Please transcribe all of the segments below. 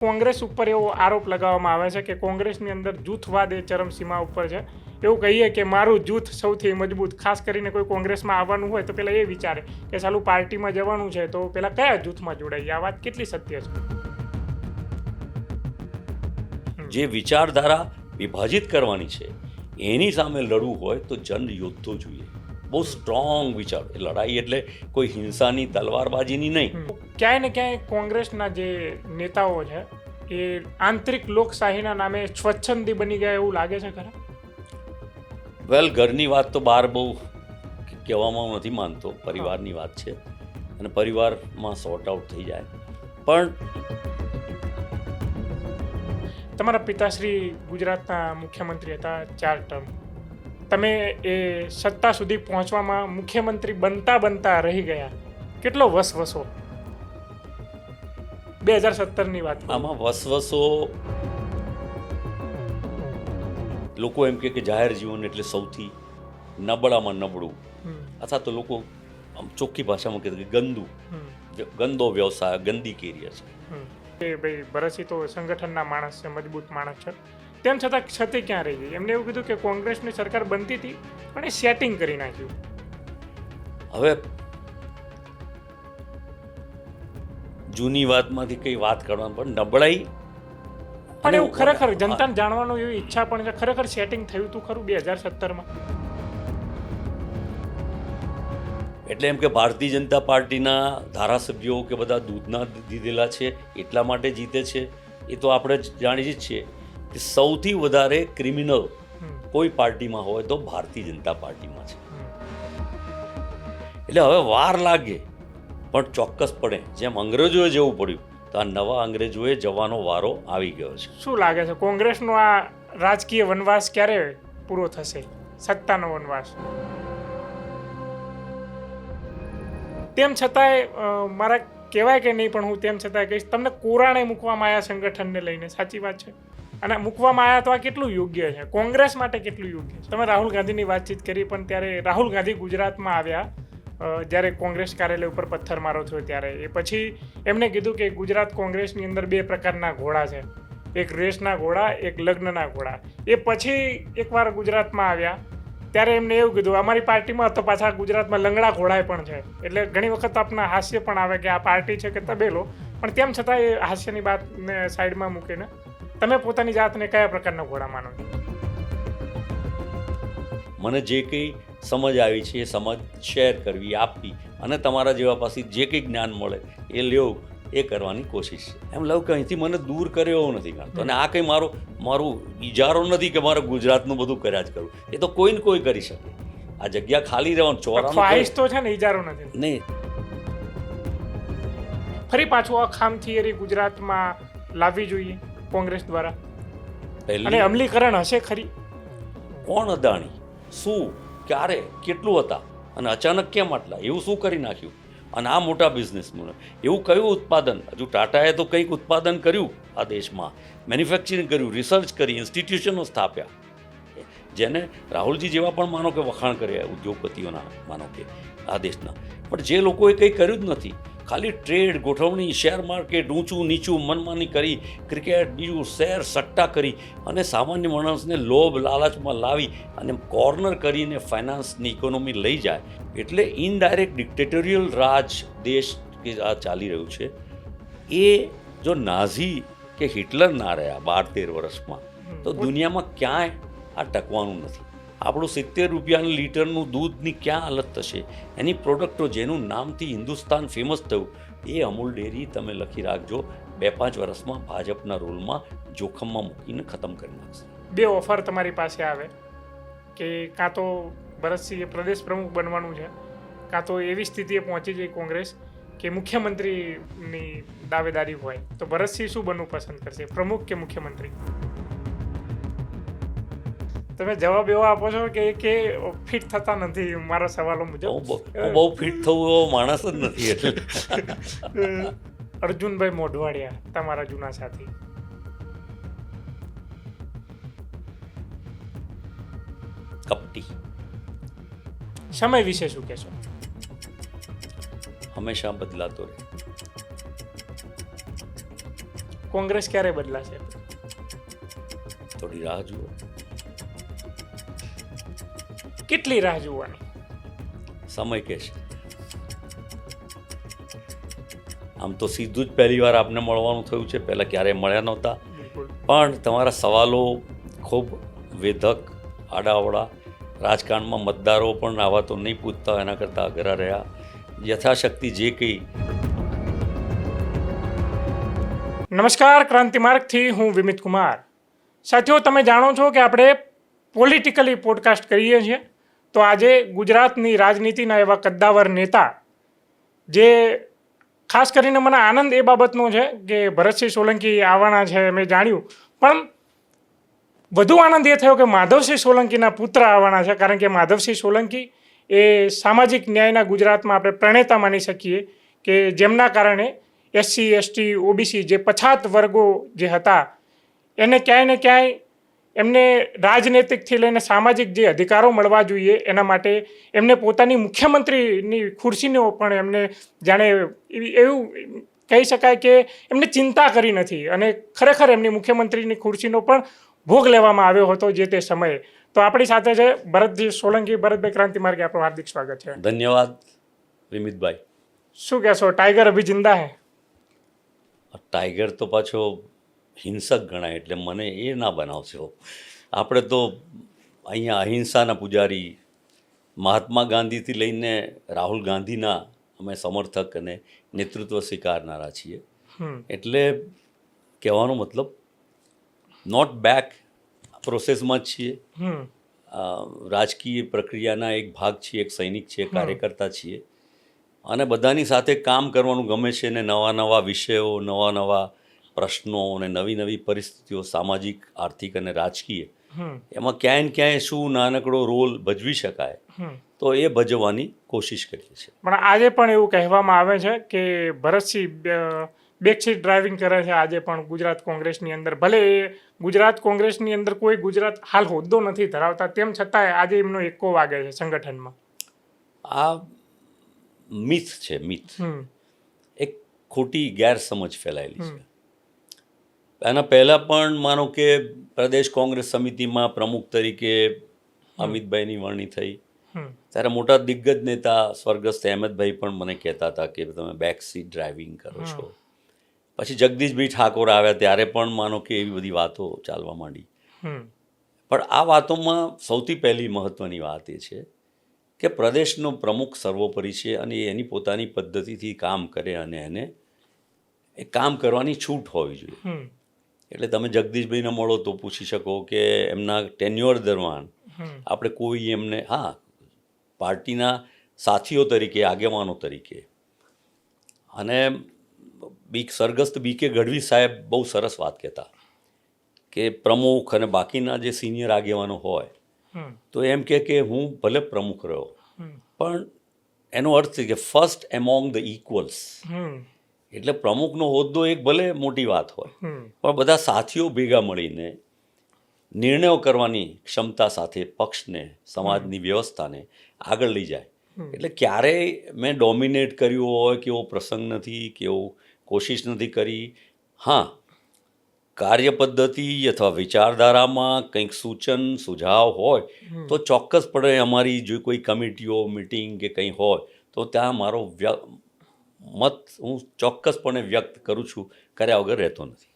કોંગ્રેસ ઉપર એવો આરોપ લગાવવામાં આવે છે કે કોંગ્રેસની અંદર જૂથવાદ એ ચરમસીમા ઉપર છે. એવું કહીએ કે મારું જૂથ સૌથી મજબૂત, ખાસ કરીને કોઈ કોંગ્રેસમાં આવવાનું હોય તો પહેલાં એ વિચારે કે ચાલું પાર્ટીમાં જવાનું છે તો પહેલાં કયા જૂથમાં જોડાઈએ. આ વાત કેટલી સત્ય છે? જે વિચારધારા વિભાજિત કરવાની છે એની સામે લડવું હોય તો જન યોદ્ધો જોઈએ, બહુ સ્ટ્રોંગ વિચાર. લડાઈ એટલે કોઈ હિંસાની તલવારબાજીની નહીં. ક્યાંય ને ક્યાંય કોંગ્રેસના જે નેતાઓ છે એ આંતરિક લોકશાહીના નામે સ્વચ્છંદી બની ગયા એવું લાગે છે ખરા? વેલ, ઘરની વાત તો બહાર બહુ કહેવામાં હું નથી માનતો. પરિવારની વાત છે અને પરિવારમાં સોર્ટ આઉટ થઈ જાય. પણ તમારા પિતાશ્રી ગુજરાતના મુખ્યમંત્રી હતા 4 ટર્મ. તમે એ સત્તા સુધી પહોંચવામાં મુખ્યમંત્રી બનતા રહી ગયા. કેટલો વસવસો 2017ની વાત. આમાં વસવસો, લોકો એમ કે જાહેર જીવન એટલે સૌથી નબળામાં નબળું, અથવા તો લોકો આમ ચોખ્ખી ભાષામાં કહેતા કે ગંદો વ્યવસાય, ગંદી કેરિયર છે. એ ભાઈ ભરતસિંહ તો સંગઠનના માણસ છે, મજબૂત માણસ છે, તેમ છતાં ક્ષતિ ક્યાં રહી ગઈ? એમને એવું કીધું કે કોંગ્રેસની સરકાર બનતી હતી પણ એ સેટિંગ કરી નાખ્યું. હવે જૂની વાતમાંથી કઈ વાત કરવાની, પણ નબળાઈ પણ એવું ખરેખર જનતાને જાણવાનું એવી ઈચ્છા પણ છે, ખરેખર સેટિંગ થયું હતું ખરું 2017માં? એટલે એમ કે ભારતીય જનતા પાર્ટીના ધારાસભ્યો કે બધા દૂધના દીધેલા છે એટલા માટે જીતે છે એ તો આપણે જાણીએ જ છીએ કે સૌથી વધારે ક્રિમિનલ કોઈ પાર્ટીમાં હોય તો ભારતીય જનતા પાર્ટીમાં છે. એટલે હવે વાર લાગે પણ ચોક્કસપણે જેમ અંગ્રેજોએ જવું પડ્યું તો આ નવા અંગ્રેજોએ જવાનો વારો આવી ગયો છે. શું લાગે છે કોંગ્રેસનો આ રાજકીય વનવાસ ક્યારે પૂરો થશે, સત્તાનો વનવાસ? તેમ છતાંય મારા કહેવાય કે નહીં, પણ હું તેમ છતાંય કહીશ, તમને કોરાણે મૂકવામાં આવ્યા સંગઠનને લઈને, સાચી વાત છે? અને મૂકવામાં આવ્યા તો આ કેટલું યોગ્ય છે, કોંગ્રેસ માટે કેટલું યોગ્ય છે? તમે રાહુલ ગાંધીની વાતચીત કરી, પણ ત્યારે રાહુલ ગાંધી ગુજરાતમાં આવ્યા જ્યારે કોંગ્રેસ કાર્યાલય ઉપર પથ્થરમારો થયો ત્યારે. એ પછી એમણે કીધું કે ગુજરાત કોંગ્રેસની અંદર 2 પ્રકારના ઘોડા છે, એક રેસના ઘોડા, એક લગ્નના ઘોડા. એ પછી એકવાર ગુજરાતમાં આવ્યા ત્યારે એમને એવું કીધું અમારી પાર્ટીમાં તો પાછા ગુજરાતમાં લંગડા ઘોડાય પણ છે. એટલે ઘણી વખત આપના હાસ્ય પણ આવે કે આ પાર્ટી છે કે તબેલો, પણ તેમ છતાં એ હાસ્યની વાતને સાઈડમાં મૂકીને તમે પોતાની જાતને કયા પ્રકારના ઘોડા માનો છો? મને જે કંઈ સમજ આવી છે એ સમજ શેર કરવી, આપવી, અને તમારા જેવા પાસે જે કંઈ જ્ઞાન મળે એ લેવું, એ કરવાની કોશિશ છે. એમ લઉં કે અહીંથી મને દૂર કર્યો એવું નથી ગણતો. અને આ કંઈ મારું ઈજારો નથી કે મારે ગુજરાતનું બધું કર્યા જ કરવું. એ તો કોઈ ને કોઈ કરી શકે. આ જગ્યા ખાલી રહેવાનું, ખ્વાહિશ તો છે ને, ઈજારો નથી. નહીં. ફરી પાછું આ ખામ થિયરી ગુજરાતમાં લાવવી જોઈએ કોંગ્રેસ દ્વારા, અને અમલીકરણ હશે ખરી? કોણ અદાણી, શું, ક્યારે, કેટલું હતા, અને અચાનક કેમ આટલા? એવું શું કરી નાખ્યું? અને આ મોટા બિઝનેસનું એવું કયું ઉત્પાદન? હજુ ટાટાએ તો કંઈક ઉત્પાદન કર્યું આ દેશમાં, મેન્યુફેક્ચરિંગ કર્યું, રિસર્ચ કરી, ઇન્સ્ટિટ્યુશનો સ્થાપ્યા, જેને રાહુલજી જેવા પણ માનો કે વખાણ કર્યા ઉદ્યોગપતિઓના, માનો કે આ દેશના. પણ જે લોકોએ કંઈ કર્યું જ નથી, ખાલી ટ્રેડ, ગોઠવણી, શેર માર્કેટ, ઊંચું નીચું મનમાની કરી, ક્રિકેટ, બીજું શેર સટ્ટા કરી અને સામાન્ય માણસને લોભ લાલચમાં લાવી અને કોર્નર કરીને ફાઇનાન્સની ઇકોનોમી લઈ જાય. એટલે ઇનડાયરેક્ટ ડિક્ટેટોરિયલ રાજ દેશ કે આ ચાલી રહ્યું છે. એ જો નાઝી કે હિટલર ના રહ્યા 12-13 વર્ષમાં તો દુનિયામાં ક્યાંય આ ટકવાનું નથી. આપણું 70 રૂપિયાના લીટરનું દૂધની ક્યાં હાલત થશે? એની પ્રોડક્ટો જેનું નામથી હિન્દુસ્તાન ફેમસ થયું એ અમૂલ ડેરી તમે લખી રાખજો 2-5 વર્ષમાં ભાજપના રોલમાં જોખમમાં મૂકીને ખતમ કરી નાખશે. 2 ઓફર તમારી પાસે આવે કે કાં તો ભરતસિંહે પ્રદેશ પ્રમુખ બનવાનું છે, કાં તો એવી સ્થિતિએ પહોંચી જાય કોંગ્રેસ કે મુખ્યમંત્રીની દાવેદારી હોય, તો ભરતસિંહ શું બનવું પસંદ કરશે, પ્રમુખ કે મુખ્યમંત્રી? તમે જવાબ એવો આપો છો કે ફિટ થતા નથી મારા સવાલો મુજબ. બહુ ફિટ થવું એવો માણસ જ નથી. એટલે અર્જુનભાઈ મોઢવાડિયા, તમારા જૂના સાથી, કપટી. સમય વિશે શું કહેશો? હંમેશા બદલાતો રહે. કોંગ્રેસ ક્યારે બદલાશે? થોડી રાહ જુઓ. કેટલી રાહ જોવાની? સમય કહેશે. આમ તો સીધું જ પહેલી વાર આપને મળવાનું થયું છે, પહેલાં ક્યારેય મળ્યા નહોતા. બિલકુલ. પણ તમારા સવાલો ખૂબ વેધક, આડાઅવળા, રાજકારણમાં મતદારો પણ આવા તો નહીં પૂછતા, એના કરતાં અઘરા રહ્યા. યથાશક્તિ જે કંઈ. નમસ્કાર, ક્રાંતિમાર્ગથી હું વિમિત કુમાર. સાથીઓ, તમે જાણો છો કે આપણે પોલિટિકલી પોડકાસ્ટ કરીએ છીએ. તો આજે ગુજરાતની રાજનીતિના એવા કદ્દાવર નેતા, જે ખાસ કરીને મને આનંદ એ બાબતનો છે કે ભરતસિંહ સોલંકી આવવાના છે મેં જાણ્યું, પણ વધુ આનંદ એ થયો કે માધવસિંહ સોલંકીના પુત્ર આવવાના છે. કારણ કે માધવસિંહ સોલંકી એ સામાજિક ન્યાયના ગુજરાતમાં આપણે પ્રણેતા માની શકીએ કે જેમના કારણે SC, ST, OBC જે પછાત વર્ગો જે હતા એને ક્યાંય ને ક્યાંય એમને રાજનૈતિકથી લઈને સામાજિક જે અધિકારો મળવા જોઈએ એના માટે એમને પોતાની મુખ્યમંત્રીની ખુરશીનો પણ એમને જાણે એવું કહી શકાય કે એમને ચિંતા કરી નથી, અને ખરેખર એમની મુખ્યમંત્રીની ખુરશીનો પણ ભોગ લેવામાં આવ્યો હતો જે તે સમયે. તો આપણી સાથે છે ભરતજી સોલંકી. ભરતભાઈ, ક્રાંતિમાર્ગે આપણું હાર્દિક સ્વાગત છે. ધન્યવાદ વિમિતભાઈ. શું કહેશો, ટાઈગર અભી જિંદા હે? ટાઈગર તો પાછો હિંસક ગણાય, એટલે મને એ ના બનાવશો. આપણે તો અહીંયા અહિંસાના પૂજારી, મહાત્મા ગાંધીથી લઈને રાહુલ ગાંધીના અમે સમર્થક અને નેતૃત્વ સ્વીકારનારા છીએ. એટલે કહેવાનો મતલબ નોટ બેક પ્રોસેસમાં જ છીએ, રાજકીય પ્રક્રિયાના એક ભાગ છીએ, એક સૈનિક છીએ, કાર્યકર્તા છીએ, અને બધાની સાથે કામ કરવાનું ગમે છે. ને નવા નવા વિષયો, નવા નવા પ્રશ્નો અને નવી નવી પરિસ્થિતિઓ, સામાજિક, આર્થિક અને રાજકીય, એમાં ક્યાંય ને ક્યાંય શું નાનકડો રોલ ભજવી શકાય તો એ ભજવવાની કોશિશ કરીએ છીએ. પણ આજે પણ એવું કહેવામાં આવે છે કે ભરતસિંહ બેકસીટ ડ્રાઇવિંગ કરે છે આજે પણ ગુજરાત કોંગ્રેસની અંદર. ભલે એ ગુજરાત કોંગ્રેસની અંદર કોઈ ગુજરાત હાલ હોદ્દો નથી ધરાવતા, તેમ છતાંય આજે એમનો એકો વાગે છે સંગઠનમાં. આ મિથ છે, મિથ. એક ખોટી ગેરસમજ ફેલાયેલી છે. એના પહેલાં પણ માનો કે પ્રદેશ કોંગ્રેસ સમિતિમાં પ્રમુખ તરીકે અમિતભાઈની વરણી થઈ ત્યારે મોટા દિગ્ગજ નેતા સ્વર્ગસ્થ અહેમદભાઈ પણ મને કહેતા હતા કે તમે બેક સીટ ડ્રાઇવિંગ કરો છો. પછી જગદીશભાઈ ઠાકોર આવ્યા ત્યારે પણ માનો કે એવી બધી વાતો ચાલવા માંડી. પણ આ વાતોમાં સૌથી પહેલી મહત્ત્વની વાત એ છે કે પ્રદેશનો પ્રમુખ સર્વોપરી છે અને એની પોતાની પદ્ધતિથી કામ કરે અને એને એ કામ કરવાની છૂટ હોવી જોઈએ. એટલે તમે જગદીશભાઈને મળો તો પૂછી શકો કે એમના ટેન્યોર દરમિયાન આપણે કોઈ એમને, હા, પાર્ટીના સાથીઓ તરીકે, આગેવાનો તરીકે, અને સ્વર્ગસ્થ BK ગઢવી સાહેબ બહુ સરસ વાત કહેતા કે પ્રમુખ અને બાકીના જે સિનિયર આગેવાનો હોય તો એમ કે હું ભલે પ્રમુખ રહ્યો પણ એનો અર્થ છે કે ફર્સ્ટ એમોંગ ધ ઇક્વલ્સ. એટલે પ્રમુખનો હોદ્દો એક ભલે મોટી વાત હોય પણ બધા સાથીઓ ભેગા મળીને નિર્ણયો કરવાની ક્ષમતા સાથે પક્ષને, સમાજની વ્યવસ્થાને આગળ લઈ જાય. એટલે ક્યારેય મેં ડોમિનેટ કર્યું હોય કે એવો પ્રસંગ નથી, કે એવો કોશિશ નથી કરી. હા, કાર્ય પદ્ધતિ અથવા વિચારધારામાં કંઈક સૂચન સુઝાવ હોય તો ચોક્કસપણે અમારી જો કોઈ કમિટીઓ, મિટિંગ કે કંઈ હોય તો ત્યાં મારો મત હું ચોક્કસપણે વ્યક્ત કરું છું, કર્યા વગર રહેતો નથી.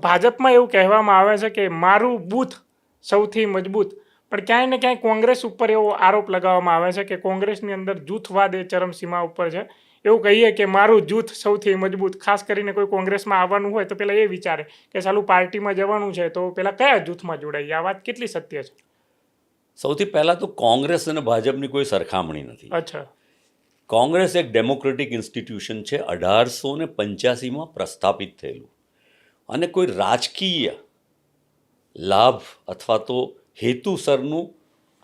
ભાજપમાં એવું કહેવામાં આવે છે કે મારું બૂથ સૌથી મજબૂત, પણ ક્યાંય ને ક્યાંય કોંગ્રેસ ઉપર એવો આરોપ લગાવવામાં આવે છે કે કોંગ્રેસની અંદર જૂથવાદ એ ચરમસીમા ઉપર છે. એવું કહીએ કે મારું જૂથ સૌથી મજબૂત. ખાસ કરીને કોઈ કોંગ્રેસમાં આવવાનું હોય તો પહેલાં એ વિચારે કે ચાલું પાર્ટીમાં જવાનું છે તો પહેલાં કયા જૂથમાં જોડાઈએ. આ વાત કેટલી સત્ય છે? સૌથી પહેલાં તો કોંગ્રેસ અને ભાજપની કોઈ સરખામણી નથી. અચ્છા. કોંગ્રેસ એક ડેમોક્રેટિક ઇન્સ્ટિટ્યુશન છે, 1885માં પ્રસ્થાપિત થયેલું, અને કોઈ રાજકીય લાભ અથવા તો હેતુસરનું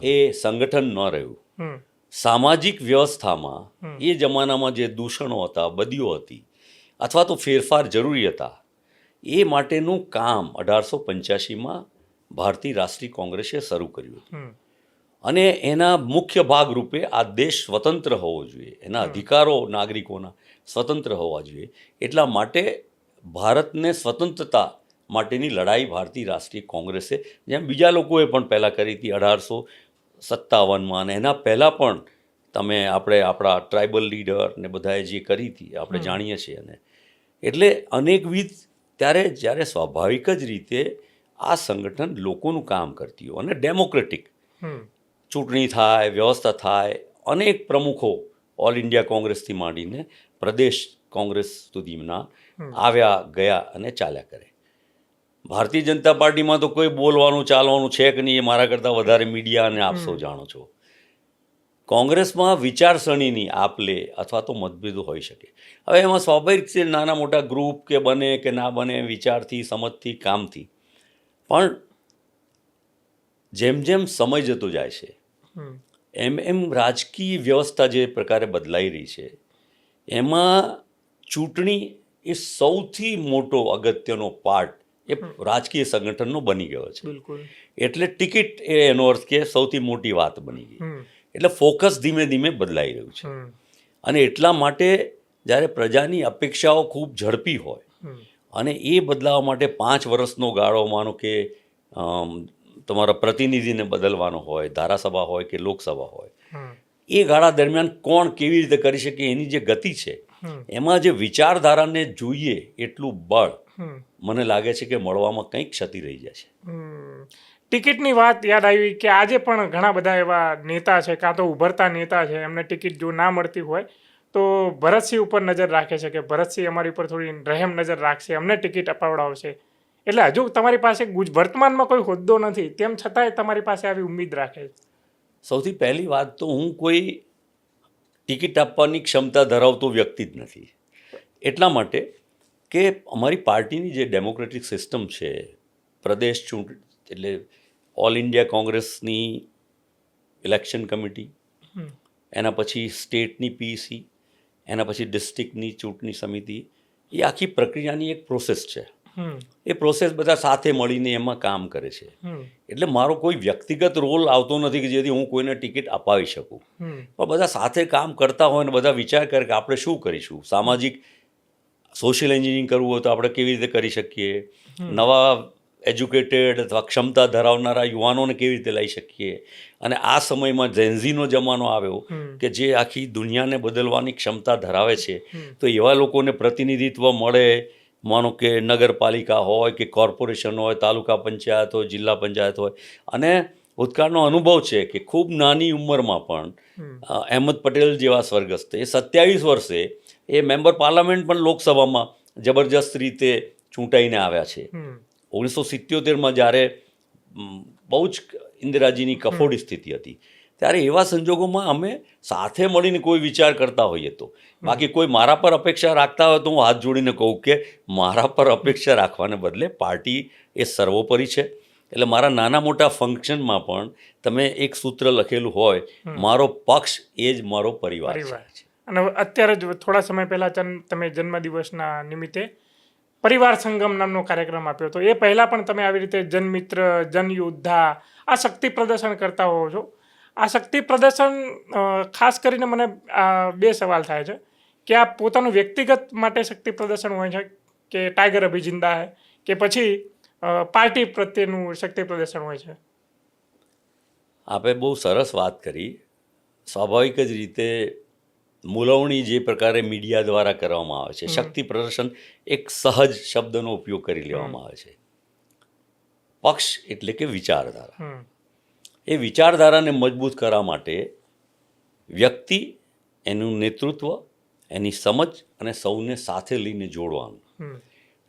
એ સંગઠન ન રહ્યું. સામાજિક વ્યવસ્થામાં એ જમાનામાં જે દૂષણો હતા, બદીઓ હતી અથવા તો ફેરફાર જરૂરી હતા, એ માટેનું કામ 1885માં ભારતીય રાષ્ટ્રીય કોંગ્રેસે શરૂ કર્યું હતું. અને એના મુખ્ય ભાગરૂપે આ દેશ સ્વતંત્ર હોવો જોઈએ, એના અધિકારો નાગરિકોના સ્વતંત્ર હોવા જોઈએ. એટલા માટે ભારતને સ્વતંત્રતા માટેની લડાઈ ભારતીય રાષ્ટ્રીય કોંગ્રેસે, જેમ બીજા લોકોએ પણ પહેલાં કરી હતી 1857માં, અને એના પહેલાં પણ તમે આપણા ટ્રાઇબલ લીડર ને બધાએ જે કરી હતી આપણે જાણીએ છીએ. અને એટલે અનેકવિધ ત્યારે જ્યારે સ્વાભાવિક જ રીતે આ સંગઠન લોકોનું કામ કરતી હોય અને ડેમોક્રેટિક ચૂંટણી થાય, વ્યવસ્થા થાય, અનેક પ્રમુખો ઓલ ઇન્ડિયા કોંગ્રેસથી માંડીને પ્રદેશ કોંગ્રેસ સુધીના આવ્યા ગયા અને ચાલ્યા કરે. ભારતીય જનતા પાર્ટીમાં તો કોઈ બોલવાનું ચાલવાનું છે કે નહીં, એ મારા કરતાં વધારે મીડિયા અને આપ સૌ જાણો છો. કોંગ્રેસમાં વિચારસરણીની આપલે અથવા તો મતભેદો હોઈ શકે. હવે એમાં સ્વાભાવિક છે નાના મોટા ગ્રુપ કે બને કે ના બને, વિચારથી, સમજથી, કામથી. પણ જેમ જેમ સમય જતો જાય છે એમ એમ રાજકીય વ્યવસ્થા જે પ્રકારે બદલાઈ રહી છે એમાં ચૂંટણી એ સૌથી મોટો અગત્યનો પાર્ટ એ રાજકીય સંગઠનનો બની ગયો છે. બિલકુલ. એટલે ટિકિટ એ એનો અર્થ કે સૌથી મોટી વાત બની ગઈ. એટલે ફોકસ ધીમે ધીમે બદલાઈ રહ્યું છે. અને એટલા માટે જ્યારે પ્રજાની અપેક્ષાઓ ખૂબ ઝડપી હોય અને એ બદલાવા માટે 5 વર્ષનો ગાળો, માનો કે તમારા પ્રતિનિધિને બદલવાનો હોય, ધારાસભા હોય કે લોકસભા હોય, એ ગાળા દરમિયાન કોણ કેવી રીતે કરી શકે એની જે ગતિ છે એમાં જે વિચારધારાને જોઈએ એટલું બળ મને લાગે છે કે મળવામાં કંઈક ક્ષતિ રહી જાય છે. ટિકિટની વાત યાદ આવી કે આજે પણ ઘણા બધા એવા નેતા છે, કાં તો ઉભરતા નેતા છે, એમને ટિકિટ જો ના મળતી હોય તો ભરતસિંહ ઉપર નજર રાખે છે કે ભરતસિંહ અમારી ઉપર થોડી રહેમ નજર રાખશે, અમને ટિકિટ અપાવડાવશે. એટલે હજુ તમારી પાસે વર્તમાનમાં કોઈ હોદ્દો નથી, તેમ છતાંય તમારી પાસે આવી ઉમ્મીદ રાખે છે. સૌથી પહેલી વાત તો હું કોઈ ટિકિટ આપવાની ક્ષમતા ધરાવતો વ્યક્તિ જ નથી. એટલા માટે કે અમારી પાર્ટીની જે ડેમોક્રેટિક સિસ્ટમ છે, પ્રદેશ ચૂંટણી એટલે ઓલ ઇન્ડિયા કોંગ્રેસની ઇલેક્શન કમિટી, એના પછી સ્ટેટની પીસી, એના પછી ડિસ્ટ્રિક્ટની ચૂંટણી સમિતિ, એ આખી પ્રક્રિયાની એક પ્રોસેસ છે. એ પ્રોસેસ બધા સાથે મળીને એમાં કામ કરે છે. એટલે મારો કોઈ વ્યક્તિગત રોલ આવતો નથી કે જેથી હું કોઈને ટિકિટ અપાવી શકું. પણ બધા સાથે કામ કરતા હોય ને બધા વિચાર કરે કે આપણે શું કરીશું. સામાજિક સોશિયલ એન્જિનિયરિંગ કરવું હોય તો આપણે કેવી રીતે કરી શકીએ, નવા એજ્યુકેટેડ અથવા ક્ષમતા ધરાવનારા યુવાનોને કેવી રીતે લઈ શકીએ. અને આ સમયમાં જેન્ઝીનો જમાનો આવ્યો કે જે આખી દુનિયાને બદલવાની ક્ષમતા ધરાવે છે, તો એવા લોકોને પ્રતિનિધિત્વ મળે. માનો કે નગરપાલિકા હોય કે કોર્પોરેશન હોય, તાલુકા પંચાયત હોય, જિલ્લા પંચાયત હોય. અને ભૂતકાળનો અનુભવ છે કે ખૂબ નાની ઉંમરમાં પણ અહેમદ પટેલ જેવા સ્વર્ગસ્થ, એ 27 વર્ષે એ મેમ્બર પાર્લામેન્ટ પણ લોકસભામાં જબરજસ્ત રીતે ચૂંટાઈને આવ્યા છે. 1977માં જ્યારે બહુ જ ઇન્દિરાજીની કફોડી સ્થિતિ હતી ત્યારે એવા સંજોગોમાં અમે સાથે મળીને કોઈ વિચાર કરતા હોઈએ તો. બાકી કોઈ મારા પર અપેક્ષા રાખતા હોય તો હું હાથ જોડીને કહું કે મારા પર અપેક્ષા રાખવાને બદલે પાર્ટી એ સર્વોપરી છે. એટલે મારા નાના મોટા ફંક્શનમાં પણ તમે એક સૂત્ર લખેલું હોય, મારો પક્ષ એ જ મારો પરિવાર છે. અને અત્યારે જ થોડા સમય પહેલાં તમે જન્મદિવસના નિમિત્તે પરિવાર સંગમ નામનો કાર્યક્રમ આપ્યો હતો. એ પહેલાં પણ તમે આવી રીતે જનમિત્ર, જનયોદ્ધા આ શક્તિ પ્રદર્શન કરતા હોવ છો. આ શક્તિ પ્રદર્શન ખાસ કરીને મને 2 સવાલ થાય છે કે આ પોતાનું વ્યક્તિગત માટે શક્તિ પ્રદર્શન હોય છે કે ટાઈગર અભી જિંદા હૈ, કે પછી પાર્ટી પ્રત્યેનું શક્તિ પ્રદર્શન હોય છે? આપે બહુ સરસ વાત કરી. સ્વાભાવિક જ રીતે મૂલવણી જે પ્રકારે મીડિયા દ્વારા કરવામાં આવે છે, શક્તિ પ્રદર્શન એક સહજ શબ્દનો ઉપયોગ કરી લેવામાં આવે છે. પક્ષ એટલે કે વિચારધારા. એ વિચારધારાને મજબૂત કરવા માટે વ્યક્તિ, એનું નેતૃત્વ, એની સમજ અને સૌને સાથે લઈને જોડવાનું.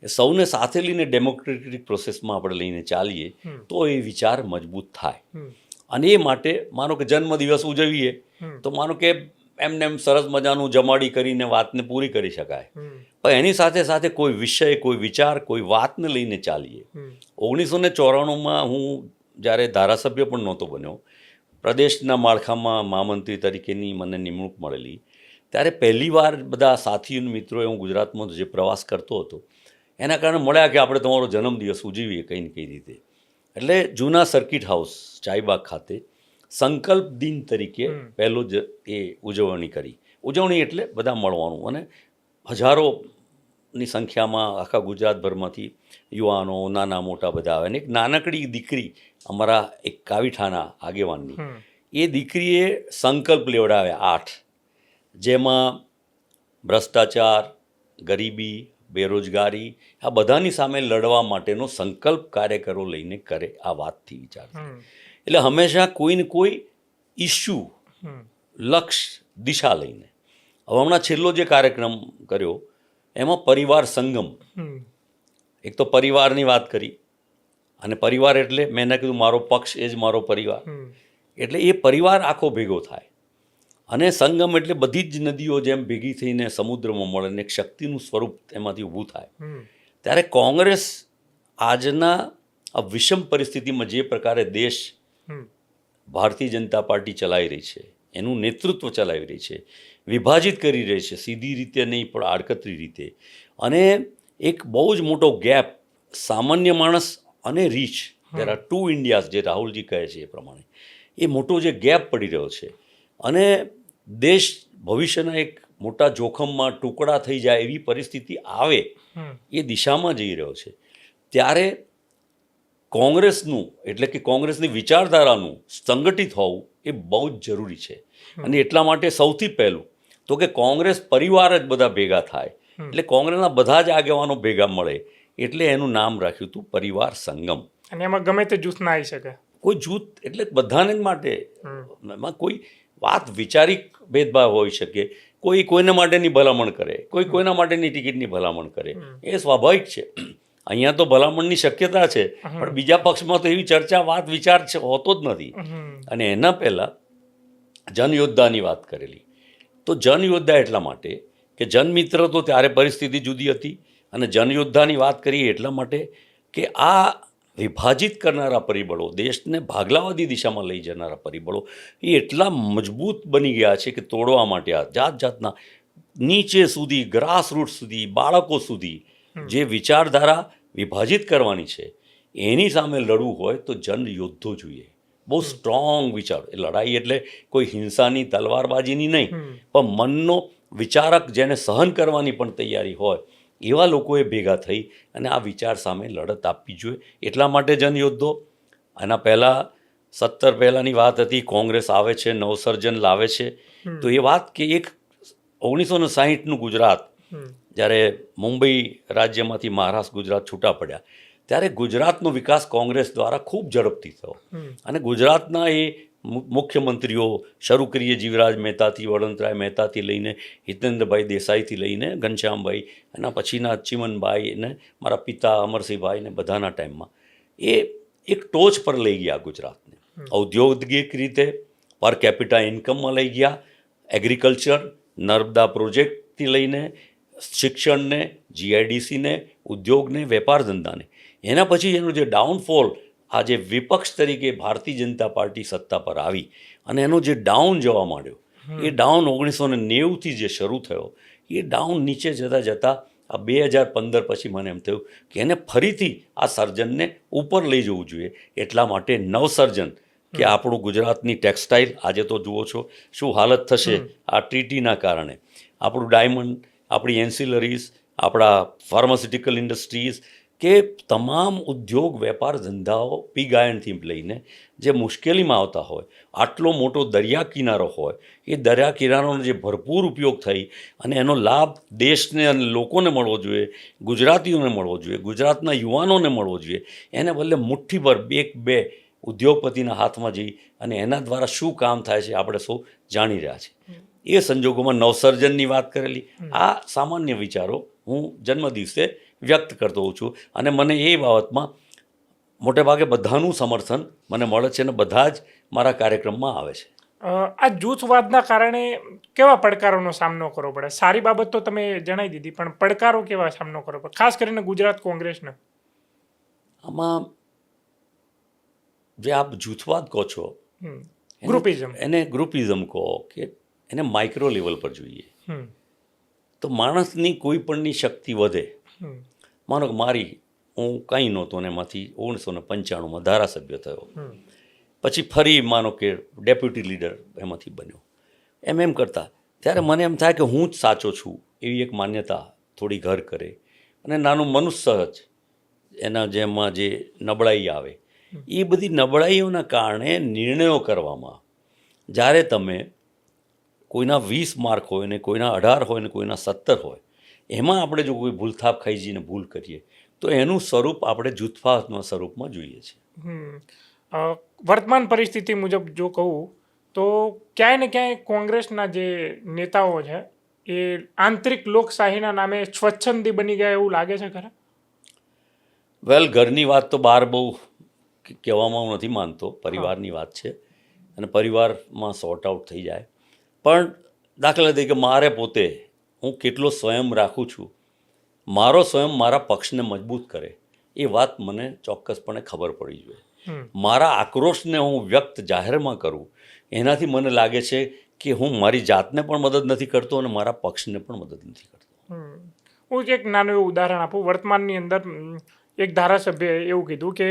એ સૌને સાથે લઈને ડેમોક્રેટિક પ્રોસેસમાં આપણે લઈને ચાલીએ તો એ વિચાર મજબૂત થાય. અને એ માટે માનો કે જન્મદિવસ ઉજવીએ તો માનો કે એમને એમ સરસ મજાનું જમાડી કરીને વાતને પૂરી કરી શકાય. પણ એની સાથે સાથે કોઈ વિષય, કોઈ વિચાર, કોઈ વાતને લઈને ચાલીએ. 1994માં હું જ્યારે ધારાસભ્ય પણ નહોતો બન્યો, પ્રદેશના માળખામાં મહામંત્રી તરીકેની મને નિમણૂક મળેલી, ત્યારે પહેલીવાર બધા સાથીઓ મિત્રોએ હું ગુજરાતમાં જે પ્રવાસ કરતો હતો એના કારણે મળ્યા કે આપણે તમારો જન્મદિવસ ઉજવીએ કંઈ ને કઈ રીતે. એટલે જૂના સર્કિટ હાઉસ ચાઈબાગ ખાતે સંકલ્પ દિન તરીકે પહેલો જ એ ઉજવણી કરી. ઉજવણી એટલે બધા મળવાનું અને હજારો ની સંખ્યામાં આખા ગુજરાતભરમાંથી યુવાનો નાના મોટા બધા આવે ને એક નાનકડી દીકરી અમારા એક કાવીઠાના આગેવાનની એ દીકરીએ સંકલ્પ લેવડાવ્યા 8 જેમાં ભ્રષ્ટાચાર, ગરીબી, બેરોજગારી આ બધાની સામે લડવા માટેનો સંકલ્પ કાર્યકરો લઈને કરે આ વાતથી વિચાર. એટલે હંમેશા કોઈને કોઈ ઇસ્યુ, લક્ષ્ય, દિશા લઈને. હવે હમણાં છેલ્લો જે કાર્યક્રમ કર્યો એમાં પરિવાર સંગમ, એક તો પરિવારની વાત કરી અને પરિવાર એટલે મેં એને કીધું મારો પક્ષ એ જ મારો પરિવાર, એટલે એ પરિવાર આખો ભેગો થાય. અને સંગમ એટલે બધી જ નદીઓ જેમ ભેગી થઈને સમુદ્રમાં મળે ને એક શક્તિનું સ્વરૂપ એમાંથી ઊભું થાય. ત્યારે કોંગ્રેસ આજના આ વિષમ પરિસ્થિતિમાં જે પ્રકારે દેશ ભારતીય જનતા પાર્ટી ચલાવી રહી છે, એનું નેતૃત્વ ચલાવી રહી છે, વિભાજિત કરી રહી છે, સીધી રીતે નહીં પણ આડકતરી રીતે, અને એક બહુ જ મોટો ગેપ સામાન્ય માણસ અને રીચ, દેર આર 2 ઇન્ડિયાઝ જે રાહુલજી કહે છે એ પ્રમાણે એ મોટો જે ગેપ પડી રહ્યો છે અને દેશ ભવિષ્યના એક મોટા જોખમમાં ટુકડા થઈ જાય એવી પરિસ્થિતિ આવે એ દિશામાં જઈ રહ્યો છે. ત્યારે કોંગ્રેસનું એટલે કે કોંગ્રેસની વિચારધારાનું સંગઠિત હોવું એ બહુ જ જરૂરી છે. અને એટલા માટે સૌથી પહેલું તો કે કોંગ્રેસ પરિવાર જ બધા ભેગા થાય, એટલે કોંગ્રેસના બધા જ આગેવાનો ભેગા મળે, એટલે એનું નામ રાખ્યું હતું પરિવાર સંગમ. અને એમાં ગમે તે જૂથ ના આવી શકે, કોઈ જૂથ એટલે બધાને જ માટે, એમાં કોઈ વાત વિચારિક ભેદભાવ હોઈ શકે, કોઈ કોઈના માટેની ભલામણ કરે, કોઈ કોઈના માટેની ટિકિટની ભલામણ કરે, એ સ્વાભાવિક છે. અહીંયા તો ભલામણની શક્યતા છે પણ બીજા પક્ષમાં તો એવી ચર્ચા, વાત, વિચાર હોતો જ નથી. અને એના પહેલાં જનયોદ્ધાની વાત કરેલી, તો જનયોદ્ધા એટલા માટે કે જનમિત્ર તો ત્યારે પરિસ્થિતિ જુદી હતી, અને જનયોદ્ધાની વાત કરીએ એટલા માટે કે આ વિભાજિત કરનારા પરિબળો, દેશને ભાગલાવાદી દિશામાં લઈ જનારા પરિબળો એ એટલા મજબૂત બની ગયા છે કે તોડવા માટે આ જાત જાતના નીચે સુધી, ગ્રાસરૂટ સુધી, બાળકો સુધી જે વિચારધારા વિભાજિત કરવાની છે એની સામે લડવું હોય તો જનયોદ્ધો જોઈએ. બહુ સ્ટ્રોંગ વિચાર. એ લડાઈ એટલે કોઈ હિંસાની, તલવારબાજીની નહીં, પણ મનનો વિચારક જેને સહન કરવાની પણ તૈયારી હોય એવા લોકોએ ભેગા થઈ અને આ વિચાર સામે લડત આપવી જોઈએ. એટલા માટે જનયોદ્ધો. આના પહેલાં 17 પહેલાંની વાત હતી, કોંગ્રેસ આવે છે, નવસર્જન લાવે છે, તો એ વાત કે એક 1960નું ગુજરાત, જ્યારે મુંબઈ રાજ્યમાંથી મહારાષ્ટ્ર, ગુજરાત છૂટા પડ્યા, ત્યારે ગુજરાતનો વિકાસ કોંગ્રેસ દ્વારા ખૂબ ઝડપથી થયો. અને ગુજરાતના એ મુખ્યમંત્રીઓ શરૂ કરીએ જીવરાજ મહેતાથી, વડોદરાય મહેતાથી લઈને હિતેન્દ્રભાઈ દેસાઈથી લઈને ઘનશ્યામભાઈ, એના પછીના ચિમનભાઈ અને મારા પિતા અમરસિંહભાઈ ને બધાના ટાઈમમાં એ એક ટોચ પર લઈ ગયા ગુજરાતને. ઔદ્યોગિક રીતે પર કેપિટા ઇન્કમમાં લઈ ગયા, એગ્રીકલ્ચર, નર્મદા પ્રોજેક્ટથી લઈને શિક્ષણને, જીઆઈડીસીને, ઉદ્યોગને, વેપાર ધંધાને. એના પછી એનું જે ડાઉનફોલ, આજે વિપક્ષ તરીકે ભારતીય જનતા પાર્ટી સત્તા પર આવી અને એનો જે ડાઉન જવા માંડ્યો, એ ડાઉન 1990થી જે શરૂ થયો એ ડાઉન નીચે જતાં જતાં આ 2015 પછી મને એમ થયું કે એને ફરીથી આ સર્જનને ઉપર લઈ જવું જોઈએ. એટલા માટે નવસર્જન કે આપણું ગુજરાતની ટેક્સટાઇલ, આજે તો જુઓ છો શું હાલત થશે આ ટ્રીટીના કારણે, આપણું ડાયમંડ, આપણી એન્સિલરીઝ, આપણા ફાર્માસ્યુટિકલ ઇન્ડસ્ટ્રીઝ કે તમામ ઉદ્યોગ, વેપાર ધંધાઓ, પીગ આયર્નથી લઈને જે મુશ્કેલીમાં આવતા હોય, આટલો મોટો દરિયા કિનારો હોય, એ દરિયા કિનારાનો જે ભરપૂર ઉપયોગ થઈ અને એનો લાભ દેશને અને લોકોને મળવો જોઈએ, ગુજરાતીઓને મળવો જોઈએ, ગુજરાતના યુવાનોને મળવો જોઈએ, એને બદલે મુઠ્ઠીભર 1-2 ઉદ્યોગપતિના હાથમાં જઈ અને એના દ્વારા શું કામ થાય છે આપણે સૌ જાણી રહ્યા છીએ. એ સંજોગોમાં નવસર્જનની વાત કરેલી. આ સામાન્ય વિચારો હું જન્મદિવસે વ્યક્ત કરતો હોઉં છું અને મને એ બાબતમાં મોટેભાગે બધાનું સમર્થન મને મળે છે અને બધા જ મારા કાર્યક્રમમાં આવે છે. આ જૂથવાદના કારણે કેવા પડકારોનો સામનો કરવો પડે? સારી બાબત તો તમે જણાવી દીધી, પણ પડકારો કેવા સામનો કરવો પડે, ખાસ કરીને ગુજરાત કોંગ્રેસને? આમાં જે આપ જૂથવાદ કહો છો, ગ્રુપિઝમ, એને ગ્રુપિઝમ કહો કે એને માઇક્રો લેવલ પર જોઈએ તો માણસની કોઈ પણની શક્તિ વધે. માનો કે હું કંઈ નહોતો અને એમાંથી 1995માં ધારાસભ્ય થયો, પછી ફરી માનો કે ડેપ્યુટી લીડર એમાંથી બન્યો, એમ કરતાં ત્યારે મને એમ થાય કે હું જ સાચો છું એવી એક માન્યતા થોડી ઘર કરે અને નાનું મનુષ્ય જ એના જેમાં જે નબળાઈ આવે એ બધી નબળાઈઓના કારણે નિર્ણયો કરવામાં જ્યારે તમે કોઈના 20 માર્ક હોય ને કોઈના 18 હોય ને કોઈના 17 હોય એમાં આપણે જો કોઈ ભૂલથાપ ખાઈ જઈને ભૂલ કરીએ તો એનું સ્વરૂપ આપણે જૂથવાદના સ્વરૂપમાં જોઈએ છીએ. વર્તમાન પરિસ્થિતિ મુજબ જો કહું તો ક્યાંય ને ક્યાંય કોંગ્રેસના જે નેતાઓ છે એ આંતરિક લોકશાહીના નામે સ્વચ્છંદી બની ગયા એવું લાગે છે ખરા? વેલ, ઘરની વાત તો બહાર બહુ કહેવામાં હું નથી માનતો, પરિવારની વાત છે અને પરિવારમાં સોર્ટ આઉટ થઈ જાય. પણ દાખલા તરીકે મારે પોતે હું કેટલો સ્વયં રાખું છું, મારો સ્વયં મારા પક્ષને મજબૂત કરે એ વાત મને ચોક્કસપણે ખબર પડી જોઈએ. મારા આક્રોશને હું વ્યક્ત જાહેરમાં કરું એનાથી મને લાગે છે કે હું મારી જાતને પણ મદદ નથી કરતો અને મારા પક્ષને પણ મદદ નથી કરતો. હું એક નાનું એવું ઉદાહરણ આપું. વર્તમાનની અંદર એક ધારાસભ્યએ એવું કીધું કે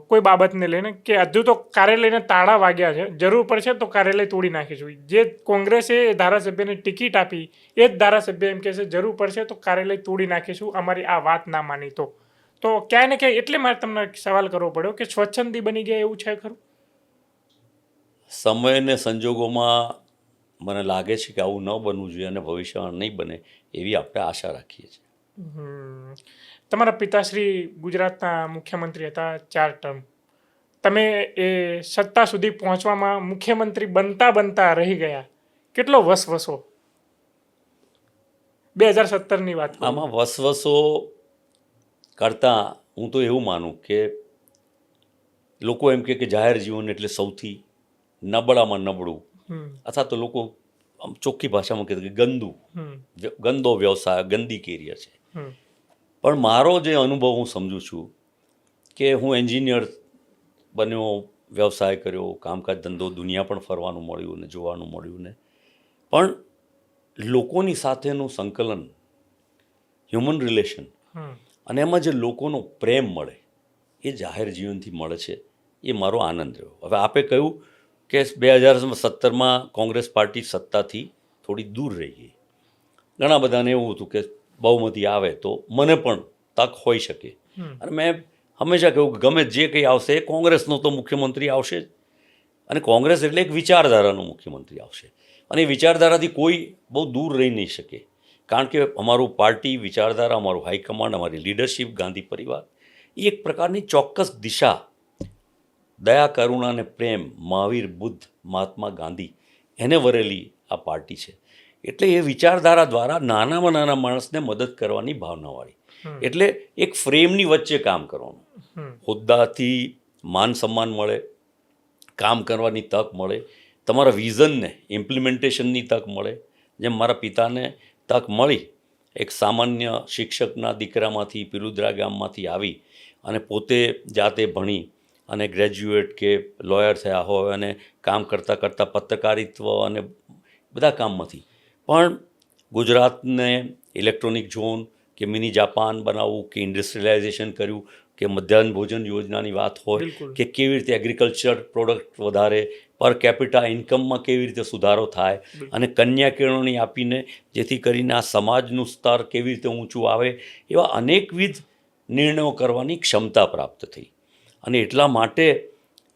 કોઈ બાબતને લઈને કે હજુ તો કાર્યાલયને તાળા વાગ્યા છે, જરૂર પડશે તો કાર્યાલય તોડી નાખીશું. જે કોંગ્રેસે ધારાસભ્યને ટિકિટ આપી એ જ ધારાસભ્ય એમ કહે છે જરૂર પડશે તો કાર્યાલય તોડી નાખીશું, અમારી આ વાત ના માની તો ક્યાંય ને ક્યાંય એટલે મારે તમને સવાલ કરવો પડ્યો કે સ્વચ્છંદી બની ગયા એવું છે ખરું? સમય અને સંજોગોમાં મને લાગે છે કે આવું ન બનવું જોઈએ અને ભવિષ્યમાં નહીં બને એવી આપણે આશા રાખીએ છીએ. તમારા પિતાશ્રી ગુજરાતના મુખ્યમંત્રી હતા 4 ટર્મ. તમે એ સત્તા સુધી પહોંચવામાં મુખ્યમંત્રી બનતા બનતા રહી ગયા. કેટલો વસવસો? 2017ની વાત કરું. આમાં વસવસો કરતાં હું તો એવું માનું કે લોકો એમ કે જાહેર જીવન એટલે સૌથી નબળામાં નબળું, અથવા તો લોકો ચોખ્ખી ભાષામાં કહે કે ગંદો વ્યવસાય, ગંદી કેરિયર છે. પણ મારો જે અનુભવ હું સમજું છું કે હું એન્જિનિયર બન્યો, વ્યવસાય કર્યો, કામકાજ ધંધો, દુનિયા પણ ફરવાનું મળ્યું ને જોવાનું મળ્યું ને, પણ લોકોની સાથેનું સંકલન, હ્યુમન રિલેશન અને એમાં જે લોકોનો પ્રેમ મળે એ જાહેર જીવનથી મળે છે, એ મારો આનંદ રહ્યો. હવે આપે કહ્યું કે 2017માં કોંગ્રેસ પાર્ટી સત્તાથી થોડી દૂર રહી ગઈ. ઘણા બધાને એવું હતું કે બહુમતી આવે તો મને પણ તક હોઈ શકે, અને મેં હંમેશા કહ્યું કે ગમે જે કંઈ આવશે એ કોંગ્રેસનો તો મુખ્યમંત્રી આવશે જ, અને કોંગ્રેસ એટલે એક વિચારધારાનો મુખ્યમંત્રી આવશે, અને એ વિચારધારાથી કોઈ બહુ દૂર રહી નહીં શકે. કારણ કે અમારું પાર્ટી વિચારધારા, અમારું હાઈકમાન્ડ, અમારી લીડરશિપ, ગાંધી પરિવાર એ એક પ્રકારની ચોક્કસ દિશા, દયા, કરુણા અને પ્રેમ, મહાવીર, બુદ્ધ, મહાત્મા ગાંધી એને વરેલી આ પાર્ટી છે. એટલે એ વિચારધારા દ્વારા નાનામાં નાના માણસને મદદ કરવાની ભાવનાવાળી, એટલે એક ફ્રેમની વચ્ચે કામ કરવાનું. હોદ્દાથી માન સન્માન મળે, કામ કરવાની તક મળે, તમારા વિઝનને ઇમ્પ્લિમેન્ટેશનની તક મળે. જેમ મારા પિતાને તક મળી એક સામાન્ય શિક્ષકના દીકરામાંથી, પિલુદ્રા ગામમાંથી આવી અને પોતે જાતે ભણી અને ગ્રેજ્યુએટ કે લોયર થયા હોય અને કામ કરતાં કરતાં પત્રકારિત્વ અને બધા કામમાંથી પણ ગુજરાતને ઇલેક્ટ્રોનિક ઝોન કે મિની જાપાન બનાવવું, કે ઇન્ડસ્ટ્રીયલાઇઝેશન કર્યું, કે મધ્યાહન ભોજન યોજનાની વાત હોય, કે કેવી રીતે એગ્રીકલ્ચર પ્રોડક્ટ વધારે, પર કેપિટા ઇન્કમમાં કેવી રીતે સુધારો થાય, અને કન્યા કેળવણી આપીને જેથી કરીને આ સમાજનું સ્તર કેવી રીતે ઊંચું આવે, એવા અનેકવિધ નિર્ણયો કરવાની ક્ષમતા પ્રાપ્ત થઈ. અને એટલા માટે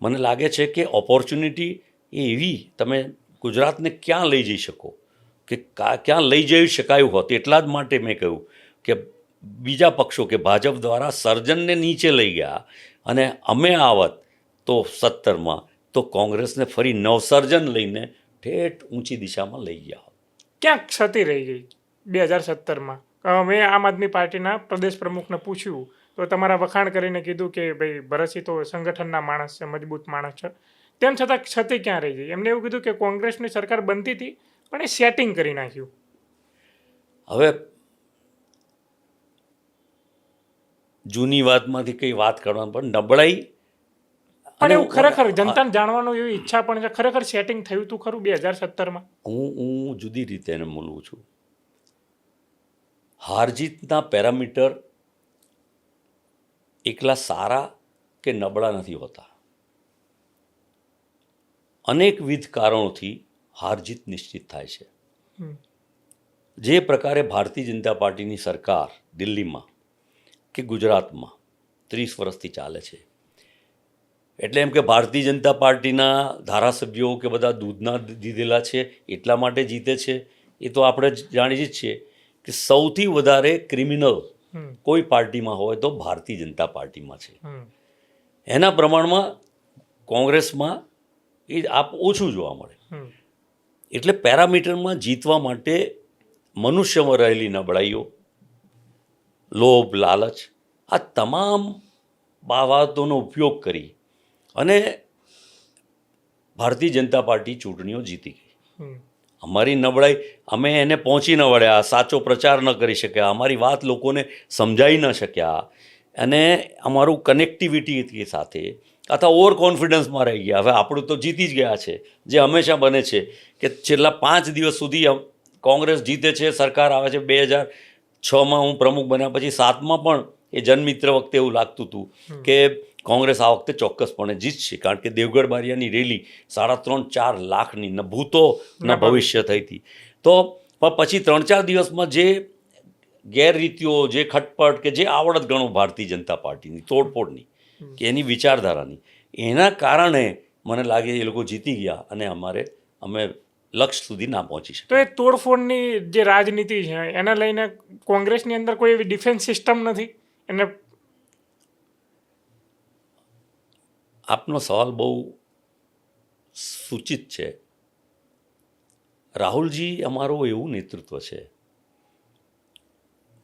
મને લાગે છે કે ઓપોર્ચ્યુનિટી એ એવી, તમે ગુજરાતને ક્યાં લઈ જઈ શકો, કે ક્યાં લઈ જઈ શકાયું હોત. એટલા જ માટે મેં કહ્યું કે બીજા પક્ષો કે ભાજપ દ્વારા સર્જનને નીચે લઈ ગયા, અને અમે આવત તો 17માં તો કોંગ્રેસને ફરી નવસર્જન લઈને ઠેઠ ઊંચી દિશામાં લઈ ગયા. ક્યાંક ક્ષતિ રહી ગઈ 2017માં. મેં આમ આદમી પાર્ટીના પ્રદેશ પ્રમુખને પૂછ્યું તો તમારા વખાણ કરીને કીધું કે ભાઈ ભરતસિંહ તો સંગઠનના માણસ છે, મજબૂત માણસ છે. તેમ છતાં ક્ષતિ ક્યાં રહી ગઈ? એમને એવું કીધું કે કોંગ્રેસની સરકાર બનતી હતી પણ એ સેટિંગ કરી નાખ્યું. હવે જૂની વાતમાંથી કંઈ વાત કરવાની પણ નબળાઈ, પણ એવું ખરેખર જનતાને જાણવાનું એવી ઈચ્છા પણ છે, ખરેખર સેટિંગ થયું હતું ખરું 2017માં? હું જુદી રીતે એને બોલું છું. હારજીતના પેરામીટર એકલા સારા કે નબળા નથી હોતા. અનેકવિધ કારણોથી હારજીત નિશ્ચિત થાય છે. જે પ્રકારે ભારતીય જનતા પાર્ટીની સરકાર દિલ્હીમાં કે ગુજરાતમાં 30 વર્ષથી ચાલે છે, એટલે એમ કે ભારતીય જનતા પાર્ટીના ધારાસભ્યો કે બધા દૂધના દીધેલા છે એટલા માટે જીતે છે એ તો આપણે જાણીએ જ છીએ કે સૌથી વધારે ક્રિમિનલ કોઈ પાર્ટીમાં હોય તો ભારતીય જનતા પાર્ટીમાં છે. એના પ્રમાણમાં કોંગ્રેસમાં એ આપ ઓછું જોવા મળે. એટલે પેરામીટરમાં જીતવા માટે મનુષ્યમાં રહેલી નબળાઈઓ, લોભ, લાલચ, આ તમામ બાબતોનો ઉપયોગ કરી અને ભારતીય જનતા પાર્ટી ચૂંટણીઓ જીતી ગઈ. અમારી નબળાઈ, અમે એને પહોંચી ન વળ્યા, સાચો પ્રચાર ન કરી શક્યા, અમારી વાત લોકોને સમજાવી ન શક્યા અને અમારું કનેક્ટિવિટી સાથે અથવા ઓવર કોન્ફિડન્સમાં રહી ગયા. હવે આપણું તો જીતી જ ગયા છે. જે હંમેશા બને છે કે છેલ્લા 5 દિવસ સુધી કોંગ્રેસ જીતે છે, સરકાર આવે છે. 2006માં હું પ્રમુખ બન્યા પછી 7માં પણ એ જનમિત્ર વખતે એવું લાગતું હતું કે કોંગ્રેસ આ વખતે ચોક્કસપણે જીતશે, કારણ કે દેવગઢ બારિયાની રેલી 3.5-4 લાખની ન ભૂતો ન ભવિષ્ય થઈ હતી. તો પછી 3-4 દિવસમાં જે ગેરરીતિઓ, જે ખટપટ કે જે આવડત ગણો ભારતીય જનતા પાર્ટીની તોડફોડની કે એની વિચારધારાની, એના કારણે મને લાગે એ લોકો જીતી ગયા અને અમે લક્ષ્ય સુધી ના પહોંચી શકે. તો એ તોડફોડની જે રાજનીતિ છે એને લઈને કોંગ્રેસની અંદર કોઈ એવી ડિફેન્સ સિસ્ટમ નથી? એને આપનો સવાલ બહુ સૂચિત છે. રાહુલજી અમારું એવું નેતૃત્વ છે,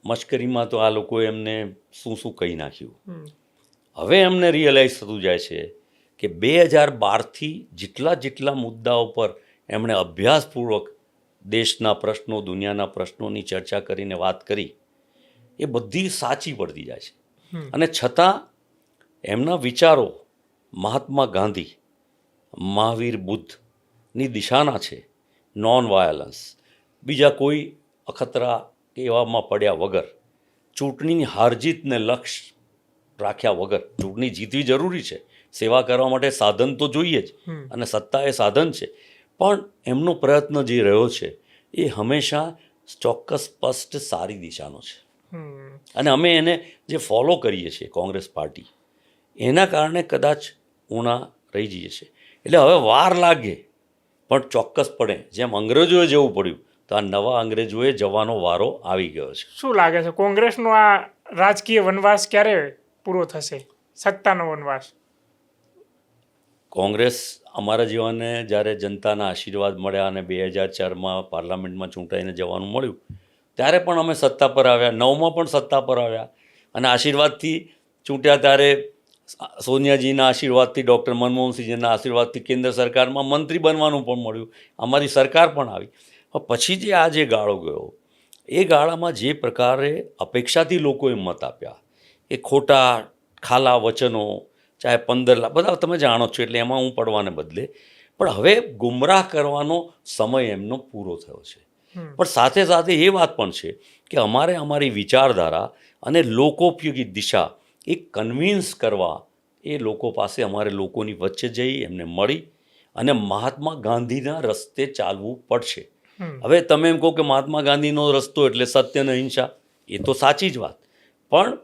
મશ્કરીમાં તો આ લોકોએ એમને શું કહી નાખ્યું. હવે એમને રિયલાઇઝ થતું જાય છે કે 2012થી જેટલા મુદ્દાઓ પર એમણે અભ્યાસપૂર્વક દેશના પ્રશ્નો, દુનિયાના પ્રશ્નોની ચર્ચા કરીને વાત કરી, એ બધી સાચી પડતી જાય છે. અને છતાં એમના વિચારો મહાત્મા ગાંધી, મહાવીર બુદ્ધની દિશાના છે. નોન વાયલન્સ, બીજા કોઈ અખતરા કે એવામાં પડ્યા વગર, ચૂંટણીની હારજીતને લક્ષ્ય રાખ્યા વગર. ચૂંટણી જીતવી જરૂરી છે, સેવા કરવા માટે સાધન તો જોઈએ જ અને સત્તા એ સાધન છે, પણ એમનો પ્રયત્ન જે રહ્યો છે એ હંમેશા ચોક્કસ, સ્પષ્ટ, સારી દિશાનો છે. અને અમે એને જે ફોલો કરીએ છીએ કોંગ્રેસ પાર્ટી, એના કારણે કદાચ ઊણા રહી જઈએ છીએ. એટલે હવે વાર લાગે પણ ચોક્કસપણે જેમ અંગ્રેજોએ જવું પડ્યું, તો આ નવા અંગ્રેજોએ જવાનો વારો આવી ગયો છે. શું લાગે છે કોંગ્રેસનો આ રાજકીય વનવાસ ક્યારે પૂરો થશે, સત્તાનો વનવાસ? કોંગ્રેસ અમારા જેવાને જ્યારે જનતાના આશીર્વાદ મળ્યા અને 2004માં પાર્લામેન્ટમાં ચૂંટાઈને જવાનું મળ્યું, ત્યારે પણ અમે સત્તા પર આવ્યા. 9માં પણ સત્તા પર આવ્યા અને આશીર્વાદથી ચૂંટ્યા. ત્યારે સોનિયાજીના આશીર્વાદથી, ડૉક્ટર મનમોહનસિંહજીના આશીર્વાદથી કેન્દ્ર સરકારમાં મંત્રી બનવાનું પણ મળ્યું, અમારી સરકાર પણ આવી. પછી જે ગાળો ગયો, એ ગાળામાં જે પ્રકારે અપેક્ષાથી લોકોએ મત આપ્યા, એ ખોટા ખાલા વચનો, ચાહે 15 લાખ, બધા તમે જાણો છો, એટલે એમાં હું પડવાને બદલે, પણ હવે ગુમરાહ કરવાનો સમય એમનો પૂરો થયો છે. પણ સાથે સાથે એ વાત પણ છે કે અમારી વિચારધારા અને લોકોપયોગી દિશા એ કન્વિન્સ કરવા, એ લોકો પાસે અમારે લોકોની વચ્ચે જઈ એમને મળી અને મહાત્મા ગાંધીના રસ્તે ચાલવું પડશે. હવે તમે એમ કહો કે મહાત્મા ગાંધીનો રસ્તો એટલે સત્ય અને અહિંસા, એ તો સાચી જ વાત, પણ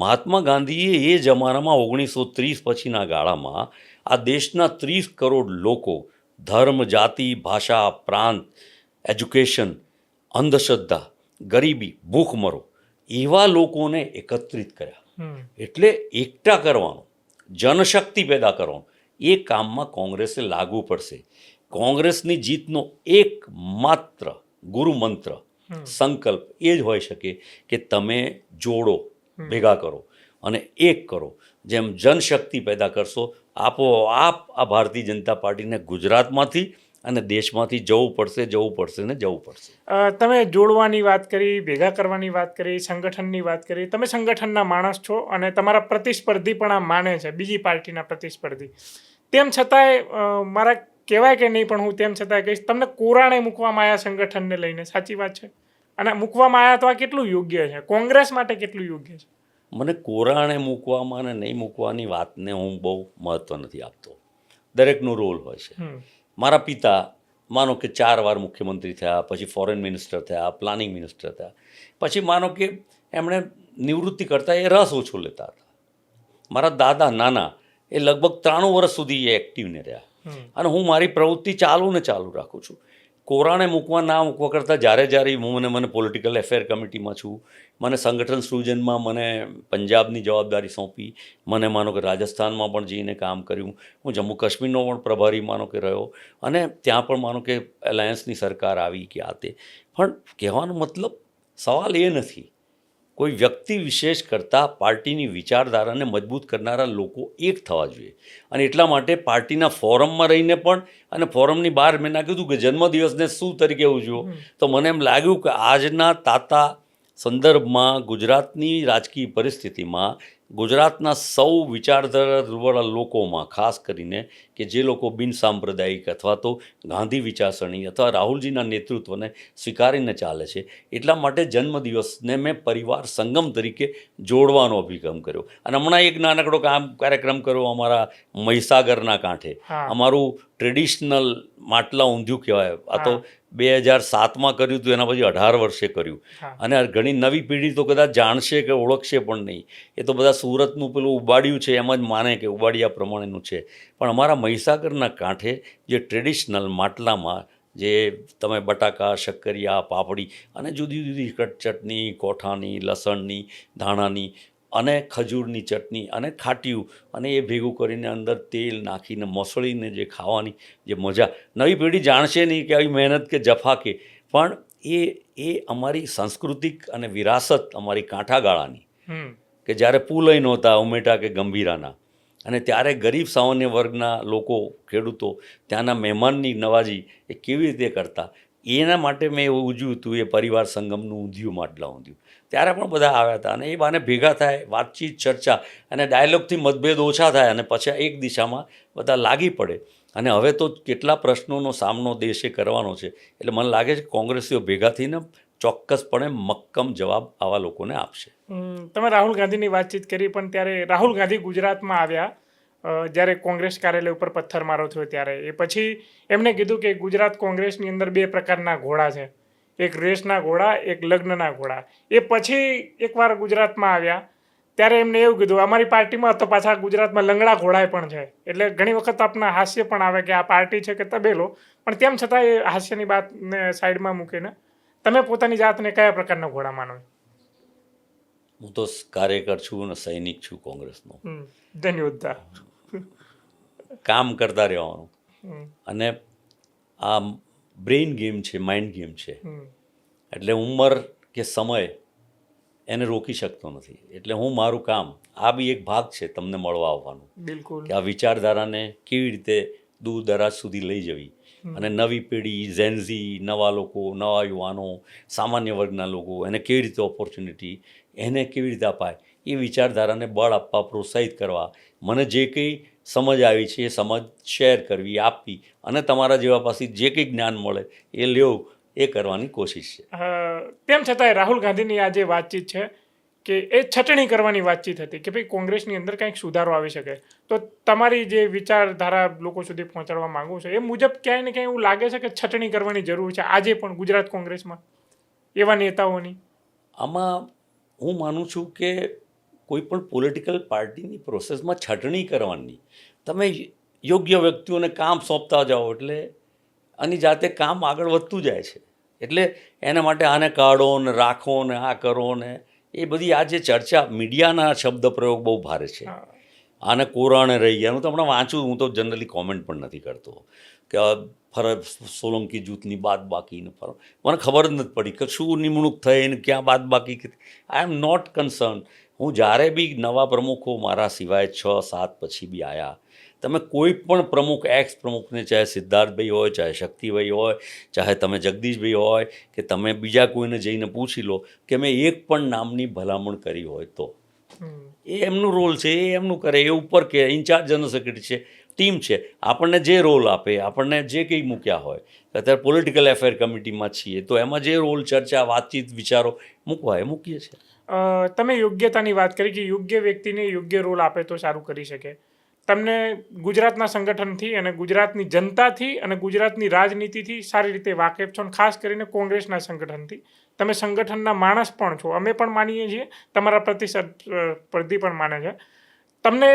મહાત્મા ગાંધીએ એ જમાનામાં 1930 પછીના ગાળામાં આ દેશના 30 કરોડ લોકો, ધર્મ, જાતિ, ભાષા, પ્રાંત, એજ્યુકેશન, અંધશ્રદ્ધા, ગરીબી, ભૂખમરો, એવા લોકોને એકત્રિત કર્યા. એટલે એકઠા કરવાનો, જનશક્તિ પેદા કરવાનો, એ કામમાં કોંગ્રેસે લાગવું પડશે. કોંગ્રેસની જીતનો એકમાત્ર ગુરુમંત્ર, સંકલ્પ એ જ હોઈ શકે કે તમે જોડો, ભેગા કરો અને એક કરો. જેમ જનશક્તિ પેદા કરશો, આપોઆપ આ ભારતીય જનતા પાર્ટીને ગુજરાતમાંથી અને દેશમાંથી જવું પડશે. તમે જોડવાની વાત કરી, ભેગા કરવાની વાત કરી, સંગઠનની વાત કરી. તમે સંગઠનના માણસ છો અને તમારા પ્રતિસ્પર્ધી પણ આ માને છે, બીજી પાર્ટીના પ્રતિસ્પર્ધી. તેમ છતાંય મારા કહેવાય કે નહીં, પણ હું તેમ છતાંય કહીશ, તમને કોરાણે મૂકવામાં આવ્યા સંગઠનને લઈને, સાચી વાત છે? અને મૂકવામાં આવ્યા તો આ કેટલું યોગ્ય છે, કોંગ્રેસ માટે કેટલું યોગ્ય છે? મને કોરાણે મૂકવામાં અને નહીં મૂકવાની વાતને હું બહુ મહત્ત્વ નથી આપતો. દરેકનો રોલ હોય છે. મારા પિતા માનો કે 4 વાર મુખ્યમંત્રી થયા, પછી ફોરેન મિનિસ્ટર થયા, પ્લાનિંગ મિનિસ્ટર થયા, પછી માનો કે એમણે નિવૃત્તિ કરતાં એ રસ ઓછો લેતા હતા. મારા દાદા નાના એ લગભગ 93 વર્ષ સુધી એ એક્ટિવને રહ્યા, અને હું મારી પ્રવૃત્તિ ચાલુ રાખું છું. કોરાણે મૂકવા ના મૂકવા કરતાં જ્યારે મને પોલિટિકલ એફેર કમિટીમાં છું, મને સંગઠન સૃજનમાં મને પંજાબની જવાબદારી સોંપી, મને માનો કે રાજસ્થાનમાં પણ જઈને કામ કર્યું, હું જમ્મુ કાશ્મીરનો પણ પ્રભારી માનો કે રહ્યો, અને ત્યાં પણ માનો કે એલાયન્સની સરકાર આવી કે આ તે. પણ કહેવાનો મતલબ સવાલ એ નથી, કોઈ વ્યક્તિ વિશેષ કરતાં પાર્ટીની વિચારધારાને મજબૂત કરનારા લોકો એક થવા જોઈએ. અને એટલા માટે પાર્ટીના ફોરમમાં રહીને પણ, અને ફોરમની બહાર મેં ના કીધું કે જન્મદિવસને શું તરીકે ઉજવો, તો મને એમ લાગ્યું કે આજના તાતા સંદર્ભમાં ગુજરાતની રાજકીય પરિસ્થિતિમાં ગુજરાતના સૌ વિચારધારાવાળા લોકોમાં, ખાસ કરીને કે જે લોકો બિનસાંપ્રદાયિક અથવા તો ગાંધી વિચારસરણી અથવા રાહુલજીના નેતૃત્વને સ્વીકારીને ચાલે છે, એટલા માટે જન્મદિવસને મેં પરિવાર સંગમ તરીકે જોડવાનો અભિગમ કર્યો. અને હમણાં એક નાનકડો કાર્યક્રમ કર્યો અમારા મહીસાગરના કાંઠે, અમારું ટ્રેડિશનલ માટલા ઊંધિયું કહેવાય. આ તો 2007માં કર્યું હતું, એના પછી 18 વર્ષે કર્યું. અને ઘણી નવી પેઢી તો કદાચ જાણશે કે ઓળખશે પણ નહીં. એ તો બધા સુરતનું પેલું ઉબાડિયું છે એમ જ માને કે ઉબાડિયા પ્રમાણેનું છે. પણ અમારા મહીસાગરના કાંઠે જે ટ્રેડિશનલ માટલામાં જે તમે બટાકા, શક્કરિયા, પાપડી અને જુદી જુદી ચટણી, કોઠાની, લસણની, ધાણાની અને ખજૂરની ચટણી અને ખાટીયું, અને એ ભેગું કરીને અંદર તેલ નાખીને મસળીને જે ખાવાની જે મજા, નવી પેઢી જાણશે નહીં કે આવી મહેનત કે જફા કે, પણ એ અમારી સાંસ્કૃતિક અને વિરાસત અમારી કાંઠાગાળાની, કે જ્યારે પુલય નહોતા ઉમેટા કે ગંભીરાના, અને ત્યારે ગરીબ સામાન્ય વર્ગના લોકો, ખેડૂતો ત્યાંના મહેમાનની નવાજી એ કેવી રીતે કરતા, એના માટે મેં એવું ઉજવ્યું હતું એ પરિવાર સંગમનું ઊંધિયું, માટલા ઊંધિયું. ત્યારે પણ બધા આવ્યા હતા, અને એ બાને ભેગા થાય, વાતચીત, ચર્ચા અને ડાયલોગથી મતભેદ ઓછા થાય, અને પછી એક દિશામાં બધા લાગી પડે. અને હવે તો કેટલા પ્રશ્નોનો સામનો દેશે કરવાનો છે, એટલે મને લાગે છે કોંગ્રેસીઓ ભેગા થઈને ચોક્કસપણે મક્કમ જવાબ આવા લોકોને આપશે. તમે રાહુલ ગાંધીની વાતચીત કરી, પણ ત્યારે રાહુલ ગાંધી ગુજરાતમાં આવ્યા જ્યારે કોંગ્રેસ કાર્યાલય ઉપર પથ્થરમારો થયો ત્યારે, એ પછી એમણે કીધું કે ગુજરાત કોંગ્રેસની અંદર 2 પ્રકારના ઘોડા છે, એક રેસના ઘોડા, એક લગ્નના ઘોડા. એ પછી એકવાર ગુજરાતમાં આવ્યા ત્યારે એમને એવું કીધું, અમારી પાર્ટીમાં તો પાછા ગુજરાતમાં લંગડા ઘોડાય પણ છે. એટલે ઘણી વખત આપના હાસ્ય પણ આવે કે આ પાર્ટી છે કે તબેલો, પણ તેમ છતાં એ હાસ્યની વાતને સાઈડમાં મૂકીને તમે પોતાની જાતને કયા પ્રકારના ઘોડા માનો? હું તો કાર્યકર છું અને સૈનિક છું કોંગ્રેસનો. ધન્યવાદ. કામ કરતા રહેવાનું, અને આ બ્રેઇન ગેમ છે, માઇન્ડ ગેમ છે, એટલે ઉંમર કે સમય એને રોકી શકતો નથી. એટલે હું મારું કામ, આ બી એક ભાગ છે તમને મળવા આવવાનું, બિલકુલ, કે આ વિચારધારાને કેવી રીતે દૂર દરાજ સુધી લઈ જવી, અને નવી પેઢી, ઝેનઝી, નવા લોકો, નવા યુવાનો, સામાન્ય વર્ગના લોકો, એને કેવી રીતે ઓપોર્ચ્યુનિટી, એને કેવી રીતે અપાય, એ વિચારધારાને બળ આપવા, પ્રોત્સાહિત કરવા, મને જે કંઈ સમજ આવી છે એ સમજ શેર કરવી, આપવી, અને તમારા જેવા પાસે જે કંઈ જ્ઞાન મળે એ લેવું, એ કરવાની કોશિશ છે. તેમ છતાંય રાહુલ ગાંધીની આ જે વાતચીત છે કે એ છટણી કરવાની વાતચીત હતી કે ભાઈ કોંગ્રેસની અંદર કંઈક સુધારો આવી શકે, તો તમારી જે વિચારધારા લોકો સુધી પહોંચાડવા માંગુ છું એ મુજબ ક્યાંય ને ક્યાંય એવું લાગે છે કે છટણી કરવાની જરૂર છે આજે પણ ગુજરાત કોંગ્રેસમાં એવા નેતાઓની? આમાં હું માનું છું કે કોઈ પણ પોલિટિકલ પાર્ટીની પ્રોસેસમાં છટણી કરવાની, તમે યોગ્ય વ્યક્તિઓને કામ સોંપતા જાઓ એટલે આની જાતે કામ આગળ વધતું જાય છે. એટલે એના માટે આને કાઢો ને રાખો ને આ કરો ને એ બધી આ જે ચર્ચા, મીડિયાના શબ્દ પ્રયોગ બહુ ભારે છે. આને કોરાણે રહી ગયા, હું તો હમણાં વાંચું, હું તો જનરલી કોમેન્ટ પણ નથી કરતો કે સોલંકી જૂથની બાદબાકીને મને ખબર જ નથી પડી કે શું નિમણૂક થઈ ને ક્યાં બાદબાકી. આઈ એમ નોટ કન્સર્ન. હું જ્યારે બી નવા પ્રમુખો મારા સિવાય 6-7 પછી બી આવ્યા, તમે કોઈ પણ પ્રમુખ, એક્સ પ્રમુખને, ચાહે સિદ્ધાર્થભાઈ હોય, ચાહે શક્તિભાઈ હોય, ચાહે તમે જગદીશભાઈ હોય, કે તમે બીજા કોઈને જઈને પૂછી લો કે મેં એક પણ નામની ભલામણ કરી હોય તો એ એમનું રોલ છે, એ એમનું કરે, એ ઉપર કે ઇન્ચાર્જ જનરલ સેક્રેટરી છે, ટીમ છે, આપણને જે રોલ આપે, આપણને જે કંઈ મૂક્યા હોય, અત્યારે પોલિટિકલ એફેર કમિટીમાં છીએ તો એમાં જે રોલ, ચર્ચા, વાતચીત, વિચારો મૂકવા એ મૂકીએ છીએ. તમે યોગ્યતાની વાત કરી કે યોગ્ય વ્યક્તિને યોગ્ય રોલ આપે તો સારું કરી શકે. તમને ગુજરાતના સંગઠનથી અને ગુજરાતની જનતાથી અને ગુજરાતની રાજનીતિથી સારી રીતે વાકેફ છો, અને ખાસ કરીને કોંગ્રેસના સંગઠનથી. તમે સંગઠનના માણસ પણ છો, અમે પણ માનીએ છીએ, તમારા પ્રતિસ્પર્ધી પણ માને છે. તમને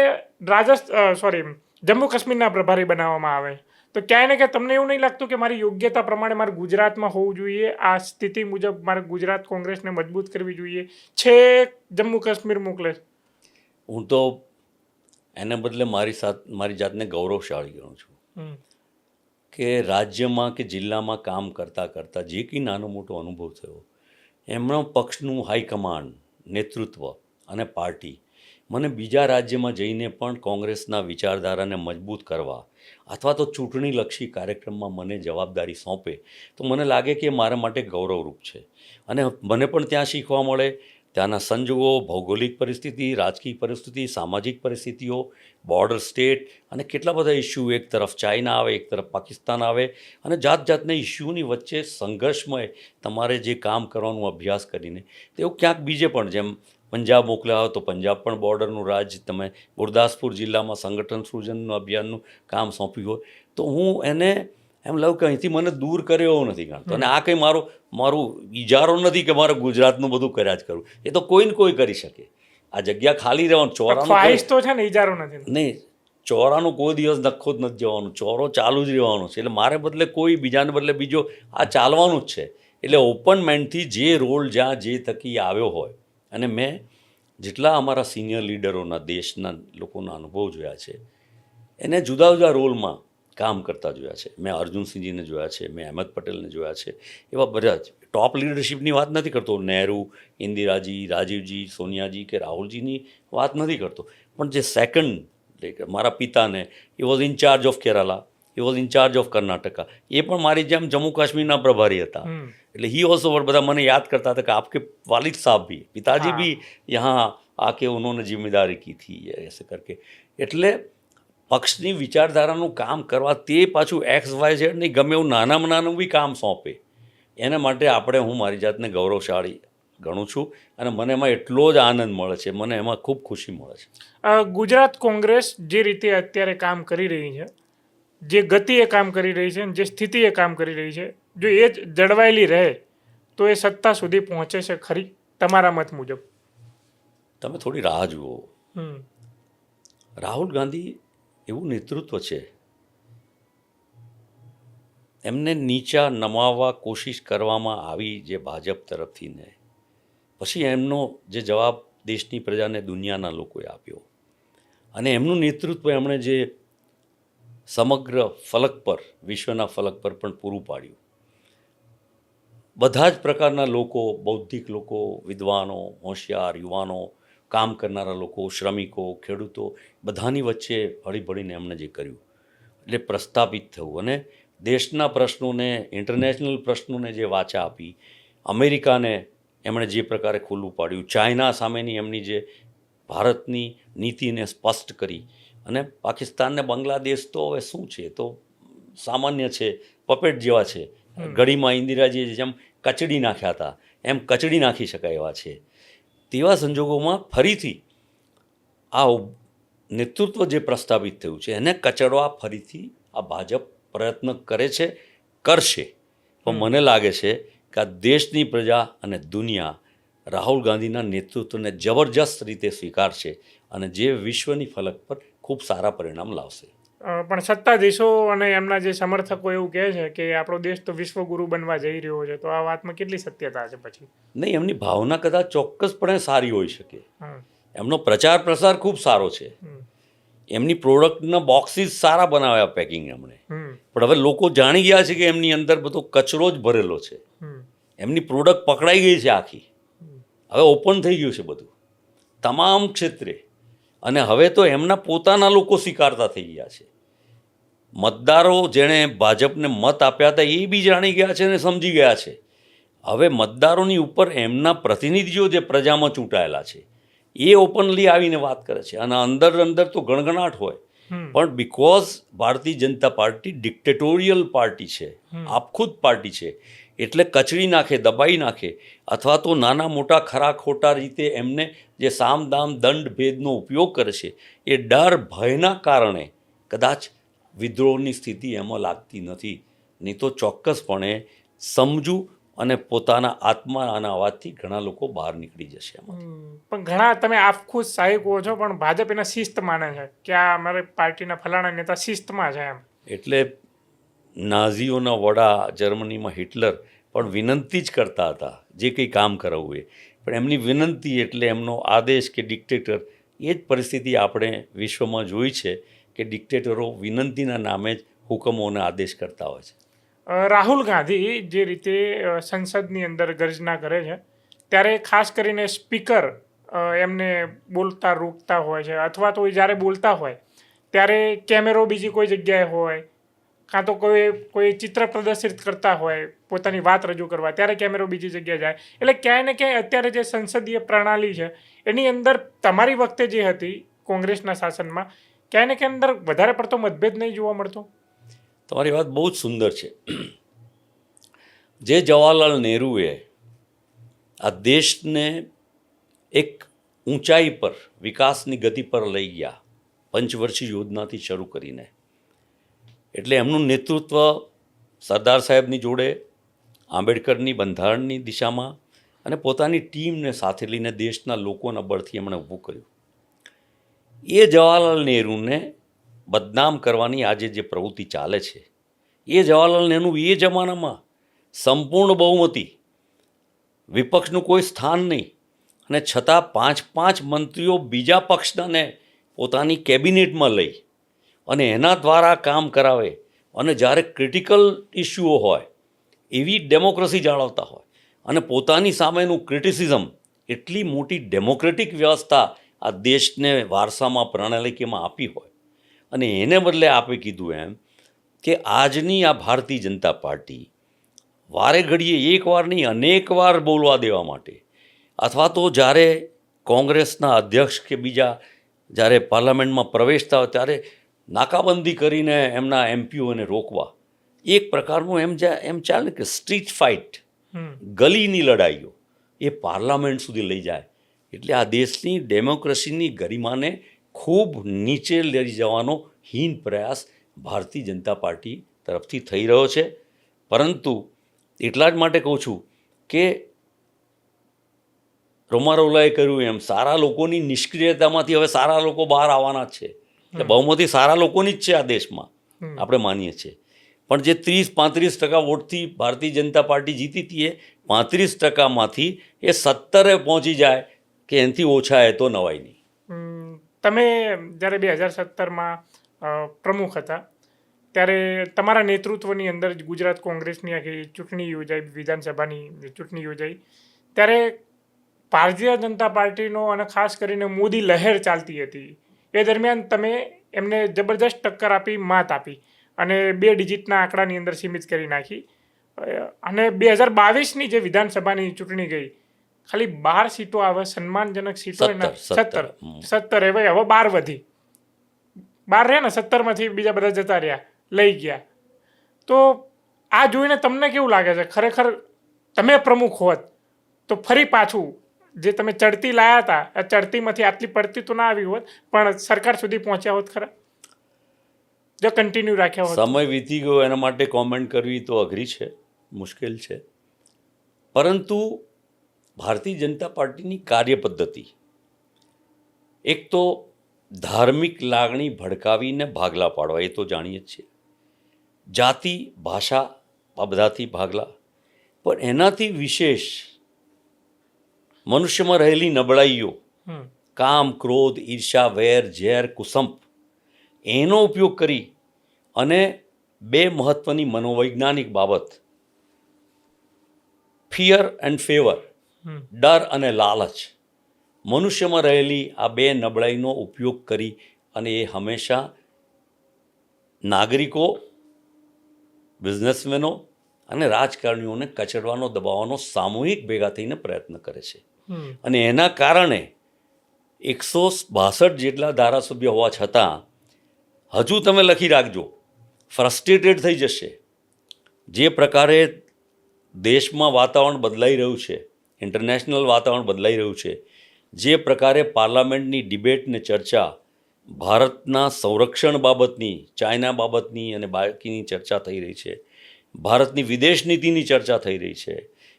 જમ્મુ કાશ્મીરના પ્રભારી બનાવવામાં આવે તો ક્યાંય ને ક્યાંય તમને એવું નહીં લાગતું કે મારી યોગ્યતા પ્રમાણે મારે ગુજરાતમાં હોવું જોઈએ, આ સ્થિતિ મુજબ મારે ગુજરાત કોંગ્રેસને મજબૂત કરવી જોઈએ, છે જમ્મુ કાશ્મીર મોકલે? હું તો એને બદલે મારી જાતને ગૌરવશાળી ગણું છું કે રાજ્યમાં કે જિલ્લામાં કામ કરતાં કરતાં જે કંઈ નાનો મોટો અનુભવ થયો, એમનો પક્ષનું હાઈકમાન્ડ, નેતૃત્વ અને પાર્ટી મને બીજા રાજ્યમાં જઈને પણ કોંગ્રેસના વિચારધારાને મજબૂત કરવા અથવા તો ચૂંટણીલક્ષી કાર્યક્રમમાં મને જવાબદારી સોંપે તો મને લાગે કે મારા માટે ગૌરવરૂપ છે. અને મને પણ ત્યાં શીખવા મળે, ત્યાંના સંજોગો, ભૌગોલિક પરિસ્થિતિ, રાજકીય પરિસ્થિતિ, સામાજિક પરિસ્થિતિઓ, બોર્ડર સ્ટેટ અને કેટલા બધા ઇસ્યુ, એક તરફ ચાઇના આવે, એક તરફ પાકિસ્તાન આવે, અને જાત જાતના ઇસ્યુની વચ્ચે સંઘર્ષમય તમારે જે કામ કરવાનું અભ્યાસ કરીને તેવું ક્યાંક બીજે પણ, જેમ પંજાબ મોકલ્યા હોય તો પંજાબ પણ બોર્ડરનું રાજ્ય, તમે ગુરદાસપુર જિલ્લામાં સંગઠન સૃજનનું અભિયાનનું કામ સોંપ્યું હોય, તો હું એને એમ લઉં કે અહીંથી મને દૂર કર્યો એવું નથી ગણતો. અને આ કંઈ મારું ઈજારો નથી કે મારે ગુજરાતનું બધું કર્યા જ કરવું, એ તો કોઈ ને કોઈ કરી શકે. આ જગ્યા ખાલી રહેવાનું, ખ્વાહિશ તો છે ને, ઈજારો નથી. નહીં, ચોરાનો કોઈ દિવસ નખો જ નથી જવાનું, ચોરો ચાલુ જ રહેવાનો છે. એટલે મારે બદલે કોઈ, બીજાને બદલે બીજો, આ ચાલવાનું જ છે. એટલે ઓપન માઇન્ડથી જે રોલ જ્યાં જે થકી આવ્યો હોય, અને મેં જેટલા અમારા સિનિયર લીડરોના, દેશના લોકોના અનુભવ જોયા છે, એને જુદા જુદા રોલમાં કામ કરતા જોયા છે. મેં અર્જુનસિંહજીને જોયા છે, મેં અહેમદ પટેલને જોયા છે, એવા બધા જ ટોપ લીડરશિપની વાત નથી કરતો, નહેરુ, ઇન્દિરાજી, રાજીવજી, સોનિયાજી કે રાહુલજીની વાત નથી કરતો, પણ જે સેકન્ડ, મારા પિતાને, એ વોઝ ઇન્ચાર્જ ઓફ કેરાલા, એ વોઝ ઇન્ચાર્જ ઓફ કર્ણાટકા, એ પણ મારી જેમ જમ્મુ કાશ્મીરના પ્રભારી હતા. એટલે ही ऑल्सो બધા મને યાદ करता था कि आपके वालिद साहब भी, पिताजी भी यहाँ आके उन्होंने जिम्मेदारी की थी ऐसे करके. એટલે પક્ષની વિચારધારાનું કામ કરવા, તે પાછું XYZ નહીં, ગમે એવું નાનામાં નાનું બી કામ સોંપે, એના માટે હું મારી જાતને ગૌરવશાળી ગણું છું. અને મને એમાં એટલો જ આનંદ મળે છે, મને એમાં ખૂબ ખુશી મળે છે. ગુજરાત કોંગ્રેસ જે રીતે અત્યારે કામ કરી રહી છે, જે ગતિએ કામ કરી રહી છે, જે સ્થિતિએ કામ કરી રહી છે, જો એ જ જળવાયેલી રહે તો એ સત્તા સુધી પહોંચે છે ખરી, તમારા મત મુજબ? તમે થોડી રાહ જુઓ. રાહુલ ગાંધી એવું નેતૃત્વ છે, એમને નીચા નમાવવા કોશિશ કરવામાં આવી જે ભાજપ તરફથી ને, પછી એમનો જે જવાબ દેશની પ્રજાને, દુનિયાના લોકોએ આપ્યો, અને એમનું નેતૃત્વ એમણે જે સમગ્ર ફલક પર, વિશ્વના ફલક પર પણ પૂરું પાડ્યું. બધા જ પ્રકારના લોકો, બૌદ્ધિક લોકો, વિદ્વાનો, હોશિયાર યુવાનો, કામ કરનારા લોકો, શ્રમિકો, ખેડૂતો, બધાની વચ્ચે હળીભળીને એમણે જે કર્યું, એટલે પ્રસ્થાપિત થયું. અને દેશના પ્રશ્નોને, ઇન્ટરનેશનલ પ્રશ્નોને જે વાચા આપી, અમેરિકાને એમણે જે પ્રકારે ખુલ્લું પાડ્યું, ચાઇના સામેની એમની જે ભારતની નીતિને સ્પષ્ટ કરી, અને પાકિસ્તાનને, બાંગ્લાદેશ તો હવે શું છે, તો સામાન્ય છે, પપેટ જેવા છે. ઘડીમાં ઇન્દિરાજીએ જેમ કચડી નાખ્યા હતા એમ કચડી નાખી શકાય એવા છે. તેવા સંજોગોમાં ફરીથી આ નેતૃત્વ જે પ્રસ્થાપિત થયું છે એને કચડવા ફરીથી આ ભાજપ પ્રયત્ન કરે છે, કરશે. પણ મને લાગે છે કે આ દેશની પ્રજા અને દુનિયા રાહુલ ગાંધીના નેતૃત્વને જબરજસ્ત રીતે સ્વીકારશે, અને જે વિશ્વની ફલક પર ખૂબ સારા પરિણામ લાવશે. પણ સત્તાધીશો અને એમના જે સમર્થકો એવું કહે છે કે આપણો દેશ તો વિશ્વગુરુ બનવા જઈ રહ્યો છે, તો આ વાતમાં કેટલી સત્યતા છે પછી? નહીં, એમની ભાવના કદાચ ચોક્કસપણે સારી હોઈ શકે, એમનો પ્રચાર પ્રસાર ખૂબ સારો છે, એમની પ્રોડક્ટના બોક્સીસ સારા બનાવ્યા પેકિંગ એમણે, પણ હવે લોકો જાણી ગયા છે કે એમની અંદર બધો કચરો જ ભરેલો છે, એમની પ્રોડક્ટ પકડાઈ ગઈ છે આખી, હવે ઓપન થઈ ગયું છે બધું તમામ ક્ષેત્રે, અને હવે તો એમના પોતાના લોકો સ્વીકારતા થઈ ગયા છે. મતદારો જેણે ભાજપને મત આપ્યા હતા એ બી જાણી ગયા છે અને સમજી ગયા છે. હવે મતદારોની ઉપર એમના પ્રતિનિધિઓ જે પ્રજામાં ચૂંટાયેલા છે એ ઓપનલી આવીને વાત કરે છે, અને અંદર તો ગણગણાટ હોય, પણ because Bharatiya Janata party ડિક્ટેટોરિયલ party છે, આપખુદ પાર્ટી છે, એટલે કચડી નાખે, દબાઈ નાખે, અથવા તો નાના મોટા ખરા ખોટા રીતે એમને જે સામ દામ દંડ ભેદનો ઉપયોગ કરે છે, એ ડર ભયના કારણે કદાચ વિદ્રોહની સ્થિતિ એમાં લાગતી નથી. નહીં તો ચોક્કસપણે સમજુ અને પોતાના આત્માના અવાજથી ઘણા લોકો બહાર નીકળી જશે એમાં. પણ ઘણા તમે આખું સાહી કહો છો, પણ ભાજપ એને શિસ્ત માને છે કે આ અમારી પાર્ટીના ફલાણા નેતા શિસ્તમાં છે એમ. એટલે નાઝીઓના વડા જર્મનીમાં હિટલર પણ વિનંતી જ કરતા હતા જે કંઈ કામ કરાવવું એ, પણ એમની વિનંતી એટલે એમનો આદેશ કે ડિક્ટેટર. એ જ પરિસ્થિતિ આપણે વિશ્વમાં જોઈ છે કે ડિક્ટેટરો વિનંતીના નામે જ હુકમો અને આદેશ કરતા હોય છે. રાહુલ ગાંધી જે રીતે સંસદની અંદર ગર્જના કરે છે, ત્યારે ખાસ કરીને સ્પીકર એમને બોલતા રોકતા હોય છે, અથવા તો જ્યારે બોલતા હોય ત્યારે કેમેરો બીજી કોઈ જગ્યાએ હોય, કાં તો કોઈ ચિત્ર પ્રદર્શિત કરતા હોય પોતાની વાત રજૂ કરવા, ત્યારે કેમેરો બીજી જગ્યાએ જાય. એટલે ક્યાંય ને ક્યાંય અત્યારે જે સંસદીય પ્રણાલી છે એની અંદર તમારી વખતે જે હતી કોંગ્રેસના શાસનમાં, ક્યાંય ને ક્યાંય અંદર વધારે પડતો મતભેદ નહીં જોવા મળતો? તમારી વાત બહુ જ સુંદર છે. જે જવાહરલાલ નહેરુએ આ દેશને એક ઊંચાઈ પર, વિકાસની ગતિ પર લઈ ગયા, પંચવર્ષીય યોજનાથી શરૂ કરીને, એટલે એમનું નેતૃત્વ સરદાર સાહેબની જોડે, આંબેડકરની બંધારણની દિશામાં અને પોતાની ટીમને સાથે લઈને દેશના લોકોના બળથી એમણે ઊભું કર્યું. એ જવાહરલાલ નહેરુને બદનામ કરવાની આજે જે પ્રવૃત્તિ ચાલે છે, એ જવાહરલાલ નહેરુ એ જમાનામાં સંપૂર્ણ બહુમતી, વિપક્ષનું કોઈ સ્થાન નહીં, અને છતાં 5 મંત્રીઓ બીજા પક્ષનાને પોતાની કેબિનેટમાં લઈ અને એના દ્વારા કામ કરાવે, અને જ્યારે ક્રિટિકલ ઇસ્યુઓ હોય એવી ડેમોક્રેસી જાળવતા હોય, અને પોતાની સામેનું ક્રિટિસિઝમ, એટલી મોટી ડેમોક્રેટિક વ્યવસ્થા આ દેશને વારસામાં પ્રણાલિકામાં આપી હોય, અને એને બદલે આપે કીધું એમ કે આજની આ ભારતીય જનતા પાર્ટી વારે ઘડીએ એકવાર નહીં અનેક વાર બોલવા દેવા માટે, અથવા તો જ્યારે કોંગ્રેસના અધ્યક્ષ કે બીજા જ્યારે પાર્લામેન્ટમાં પ્રવેશતા હોય ત્યારે નાકાબંધી કરીને એમના એમપીઓને રોકવા, એક પ્રકારનું એમ ચાલે કે સ્ટ્રીટ ફાઇટ, ગલીની લડાઈઓ એ પાર્લામેન્ટ સુધી લઈ જાય. એટલે આ દેશની ડેમોક્રેસીની ગરિમાને ખૂબ નીચે લઈ જવાનો હીન પ્રયાસ ભારતીય જનતા પાર્ટી તરફથી થઈ રહ્યો છે. પરંતુ એટલા જ માટે કહું છું કે રોમારોલાએ કર્યું એમ, સારા લોકોની નિષ્ક્રિયતામાંથી હવે સારા લોકો બહાર આવવાના જ છે. એટલે બહુમતી સારા લોકોની જ છે આ દેશમાં, આપણે માનીએ છીએ. પણ જે 30-35% વોટથી ભારતીય જનતા પાર્ટી જીતી હતી, એ 35%માંથી એ 17 પહોંચી જાય કે એનાથી ઓછા એ તો નવાઈ નહીં. તમે જ્યારે 2017માં પ્રમુખ હતા ત્યારે તમારા નેતૃત્વની અંદર જ ગુજરાત કોંગ્રેસની આખી ચૂંટણી યોજાઈ, વિધાનસભાની ચૂંટણી યોજાઈ, ત્યારે ભારતીય જનતા પાર્ટીનો અને ખાસ કરીને મોદી લહેર ચાલતી હતી. એ દરમિયાન તમે એમને જબરદસ્ત ટક્કર આપી, માત આપી, અને 2 ડિજિટના આંકડાની અંદર સીમિત કરી નાખી. અને 2022ની જે વિધાનસભાની ચૂંટણી ગઈ, ખાલી 12 સીટો આવે, સન્માનજનક સીટો 17 હવે 12 વધી, 12 રહ્યા ને, 17માંથી બીજા બધા જતા રહ્યા, લઈ ગયા. તો આ જોઈને તમને કેવું લાગે છે? ખરેખર તમે પ્રમુખ હોત તો ફરી પાછું જે તમે ચડતી લાયા હતા, આ ચડતીમાંથી આટલી પડતી તો ના આવી હોત, પણ સરકાર સુધી પહોંચ્યા હોત ખરા જો કન્ટિન્યુ રાખ્યા હોત? સમય વીતી ગયો, એના માટે કોમેન્ટ કરવી તો અઘરી છે, મુશ્કેલ છે. પરંતુ ભારતીય જનતા પાર્ટીની કાર્યપદ્ધતિ, એક તો ધાર્મિક લાગણી ભડકાવીને ભાગલા પાડવા, એ તો જાણીએ જ છીએ, જાતિ ભાષા આ બધાથી ભાગલા, પણ એનાથી વિશેષ મનુષ્યમાં રહેલી નબળાઈઓ, કામ, ક્રોધ, ઈર્ષા, વેર, ઝેર, કુસંપ, એનો ઉપયોગ કરી અને 2 મહત્વની મનોવૈજ્ઞાનિક બાબત, ફિયર એન્ડ ફેવર, ડર અને લાલચ, મનુષ્યમાં રહેલી આ 2 નબળાઈનો ઉપયોગ કરી અને એ હંમેશા નાગરિકો, બિઝનેસમેનો અને રાજકારણીઓને કચડવાનો, દબાવવાનો સામૂહિક ભેગા થઈને પ્રયત્ન કરે છે. અને એના કારણે 162 જેટલા ધારાસભ્ય હોવા છતાં હજુ તમે લખી રાખજો, ફ્રસ્ટ્રેટેડ થઈ જશે. જે પ્રકારે દેશમાં વાતાવરણ બદલાઈ રહ્યું છે, ઇન્ટરનેશનલ વાતાવરણ બદલાઈ રહ્યું છે, જે પ્રકારે પાર્લામેન્ટની ડિબેટ ને ચર્ચા ભારતના સંરક્ષણ બાબતની, ચાઇના બાબતની અને બાકીની ચર્ચા થઈ રહી છે, ભારતની વિદેશ નીતિની ચર્ચા થઈ રહી છે,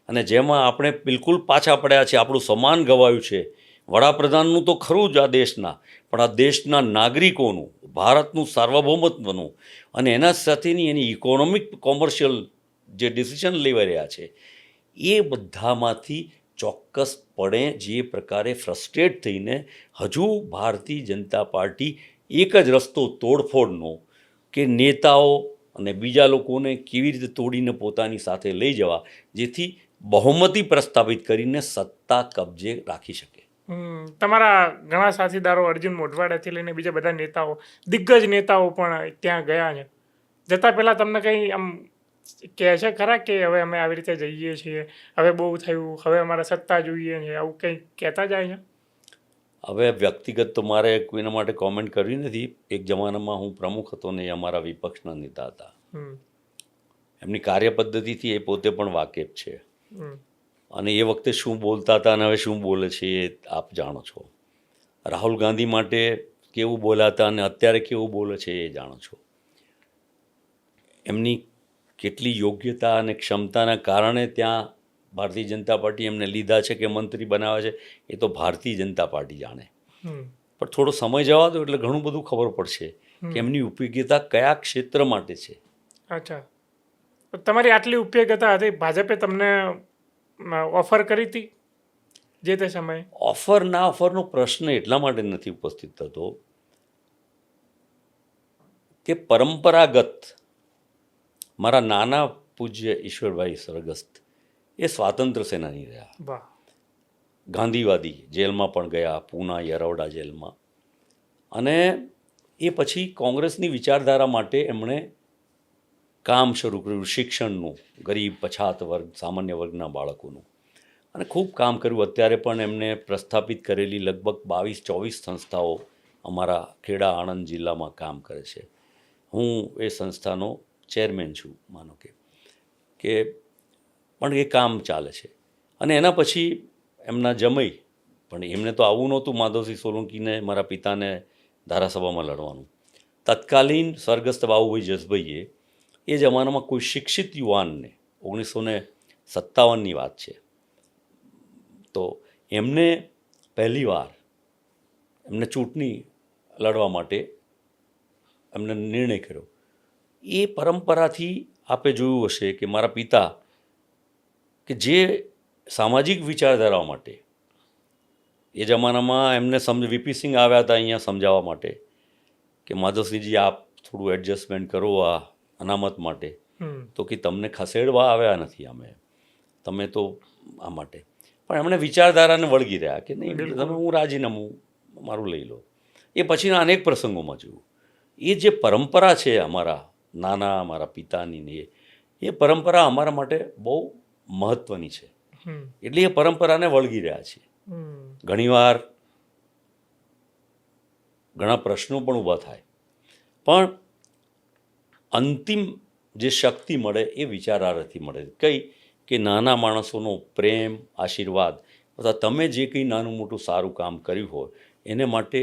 અને જેમાં આપણે બિલકુલ પાછા પડ્યા છે, આપણું સમાન ગવાયું છે. વડાપ્રધાનનું તો ખરું જ આ દેશના, પણ આ દેશના નાગરિકોનું, ભારતનું સાર્વભૌમત્વનું અને એના સાથેની એની ઇકોનોમિક કોમર્શિયલ જે ડિસિઝન લેવાઈ રહ્યા છે એ બધામાંથી ચોક્કસપણે જે પ્રકારે ફ્રસ્ટ્રેટ થઈને હજુ ભારતીય જનતા પાર્ટી એક જ રસ્તો તોડફોડનો કે નેતાઓ અને બીજા લોકોને કેવી રીતે તોડીને પોતાની સાથે લઈ જવા જેથી બહુમતી પ્રસ્થાપિત કરીને સત્તા કબજે રાખી શકે. તમારા ઘણા સાથીદારો અર્જુન મોઢવાડિયાથી લઈને બીજા બધા નેતાઓ, દિગ્ગજ નેતાઓ પણ ત્યાં ગયા છે. જતાં પહેલાં તમને કંઈ આમ કહે છે ખરા કે હવે અમે આવી રીતે જઈએ છીએ, હવે બહુ થયું, હવે અમારે સત્તા જોઈએ છે, આવું કંઈ કહેતા જાય છે? હવે વ્યક્તિગત તો મારે કોઈના માટે કોમેન્ટ કરવી નથી. એક જમાનામાં હું પ્રમુખ હતો ને એ અમારા વિપક્ષના નેતા હતા. એમની કાર્યપદ્ધતિથી એ પોતે પણ વાકેફ છે, અને એ વખતે શું બોલતા હતા અને હવે શું બોલે છે એ આપ જાણો છો. રાહુલ ગાંધી માટે કેવું બોલ્યા હતા અને અત્યારે કેવું બોલે છે એ જાણો છો. એમની કેટલી યોગ્યતા અને ક્ષમતાના કારણે ત્યાં ભારતીય જનતા પાર્ટી એમને લીધા છે કે મંત્રી બનાવે છે એ તો ભારતીય જનતા પાર્ટી જાણે. પણ થોડો સમય જવા દો એટલે ઘણું બધું ખબર પડશે કે એમની ઉપયોગિતા કયા ક્ષેત્ર માટે છે. અચ્છા, તમારી આટલી ઉપયોગિતા હતી, ભાજપે તમને ઓફર કરી હતી જે તે સમયે? ઓફર ના ઓફરનો પ્રશ્ન એટલા માટે નથી ઉપસ્થિત થતો કે પરંપરાગત મારા નાના પૂજ્ય ઈશ્વરભાઈ સરગસ્ત એ સ્વાતંત્ર્ય સેનાની રહ્યા. વાહ. ગાંધીવાદી, જેલમાં પણ ગયા, પૂના યરવડા જેલમાં. અને એ પછી કોંગ્રેસની વિચારધારા માટે એમણે કામ શરૂ કર્યું, શિક્ષણનું, ગરીબ પછાત વર્ગ, સામાન્ય વર્ગના બાળકોનું, અને ખૂબ કામ કર્યું. અત્યારે પણ એમને પ્રસ્થાપિત કરેલી લગભગ 22-24 સંસ્થાઓ અમારા ખેડા આણંદ જિલ્લામાં કામ કરે છે. હું એ સંસ્થાનો ચેરમેન છું, માનો કે પણ એ કામ ચાલે છે. અને એના પછી એમના જમઈ, પણ એમને તો આવું નહોતું માધવસિંહ સોલંકીને, મારા પિતાને ધારાસભામાં લડવાનું. તત્કાલીન સ્વર્ગસ્થ બાબુભાઈ જસભાઈએ એ જમાનામાં કોઈ શિક્ષિત યુવાનને, 1957ની વાત છે, તો એમને પહેલીવાર એમને ચૂંટણી લડવા માટે એમને નિર્ણય કર્યો. એ પરંપરાથી આપે જોયું હશે કે મારા પિતા કે જે સામાજિક વિચારધારાઓ માટે એ જમાનામાં એમને વીપી સિંહ આવ્યા હતા અહીંયા સમજાવવા માટે કે માધવસિંહજી આપ થોડું એડજસ્ટમેન્ટ કરો આ અનામત માટે, તો કે તમને ખસેડવા આવ્યા નથી અમે, તમે તો આ માટે. પણ એમણે વિચારધારાને વળગી રહ્યા કે નહીં, તમે હું રાજીનામું મારું લઈ લો. એ પછીના અનેક પ્રસંગોમાં જોયું. એ જે પરંપરા છે અમારા નાના, મારા પિતાની, એ પરંપરા અમારા માટે બહુ મહત્ત્વની છે. એટલે એ પરંપરાને વળગી રહ્યા છે. ઘણીવાર ઘણા પ્રશ્નો પણ ઊભા થાય, પણ અંતિમ જે શક્તિ મળે એ વિચારધારાથી મળે. કઈ કે નાના માણસોનો પ્રેમ, આશીર્વાદ, અથવા તમે જે કંઈ નાનું મોટું સારું કામ કર્યું હોય એને માટે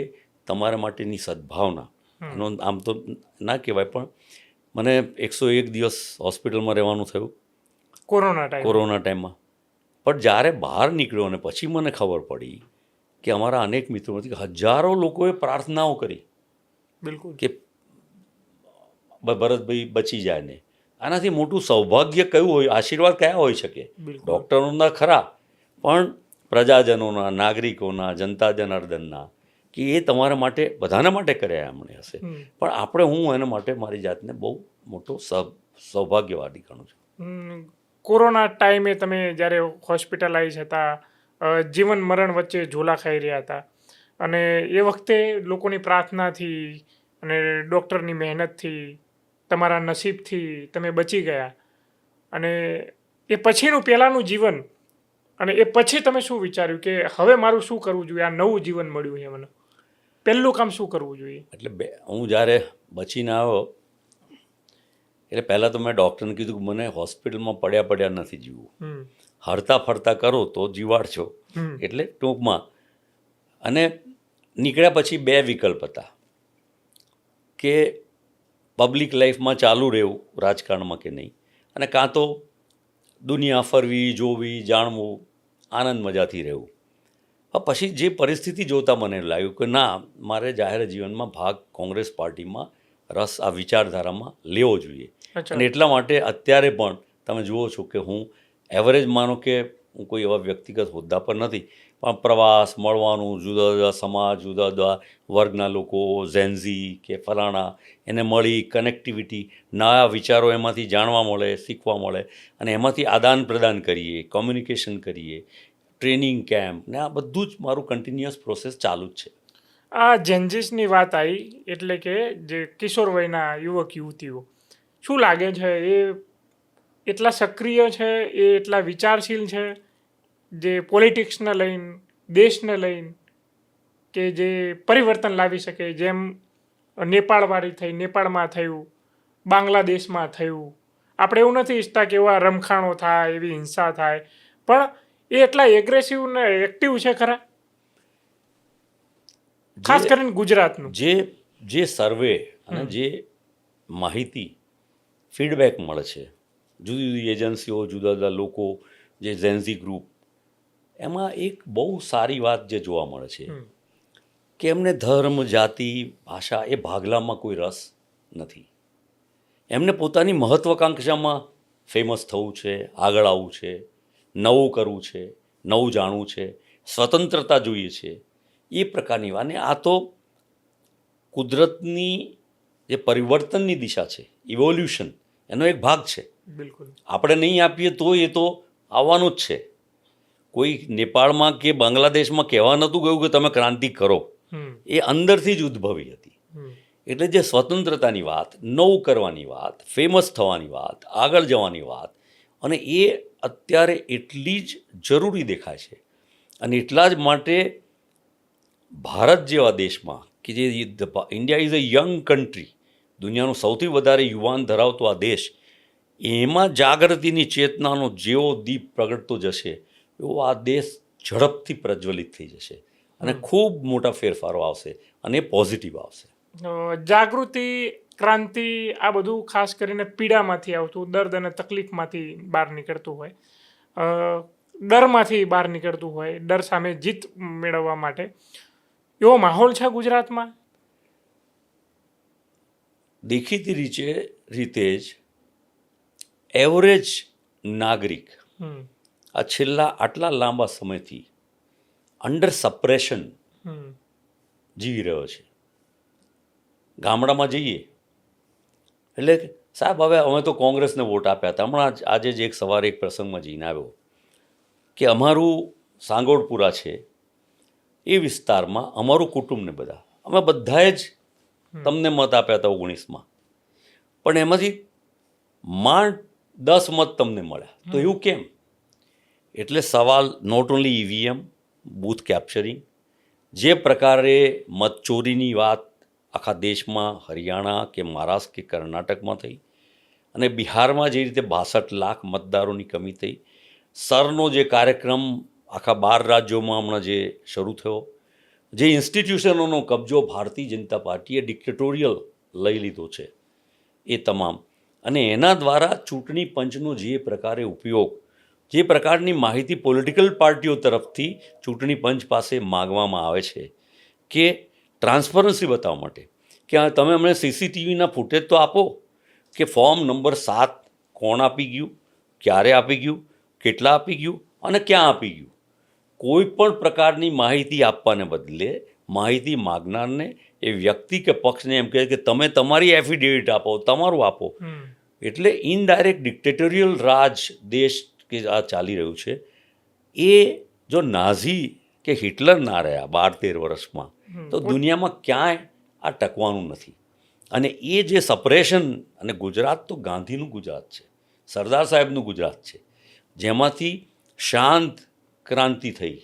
તમારા માટેની સદ્ભાવના. એનો આમ તો ના કહેવાય, પણ મને 101 દિવસ હોસ્પિટલમાં રહેવાનું થયું કોરોના ટાઈમમાં. પણ જ્યારે બહાર નીકળ્યો અને પછી મને ખબર પડી કે અમારા અનેક મિત્રોમાંથી હજારો લોકોએ પ્રાર્થનાઓ કરી કે ભરતભાઈ બચી જાય ને. આનાથી મોટું સૌભાગ્ય કયું હોય, આશીર્વાદ કયા હોઈ શકે? ડૉક્ટરોના ખરા, પણ પ્રજાજનોના, નાગરિકોના, જનતા જનાર્દનના, કે એ તમારા માટે, બધાના માટે કર્યા એમણે હશે, પણ હું એના માટે મારી જાતને બહુ મોટો સૌભાગ્યવાદી ગણું છું. કોરોના ટાઈમે તમે જ્યારે હોસ્પિટલાઇઝ હતા, જીવન મરણ વચ્ચે ઝોલા ખાઈ રહ્યા હતા, અને એ વખતે લોકોની પ્રાર્થનાથી અને ડૉક્ટરની મહેનતથી, તમારા નસીબથી તમે બચી ગયા. અને એ પછીનું પહેલાંનું જીવન, અને એ પછી તમે શું વિચાર્યું કે હવે મારું શું કરવું જોઈએ, આ નવું જીવન મળ્યું છે મને, પહેલું કામ શું કરવું જોઈએ? એટલે હું જ્યારે બચીને આવ્યો એટલે પહેલાં તો મેં ડૉક્ટરને કીધું કે મને હોસ્પિટલમાં પડ્યા નથી જીવવું, હમ. હરતા ફરતા કરો તો જીવાડશો. હમ. એટલે ટૂંકમાં અને નીકળ્યા પછી 2 વિકલ્પ હતા કે પબ્લિક લાઈફમાં ચાલુ રહેવું રાજકારણમાં કે નહીં, અને કાં તો દુનિયા ફરવી, જોવી, જાણવું, આનંદ મજાથી રહેવું. પછી જે પરિસ્થિતિ જોતાં મને લાગ્યું કે ના, મારે જાહેર જીવનમાં ભાગ કોંગ્રેસ પાર્ટીમાં રસ, આ વિચારધારામાં લેવો જોઈએ. અચ્છા. અને એટલા માટે અત્યારે પણ તમે જુઓ છો કે હું એવરેજ માનો કે હું કોઈ એવા વ્યક્તિગત હોદ્દા પર નથી, પણ પ્રવાસ, મળવાનું, જુદા જુદા સમાજ, જુદા જુદા વર્ગના લોકો, ઝેન્ઝી કે ફલાણા, એને મળી, કનેક્ટિવિટી, નવા વિચારો એમાંથી જાણવા મળે, શીખવા મળે, અને એમાંથી આદાન પ્રદાન કરીએ, કોમ્યુનિકેશન કરીએ, ટ્રેનિંગ કેમ્પ, ને આ બધું જ મારું કન્ટિન્યુઅસ પ્રોસેસ ચાલુ જ છે. આ જેન્જીસની વાત આવી, એટલે કે જે કિશોર વયના યુવક યુવતીઓ, શું લાગે છે એ એટલા સક્રિય છે, એ એટલા વિચારશીલ છે જે પોલિટિક્સને લઈને, દેશને લઈને, કે જે પરિવર્તન લાવી શકે? જેમ નેપાળવાળી થઈ, નેપાળમાં થયું, બાંગ્લાદેશમાં થયું. આપણે એવું નથી ઈચ્છતા કે એવા રમખાણો થાય, એવી હિંસા થાય, પણ એ એટલા એગ્રેસિવ ને એક્ટિવ છે ખરા, ખાસ કરીને ગુજરાતનું. જે સર્વે અને જે માહિતી ફીડબેક મળે છે જુદી જુદી એજન્સીઓ, જુદા જુદા લોકો, જે ઝેન્ઝી ગ્રુપ, એમાં એક બહુ સારી વાત જે જોવા મળે છે કે એમને ધર્મ, જાતિ, ભાષા, એ ભાગલામાં કોઈ રસ નથી. એમને પોતાની મહત્વાકાંક્ષામાં ફેમસ થવું છે, આગળ આવવું છે, નવું કરવું છે, નવું જાણવું છે, સ્વતંત્રતા જોઈએ છે, એ પ્રકારની વાત. અને આ તો કુદરતની જે પરિવર્તનની દિશા છે, ઇવોલ્યુશન, એનો એક ભાગ છે. બિલકુલ. આપણે નહીં આપીએ તો એ તો આવવાનું જ છે. કોઈ નેપાળમાં કે બાંગ્લાદેશમાં કહેવા નહોતું ગયું કે તમે ક્રાંતિ કરો, એ અંદરથી જ ઉદ્ભવી હતી. એટલે જે સ્વતંત્રતાની વાત, નવું કરવાની વાત, ફેમસ થવાની વાત, આગળ જવાની વાત, અને એ અત્યારે એટલી જ જરૂરી દેખાય છે. અને એટલા જ માટે ભારત જેવા દેશમાં, કે જે India is a young country, દુનિયાનો સૌથી વધારે યુવાન ધરાવતો આ દેશ, એમાં જાગૃતિની ચેતનાનો જેવો દીપ પ્રગટતો જશે એવો આ દેશ ઝડપથી પ્રજ્વલિત થઈ જશે, અને ખૂબ મોટા ફેરફારો આવશે, અને પોઝિટિવ આવશે. જાગૃતિ, ક્રાંતિ, આ બધું ખાસ કરીને પીડામાંથી આવતું, દર્દ અને તકલીફમાંથી બહાર નીકળતું હોય, ડરમાંથી બહાર નીકળતું હોય, ડર સામે જીત મેળવવા માટે. એવો માહોલ છે ગુજરાતમાં? દેખીતી રીતે જ એવરેજ નાગરિક આ છેલ્લા આટલા લાંબા સમયથી અંડર સપ્રેશન જીવી રહ્યો છે. ગામડામાં જઈએ એટલે સાહેબ, હવે અમે તો કોંગ્રેસને વોટ આપ્યા હતા. હમણાં આજે જ એક સવારે એક પ્રસંગમાં જઈને આવ્યો કે અમારું સાંગોળપુરા છે, એ વિસ્તારમાં અમારું કુટુંબને બધા, અમે બધાએ જ તમને મત આપ્યા હતા 19માં, પણ એમાંથી માંડ 10 મત તમને મળ્યા. તો એવું કેમ? એટલે સવાલ not only EVM, booth capturing, જે પ્રકારે મતચોરીની વાત આખા દેશમાં, હરિયાણા કે મહારાષ્ટ્ર કે કર્ણાટકમાં થઈ, અને બિહારમાં જે રીતે 62 લાખ મતદારોની કમી થઈ, સરનો જે કાર્યક્રમ આખા 12 રાજ્યોમાં હમણાં જે શરૂ થયો, જે ઇન્સ્ટિટ્યુશનોનો કબજો ભારતીય જનતા પાર્ટીએ ડિક્ટેટોરિયલ લઈ લીધો છે, એ તમામ, અને એના દ્વારા ચૂંટણી પંચનો જે પ્રકારે ઉપયોગ, જે પ્રકારની માહિતી પોલિટિકલ પાર્ટીઓ તરફથી ચૂંટણી પંચ પાસે માગવામાં આવે છે કે ટ્રાન્સપરન્સી બતાવવા માટે કે તમે અમને સીસીટીવીના ફૂટેજ તો આપો કે ફોર્મ નંબર 7 કોણ આપી ગયું, ક્યારે આપી ગયું, કેટલા આપી ગયું, અને ક્યાં આપી ગયું. કોઈ પણ પ્રકારની માહિતી આપવાને બદલે માહિતી માગનારને, એ વ્યક્તિ કે પક્ષને એમ કહે કે તમે તમારી એફિડેવિટ આપો, તમારું આપો. એટલે ઇનડાયરેક્ટ ડિક્ટેટોરિયલ રાજ દેશ કે આ ચાલી રહ્યું છે. એ જો નાઝી કે હિટલર ના રહ્યા 12-13 વર્ષમાં, તો દુનિયામાં ક્યાંય આ ટકવાનું નથી. અને એ જે સપરેશન, અને ગુજરાત તો ગાંધીનું ગુજરાત છે, સરદાર સાહેબનું ગુજરાત છે, જેમાંથી શાંત ક્રાંતિ થઈ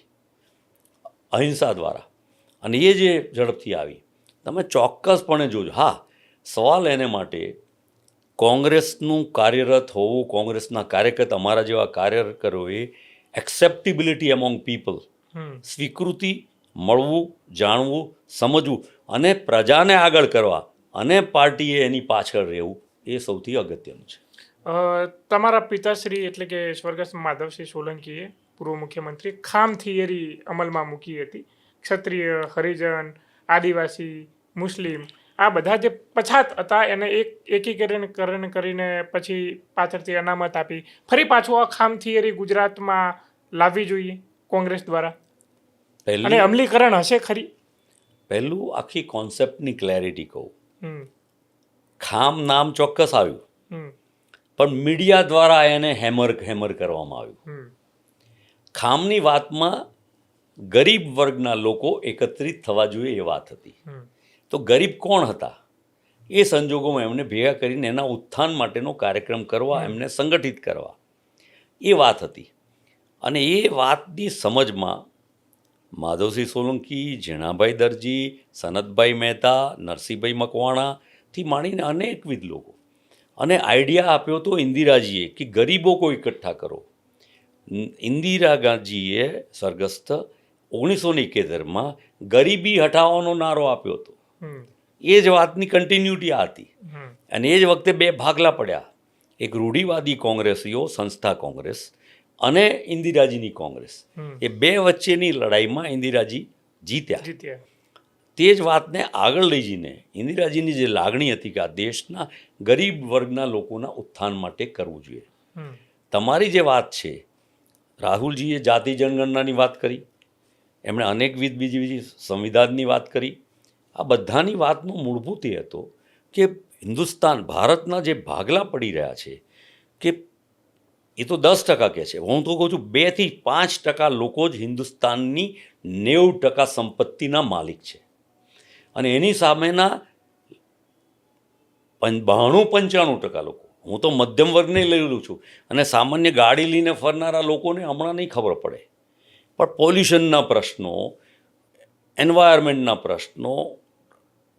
અહિંસા દ્વારા, અને એ જે ઝડપથી આવી, તમે ચોક્કસપણે જોજો. હા, સવાલ એને માટે કોંગ્રેસનું કાર્યરત હોવું, કોંગ્રેસના કાર્યકર્તા અમારા જેવા કાર્યકરોએ એક્સેપ્ટેબિલિટી એમોંગ પીપલ, સ્વીકૃતિ મળવું, જાણવું, સમજવું અને પ્રજાને આગળ કરવા અને પાર્ટીએ એની પાછળ રહેવું એ સૌથી અગત્યનું છે. તમારા પિતાશ્રી એટલે કે સ્વર્ગસ્થ માધવસિંહ સોલંકીએ, પૂર્વ મુખ્યમંત્રી, ખામ થિયરી અમલમાં મૂકી હતી. ક્ષત્રિય, હરિજન, આદિવાસી, મુસ્લિમ આ બધા જે પછાત હતા એને એકીકરણ કરીને પછી પાછળથી અનામત આપી. ફરી પાછું આ ખામ થિયરી ગુજરાતમાં લાવવી જોઈએ કોંગ્રેસ દ્વારા અને અમલીકરણ હશે ખરી? પહેલું આખી કોન્સેપ્ટની ક્લેરિટી કહું. હમ ખામ નામ ચોક્કસ આવ્યું, હમ પણ મીડિયા દ્વારા એને હેમર કરવામાં આવ્યું. હમ ખામની વાતમાં ગરીબ વર્ગના લોકો એકત્રિત થવા જોઈએ એ વાત હતી. હમ તો ગરીબ કોણ હતા એ સંજોગોમાં એમને ભેગા કરીને એના ઉત્થાન માટેનો કાર્યક્રમ કરવા, એમને સંગઠિત કરવા એ વાત હતી. અને એ વાતની સમજમાં માધવસિંહ સોલંકી, ઝીણાભાઈ દરજી, સનતભાઈ મહેતા, નરસિંહભાઈ મકવાણાથી માંડીને અનેકવિધ લોકો, અને આઈડિયા આપ્યો તો ઇન્દિરાજીએ કે ગરીબો કોઈ એકઠા કરો. ઇન્દિરા ગાંધીએ સ્વર્ગસ્થ 1971માં ગરીબી હટાવવાનો નારો આપ્યો હતો. એ જ વાતની કન્ટિન્યુટી આ હતી. અને એ જ વખતે બે ભાગલા પડ્યા, એક રૂઢિવાદી કોંગ્રેસીઓ, સંસ્થા કોંગ્રેસ, અને ઇન્દિરાજીની કોંગ્રેસ. એ બે વચ્ચેની લડાઈમાં ઇન્દિરાજી જીત્યા. તે જ વાતને આગળ લઈ જઈને ઇન્દિરાજીની જે લાગણી હતી કે આ દેશના ગરીબ વર્ગના લોકોના ઉત્થાન માટે કરવું જોઈએ. તમારી જે વાત છે, રાહુલજીએ જાતિ જનગણનાની વાત કરી, એમણે અનેકવિધ બીજી સંવિધાનની વાત કરી. આ બધાની વાતનો મૂળભૂત એ હતો કે હિન્દુસ્તાન, ભારતના જે ભાગલા પડી રહ્યા છે, કે એ તો 10% કહે છે, હું તો કહું છું 2 થી 5% લોકો જ હિન્દુસ્તાનની 90% સંપત્તિના માલિક છે. અને એની સામેના 92-95% લોકો, હું તો મધ્યમ વર્ગને લઈ લઉં છું, અને સામાન્ય ગાડી લઈને ફરનારા લોકોને હમણાં નહીં ખબર પડે, પણ પોલ્યુશનના પ્રશ્નો, એન્વાયરમેન્ટના પ્રશ્નો,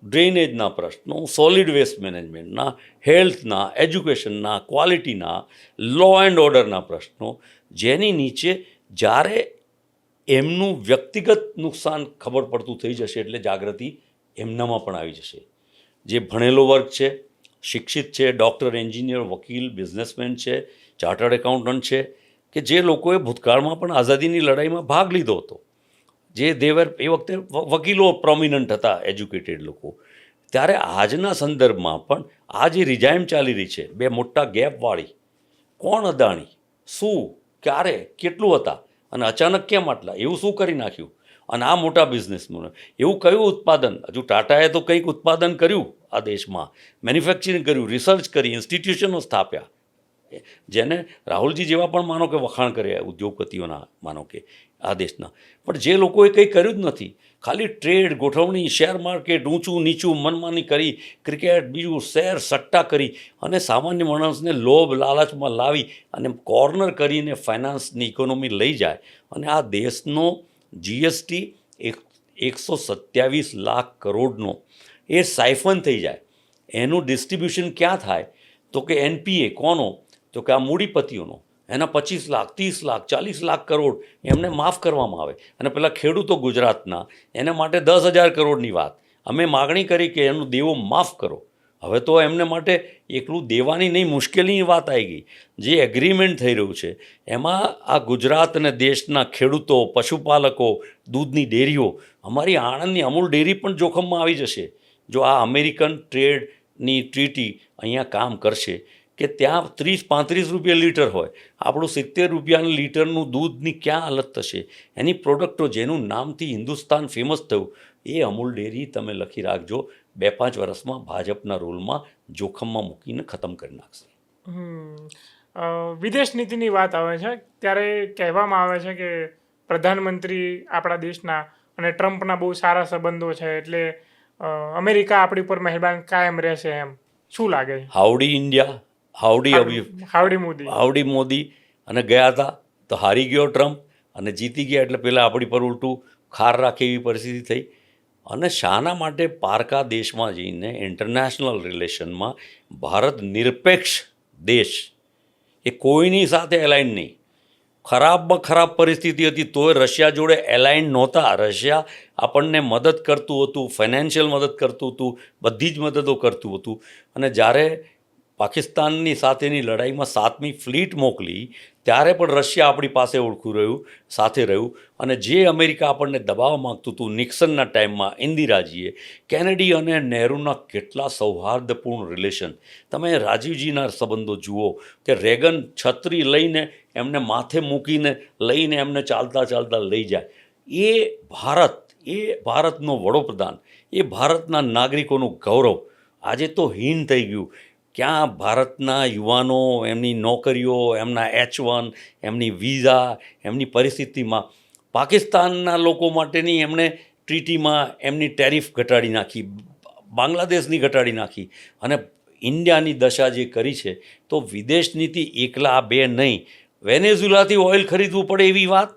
ડ્રેનેજના પ્રશ્નો, સોલિડ વેસ્ટ મેનેજમેન્ટના, હેલ્થના, એજ્યુકેશનના, ક્વોલિટીના, લો એન્ડ ઓર્ડરના પ્રશ્નો, જેની નીચે જ્યારે એમનું વ્યક્તિગત નુકસાન ખબર પડતું થઈ જશે એટલે જાગૃતિ એમનામાં પણ આવી જશે. જે ભણેલો વર્ગ છે, શિક્ષિત છે, ડૉક્ટર, એન્જિનિયર, વકીલ, બિઝનેસમેન છે, ચાર્ટર્ડ એકાઉન્ટન્ટ છે, કે જે લોકોએ ભૂતકાળમાં પણ આઝાદીની લડાઈમાં ભાગ લીધો હતો, જે દેવર એ વખતે વકીલો પ્રોમિનન્ટ હતા, એજ્યુકેટેડ લોકો, ત્યારે આજના સંદર્ભમાં પણ આ જે રિજાઇમ ચાલી રહી છે, બે મોટા ગેપવાળી, કોણ અદાણી, શું, ક્યારે, કેટલું હતા અને અચાનક કેમ આટલા, એવું શું કરી નાખ્યું, અને આ મોટા બિઝનેસમેન એવું કયું ઉત્પાદન, હજુ ટાટાએ તો કંઈક ઉત્પાદન કર્યું આ દેશમાં, મેન્યુફેક્ચરિંગ કર્યું, રિસર્ચ કરી, ઇન્સ્ટિટ્યુશનો સ્થાપ્યા, જેને રાહુલજી જેવા પણ માનો કે વખાણ કર્યા ઉદ્યોગપતિઓના, માનો કે આ દેશના, પણ જે લોકોએ કંઈ કર્યું જ નથી, ખાલી ટ્રેડ, ગોઠવણી, શેર માર્કેટ, ઊંચું નીચું મનમાની કરી, ક્રિકેટ, બીજું શેર, સટ્ટા કરી અને સામાન્ય માણસને લોભ લાલચમાં લાવી અને કોર્નર કરીને ફાઇનાન્સની ઇકોનોમી લઈ જાય, અને આ દેશનો જીએસટી 127 લાખ કરોડનો એ સાયફન થઈ જાય. એનું ડિસ્ટ્રીબ્યુશન ક્યાં થાય તો કે એનપીએ કોનો, તો કે આ મૂડીપતિઓનો, એના 25 લાખ, 30 લાખ, 40 લાખ કરોડ એમને માફ કરવામાં આવે. અને પેલા ખેડૂતો ગુજરાતના, એના માટે 10,000 કરોડની વાત અમે માગણી કરી કે એનો દેવો માફ કરો. હવે તો એમને માટે એકલું દેવાની નહીં, મુશ્કેલીની વાત આવી ગઈ. જે એગ્રીમેન્ટ થઈ રહ્યું છે એમાં આ ગુજરાત અને દેશના ખેડૂતો, પશુપાલકો, દૂધની ડેરીઓ, અમારી આણંદની અમૂલ ડેરી પણ જોખમમાં આવી જશે જો આ અમેરિકન ટ્રેડની ટ્રીટી અહીંયા કામ કરશે, કે ત્યાં 30-35 રૂપિયા લીટર હોય, આપણું 70 રૂપિયાનું લીટરનું દૂધની ક્યાં હાલત થશે. એની પ્રોડક્ટો જેનું નામથી હિન્દુસ્તાન ફેમસ થયું, એ અમૂલ ડેરી તમે લખી રાખજો, 2-5 વર્ષમાં ભાજપના રૂલમાં જોખમમાં મૂકીને ખતમ કરી નાખશે. વિદેશ નીતિની વાત આવે છે ત્યારે કહેવામાં આવે છે કે પ્રધાનમંત્રી આપણા દેશના અને ટ્રમ્પના બહુ સારા સંબંધો છે, એટલે અમેરિકા આપણી ઉપર મહેરબાન કાયમ રહેશે, એમ શું લાગે? હાઉડી ઇન્ડિયા, હાઉડી મોદી, અને ગયા હતા તો હારી ગયો ટ્રમ્પ, અને જીતી ગયા એટલે પહેલાં આપણી પર ઉલટું ખાર રાખે એવી પરિસ્થિતિ થઈ. અને શાના માટે પારકા દેશમાં જઈને ઇન્ટરનેશનલ રિલેશનમાં ભારત નિરપેક્ષ દેશ, એ કોઈની સાથે એલાઇન નહીં. ખરાબમાં ખરાબ પરિસ્થિતિ હતી તોય રશિયા જોડે એલાઇન નહોતા. રશિયા આપણને મદદ કરતું હતું, ફાઇનાન્શિયલ મદદ કરતું હતું, બધી જ મદદો કરતું હતું. અને જ્યારે પાકિસ્તાનની સાથેની લડાઈમાં 7મી ફ્લીટ મોકલી ત્યારે પણ રશિયા આપણી પાસે સાથે રહ્યું. અને જે અમેરિકા આપણને દબાવવા માગતું હતું નિક્સનના ટાઈમમાં, ઇન્દિરાજીએ, કેનેડી અને નહેરુના કેટલા સૌહાર્દપૂર્ણ રિલેશન. તમે રાજીવજીના સંબંધો જુઓ કે રેગન છત્રી લઈને એમને માથે મૂકીને લઈને એમને ચાલતા ચાલતા લઈ જાય. એ ભારતનો વડોપ્રધાન, એ ભારતના નાગરિકોનું ગૌરવ આજે તો હીન થઈ ગયું. ક્યાં ભારતના યુવાનો એમની નોકરીઓ, એમના H1, એમની વિઝા, એમની પરિસ્થિતિમાં પાકિસ્તાનના લોકો માટેની એમણે ટ્રીટીમાં એમની ટેરિફ ઘટાડી નાખી, બાંગ્લાદેશની ઘટાડી નાખી. અને ઇન્ડિયાની દશા જે કરી છે તો વિદેશ નીતિ એકલા આ બે નહીં, વેનેઝુલાથી ઓઇલ ખરીદવું પડે એવી વાત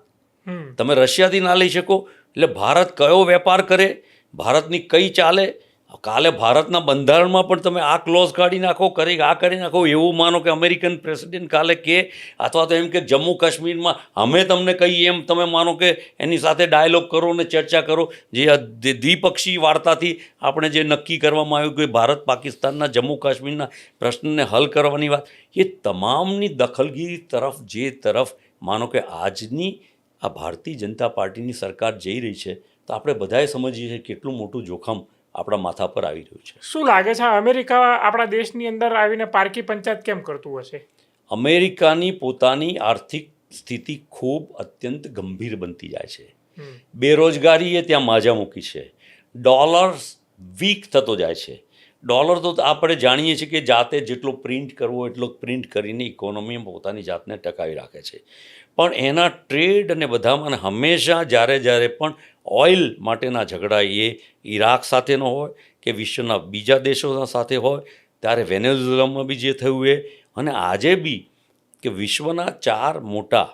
તમે રશિયાથી ના લઈ શકો. એટલે ભારત કયો વેપાર કરે, ભારતની કઈ ચાલે. કાલે ભારતના બંધારણમાં પણ તમે આ ક્લોઝ કાઢી નાખો, કરી નાખો, એવું માનો કે અમેરિકન પ્રેસિડેન્ટ કાલે કે, અથવા તો એમ કે જમ્મુ કાશ્મીરમાં અમે તમને કહીએ એમ તમે માનો કે એની સાથે ડાયલોગ કરો ને ચર્ચા કરો. જે દ્વિપક્ષી વાર્તાથી આપણે જે નક્કી કરવામાં આવ્યું કે ભારત પાકિસ્તાનના જમ્મુ કાશ્મીરના પ્રશ્નને હલ કરવાની વાત, એ તમામની દખલગીરી તરફ માનો કે આજની આ ભારતીય જનતા પાર્ટીની સરકાર જઈ રહી છે. તો આપણે બધાએ સમજીએ છીએ કેટલું મોટું જોખમ આપણા માથા પર આવી રહ્યું છે. શું લાગે છે અમેરિકા આપણા દેશની અંદર આવીને પારકી પંચાયત કેમ કરતું હશે? અમેરિકાની પોતાની આર્થિક સ્થિતિ ખૂબ અત્યંત ગંભીર બનતી જાય છે. બેરોજગારીએ ત્યાં માજા મૂકી છે. ડોલર વીક થતો જાય છે. ડોલર તો આપણે જાણીએ છીએ કે જાતે જેટલો પ્રિન્ટ કરવો એટલો પ્રિન્ટ કરીને ઇકોનોમી પોતાની જાતને ટકાવી રાખે છે. પણ એના ટ્રેડ અને બધામાં હંમેશા જ્યારે પણ ઓઇલ માટેના ઝઘડા એ ઈરાક સાથેનો હોય કે વિશ્વના બીજા દેશો સાથે હોય, ત્યારે વેનેઝુએલામાં બી જે થયું એ, અને આજે બી કે વિશ્વના 4 મોટા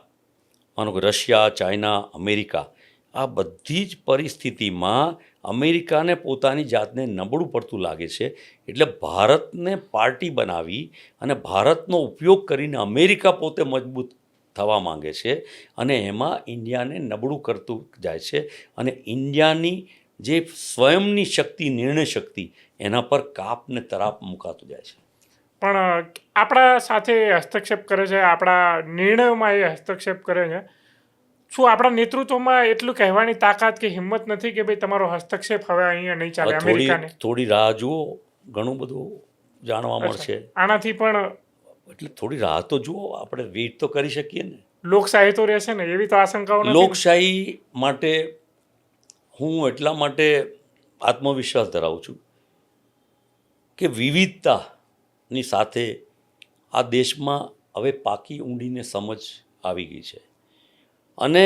માનો કે રશિયા, ચાઇના, અમેરિકા, આ બધી જ પરિસ્થિતિમાં અમેરિકાને પોતાની જાતને નબળું પડતું લાગે છે. એટલે ભારતને પાર્ટી બનાવી અને ભારતનો ઉપયોગ કરીને અમેરિકા પોતે મજબૂત થવા માંગે છે અને એમાં ઇન્ડિયાને નબળું કરતું જાય છે. અને ઇન્ડિયાની જે સ્વયંની શક્તિ, નિર્ણય શક્તિ, એના પર કાપ ને તરાપ મુકાતું જાય છે. પણ આપણા સાથે હસ્તક્ષેપ કરે છે, આપણા નિર્ણયોમાં એ હસ્તક્ષેપ કરે છે. શું આપણા નેતૃત્વમાં એટલું કહેવાની તાકાત કે હિંમત નથી કે ભાઈ તમારો હસ્તક્ષેપ હવે અહીંયા નહીં ચાલે? અમેરિકાને થોડી રાહ જુઓ, ઘણું બધું જાણવા મળશે આનાથી. પણ એટલે થોડી રાહ તો જુઓ, આપણે વેઇટ તો કરી શકીએ ને. લોકશાહી તો રહેશે ને, એવી તો આશંકાઓ નથી? લોકશાહી માટે હું એટલા માટે આત્મવિશ્વાસ ધરાવું છું કે વિવિધતાની સાથે આ દેશમાં હવે પાકી ઊંડીને સમજ આવી ગઈ છે. અને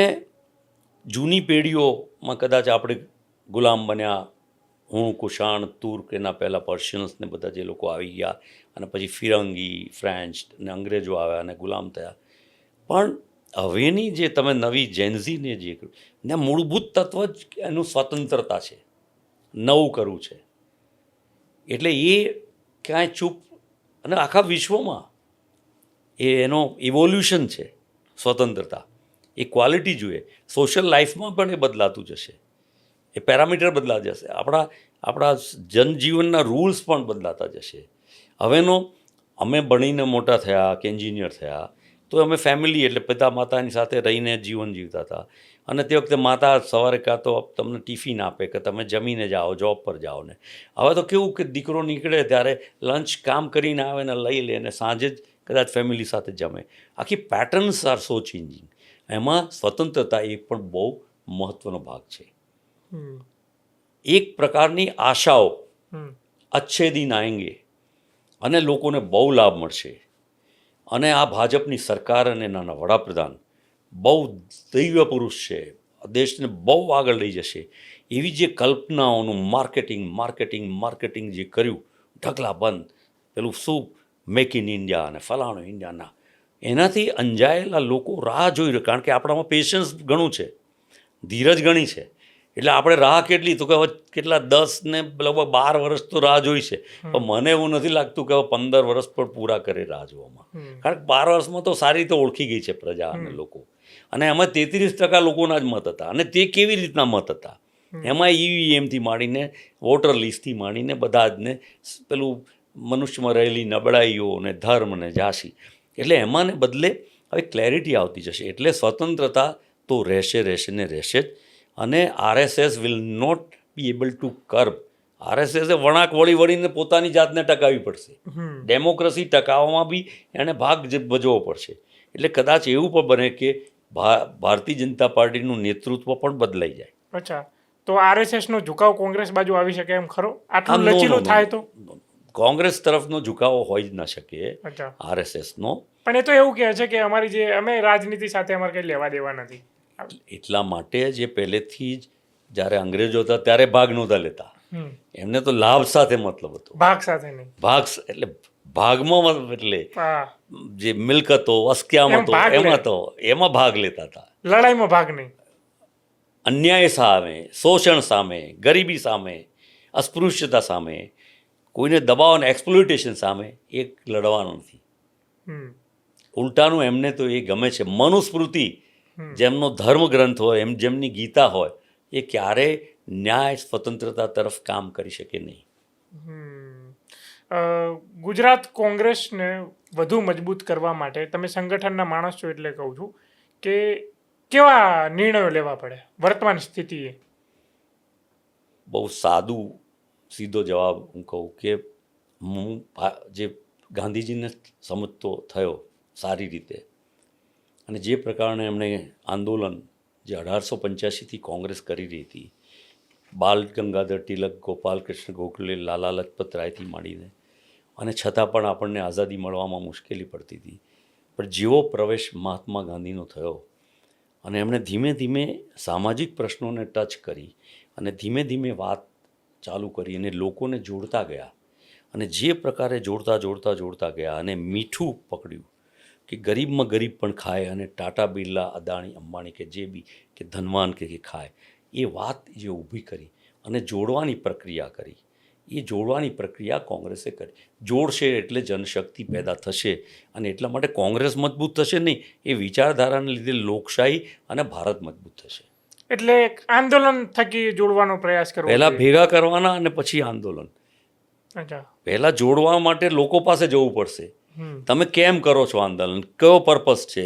જૂની પેઢીઓમાં કદાચ આપણે ગુલામ બન્યા, હું, કુષાણ, તુર્ક, એના પહેલાં પર્શિયન્સ ને બધા જે લોકો આવી ગયા, અને પછી ફિરંગી, ફ્રેન્ચ ને અંગ્રેજો આવ્યા અને ગુલામ થયા. પણ હવેની જે તમે નવી જેન્ઝીને જે ને મૂળભૂત તત્વ જ એનું સ્વતંત્રતા છે, નવું કરવું છે. એટલે એ ક્યાંય ચૂપ, અને આખા વિશ્વમાં એનો ઇવોલ્યુશન છે સ્વતંત્રતા. એ ક્વોલિટી જોઈએ. સોશિયલ લાઈફમાં પણ એ બદલાતું જશે, એ પેરામીટર બદલાતા જશે. આપણા જનજીવનના રૂલ્સ પણ બદલાતા જશે. હવેનો અમે ભણીને મોટા થયા કે એન્જિનિયર થયા તો અમે ફેમિલી એટલે પિતા માતાની સાથે રહીને જીવન જીવતા હતા. અને તે વખતે માતા સવારે કાં તો તમને ટિફિન આપે કે તમે જમીને જાઓ, જોબ પર જાઓ ને. હવે તો કેવું કે દીકરો નીકળે ત્યારે લંચ કામ કરીને આવે ને લઈ લે ને સાંજે જ કદાચ ફેમિલી સાથે જમે. આખી પેટર્ન્સ આર સો ચેન્જિંગ. એમાં સ્વતંત્રતા એ પણ બહુ મહત્ત્વનો ભાગ છે. એક પ્રકારની આશાઓ અચ્છે દિન આએંગે અને લોકોને બહુ લાભ મળશે. અને આ ભાજપની સરકાર અને નાના વડાપ્રધાન બહુ દૈવ્ય પુરુષ છે, દેશને બહુ આગળ લઈ જશે એવી જે કલ્પનાઓનું માર્કેટિંગ જે કર્યું, ઢગલા બંધ, પેલું શું મેક ઇન ઇન્ડિયા અને ફલાણું ઇન્ડિયાના, એનાથી અંજાયેલા લોકો રાહ જોઈ રહ્યા. કારણ કે આપણામાં પેશન્સ ઘણું છે, ધીરજ ઘણી છે, એટલે આપણે રાહ કેટલી તો કે હવે કેટલા 10 ને લગભગ 12 વર્ષ તો રાહ જોઈ છે, પણ મને એવું નથી લાગતું કે હવે 15 વર્ષ પણ પૂરા કરે રાહ જોવામાં. કારણ કે 12 વર્ષમાં તો સારી રીતે ઓળખી ગઈ છે પ્રજા અને લોકો, અને એમાં 33% લોકોના જ મત હતા. અને તે કેવી રીતના મત હતા, એમાં ઈવીએમથી માંડીને વોટર લિસ્ટથી માંડીને બધા જ ને પેલું મનુષ્યમાં રહેલી નબળાઈઓ ને ધર્મ ને ઝાંસી, એટલે એમાંને બદલે હવે ક્લેરિટી આવતી જશે. એટલે સ્વતંત્રતા તો રહેશે ને રહેશે જ. અને RSS will not be able to curb. આરએસએસે વળાંક વળીને પોતાની જાતને ટકાવવી પડશે. ડેમોક્રેસી ટકાવવામાં બી એણે ભાગ ભજવવો પડશે. એટલે કદાચ એવું પણ બને કે ભારતીય જનતા પાર્ટીનું નેતૃત્વ પણ બદલાઈ જાય. અચ્છા, તો આરએસએસનો ઝુકાવ કોંગ્રેસ બાજુ આવી શકે એમ ખરો? આટલું લચીલું થાય તો કોંગ્રેસ તરફનો ઝુકાવો હોઈ જ ન શકે અચ્છા આરએસએસનો. પણ એ તો એવું કહે છે કે અમારી જે અમે રાજનીતિ સાથે અમારે કંઈ લેવા દેવા નથી. એટલા માટે જે પહેલેથી જ જ્યારે અંગ્રેજો હતા ત્યારે ભાગ નહોતા લેતા. એમને તો લાભ સાથે મતલબ હતો, ભાગ સાથે નહીં. ભાગ એટલે ભાગમાં એટલે હા, જે મિલકતો અસ્ક્યામતો એમાં તો એમાં ભાગ લેતા હતા. લડાઈમાં ભાગ નહીં. અન્યાય સામે, શોષણ સામે, ગરીબી સામે, અસ્પૃશ્યતા સામે, કોઈને દબાવ અને એક્સપ્લોઇટેશન સામે એક લડવાનો નથી. ઉલટાનું એમને તો એ ગમે છે. મનુસ્મૃતિ જેમનો ધર્મ ગ્રંથ હોય, એમ જેમની ગીતા હોય, એ ક્યારેય ન્યાય સ્વતંત્રતા તરફ કામ કરી શકે નહીં. ગુજરાત કોંગ્રેસને વધુ મજબૂત કરવા માટે તમે સંગઠનના માણસ છો એટલે કહું છું કે કેવા નિર્ણયો લેવા પડે વર્તમાન સ્થિતિએ? બહુ સાદું સીધો જવાબ હું કહું કે હું જે ગાંધીજીને સમજતો થયો સારી રીતે, અને જે પ્રકારને એમણે આંદોલન જે 1885થી કોંગ્રેસ કરી રહી હતી, બાલ ગંગાધર તિલક, ગોપાલ કૃષ્ણ ગોખલે, લાલા લજપત રાયથી માંડીને, અને છતાં પણ આપણને આઝાદી મળવામાં મુશ્કેલી પડતી હતી. પણ જેવો પ્રવેશ મહાત્મા ગાંધીનો થયો અને એમણે ધીમે ધીમે સામાજિક પ્રશ્નોને ટચ કરી અને ધીમે ધીમે વાત ચાલુ કરી અને લોકોને જોડતા ગયા, અને જે પ્રકારે જોડતા ગયા અને મીઠું પકડ્યું કે ગરીબમાં ગરીબ પણ ખાય, અને ટાટા બિરલા, અદાણી, અંબાણી કે જે બી કે ધનવાન કે ખાય, એ વાત જે ઊભી કરી અને જોડવાની પ્રક્રિયા કરી, એ જોડવાની પ્રક્રિયા કોંગ્રેસે કરી. જોડશે એટલે જનશક્તિ પેદા થશે, અને એટલા માટે કોંગ્રેસ મજબૂત થશે નહીં, એ વિચારધારાને લીધે લોકશાહી અને ભારત મજબૂત થશે. એટલે આંદોલન થકી જોડવાનો પ્રયાસ કરવો. પહેલાં ભેગા કરવાના અને પછી આંદોલન. અચ્છા, પહેલાં જોડવા માટે લોકો પાસે જવું પડશે. તમે કેમ કરો છો આંદોલન, કયો પર્પસ છે,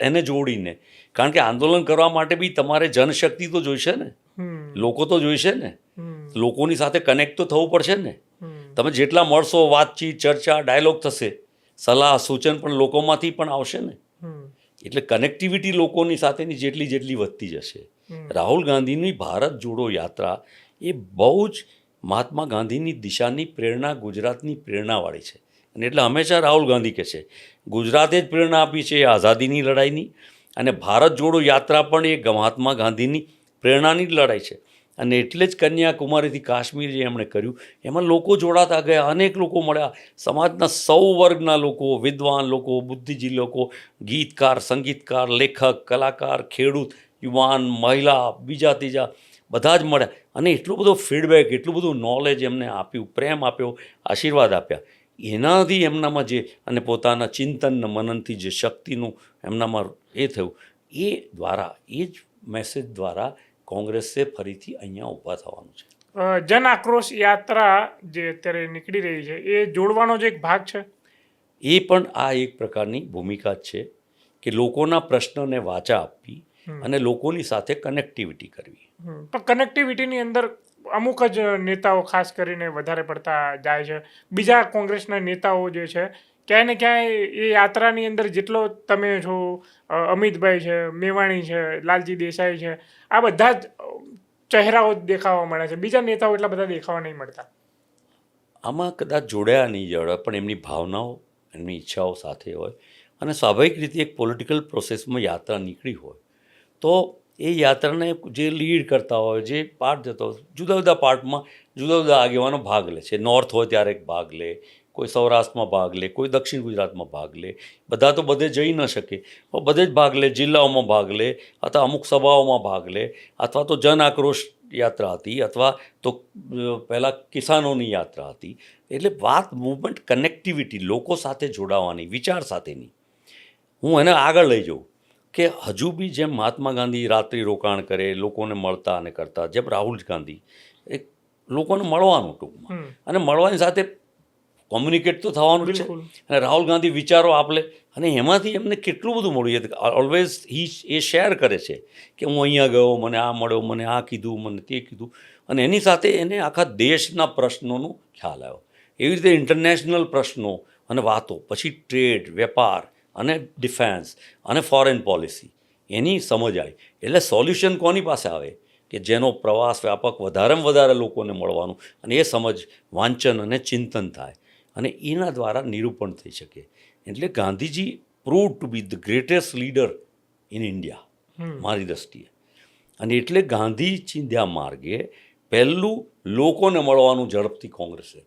એને જોડીને. કારણ કે આંદોલન કરવા માટે બી તમારે જનશક્તિ તો જોઈશે ને, લોકો તો જોઈશે ને, લોકોની સાથે કનેક્ટ તો થવું પડશે ને. તમે જેટલા મળશો, વાતચીત, ચર્ચા, ડાયલોગ થશે, સલાહ સૂચન પણ લોકોમાંથી પણ આવશે ને. એટલે કનેક્ટિવિટી લોકોની સાથેની જેટલી વધતી જશે. રાહુલ ગાંધીની ભારત જોડો યાત્રા એ બહુ જ મહાત્મા ગાંધીની દિશાની પ્રેરણા, ગુજરાતની પ્રેરણાવાળી છે. અને એટલે હંમેશા રાહુલ ગાંધી કહે છે ગુજરાતે જ પ્રેરણા આપી છે આઝાદીની લડાઈની, અને ભારત જોડો યાત્રા પણ એ મહાત્મા ગાંધીની પ્રેરણાની જ લડાઈ છે. અને એટલે જ કન્યાકુમારીથી કાશ્મીર જે એમણે કર્યું, એમાં લોકો જોડાતા ગયા, અનેક લોકો મળ્યા, સમાજના સૌ વર્ગના લોકો, વિદ્વાન લોકો, બુદ્ધિજીવી લોકો, ગીતકાર, સંગીતકાર, લેખક, કલાકાર, ખેડૂત, યુવાન, મહિલા, બીજા ત્રીજા બધા જ મળ્યા, અને એટલું બધું ફીડબેક, એટલું બધું નોલેજ એમને આપ્યું, પ્રેમ આપ્યો, આશીર્વાદ આપ્યા. એનાથી એમનામાં જે, અને પોતાના ચિંતન મનનથી જે શક્તિનું એમનામાં એ થયું, એ દ્વારા, એ જ મેસેજ દ્વારા કોંગ્રેસે ફરીથી અહીંયા ઊભા થવાનું છે. જન આક્રોશ યાત્રા જે અત્યારે નીકળી રહી છે, એ જોડવાનો જ એક ભાગ છે. એ પણ આ એક પ્રકારની ભૂમિકા જ છે કે લોકોના પ્રશ્નને વાચા આપવી અને લોકોની સાથે કનેક્ટિવિટી કરવી. પણ કનેક્ટિવિટીની અંદર અમુક જ નેતાઓ ખાસ કરીને વધારે પડતા જાય છે. બીજા કોંગ્રેસના નેતાઓ જે છે, ક્યાંય ને ક્યાંય એ યાત્રાની અંદર જેટલો તમે છો, અમિતભાઈ છે, મેવાણી છે, લાલજી દેસાઈ છે, આ બધા જ ચહેરાઓ દેખાવા મળે છે. બીજા નેતાઓ એટલા બધા દેખાવા નહીં મળતા. આમાં કદાચ જોડાયા નહીં જોડે, પણ એમની ભાવનાઓ, એમની ઈચ્છાઓ સાથે હોય, અને સ્વાભાવિક રીતે એક પોલિટિકલ પ્રોસેસમાં યાત્રા નીકળી હોય તો એ યાત્રાને જે લીડ કરતા હોય, જે પાર્ટ જતો હોય, જુદા જુદા પાર્ટમાં જુદા જુદા આગેવાનો ભાગ લે છે. નોર્થ હોય ત્યારે ભાગ લે, કોઈ સૌરાષ્ટ્રમાં ભાગ લે, કોઈ દક્ષિણ ગુજરાતમાં ભાગ લે. બધા તો બધે જઈ ન શકે, પણ બધે જ ભાગ લે, જિલ્લાઓમાં ભાગ લે, અથવા અમુક સભાઓમાં ભાગ લે, અથવા તો જન આક્રોશ યાત્રા હતી અથવા તો પહેલાં કિસાનોની યાત્રા હતી. એટલે વાત મૂવમેન્ટ કનેક્ટિવિટી, લોકો સાથે જોડાવાની, વિચાર સાથેની. હું એને આગળ લઈ જાઉં કે હજુ બી જેમ મહાત્મા ગાંધી રાત્રિ રોકાણ કરે, લોકોને મળતા અને કરતા, જેમ રાહુલ ગાંધી એક લોકોને મળવાનું ટૂંકમાં, અને મળવાની સાથે કોમ્યુનિકેટ તો થવાનું જ છે. બિલકુલ. અને રાહુલ ગાંધી વિચારો આપલે, અને એમાંથી એમને કેટલું બધું મળ્યું છે. ઓલવેઝ એ શેર કરે છે કે હું અહીંયા ગયો, મને આ મળ્યો, મને આ કીધું, મને તે કીધું, અને એની સાથે એને આખા દેશના પ્રશ્નોનો ખ્યાલ આવ્યો. એવી રીતે ઇન્ટરનેશનલ પ્રશ્નો અને વાતો, પછી ટ્રેડ, વેપાર અને ડિફેન્સ અને ફોરેન પોલિસી, એની સમજ આવી. એટલે સોલ્યુશન કોની પાસે આવે કે જેનો પ્રવાસ વ્યાપક વધારેમાં વધારે લોકોને મળવાનું, અને એ સમજ, વાંચન અને ચિંતન થાય, અને એના દ્વારા નિરૂપણ થઈ શકે. એટલે Gandhiji prove two B the greatest leader in India મારી દૃષ્ટિએ. અને એટલે ગાંધી ચીંધ્યા માર્ગે પહેલું લોકોને મળવાનું ઝડપથી કોંગ્રેસે.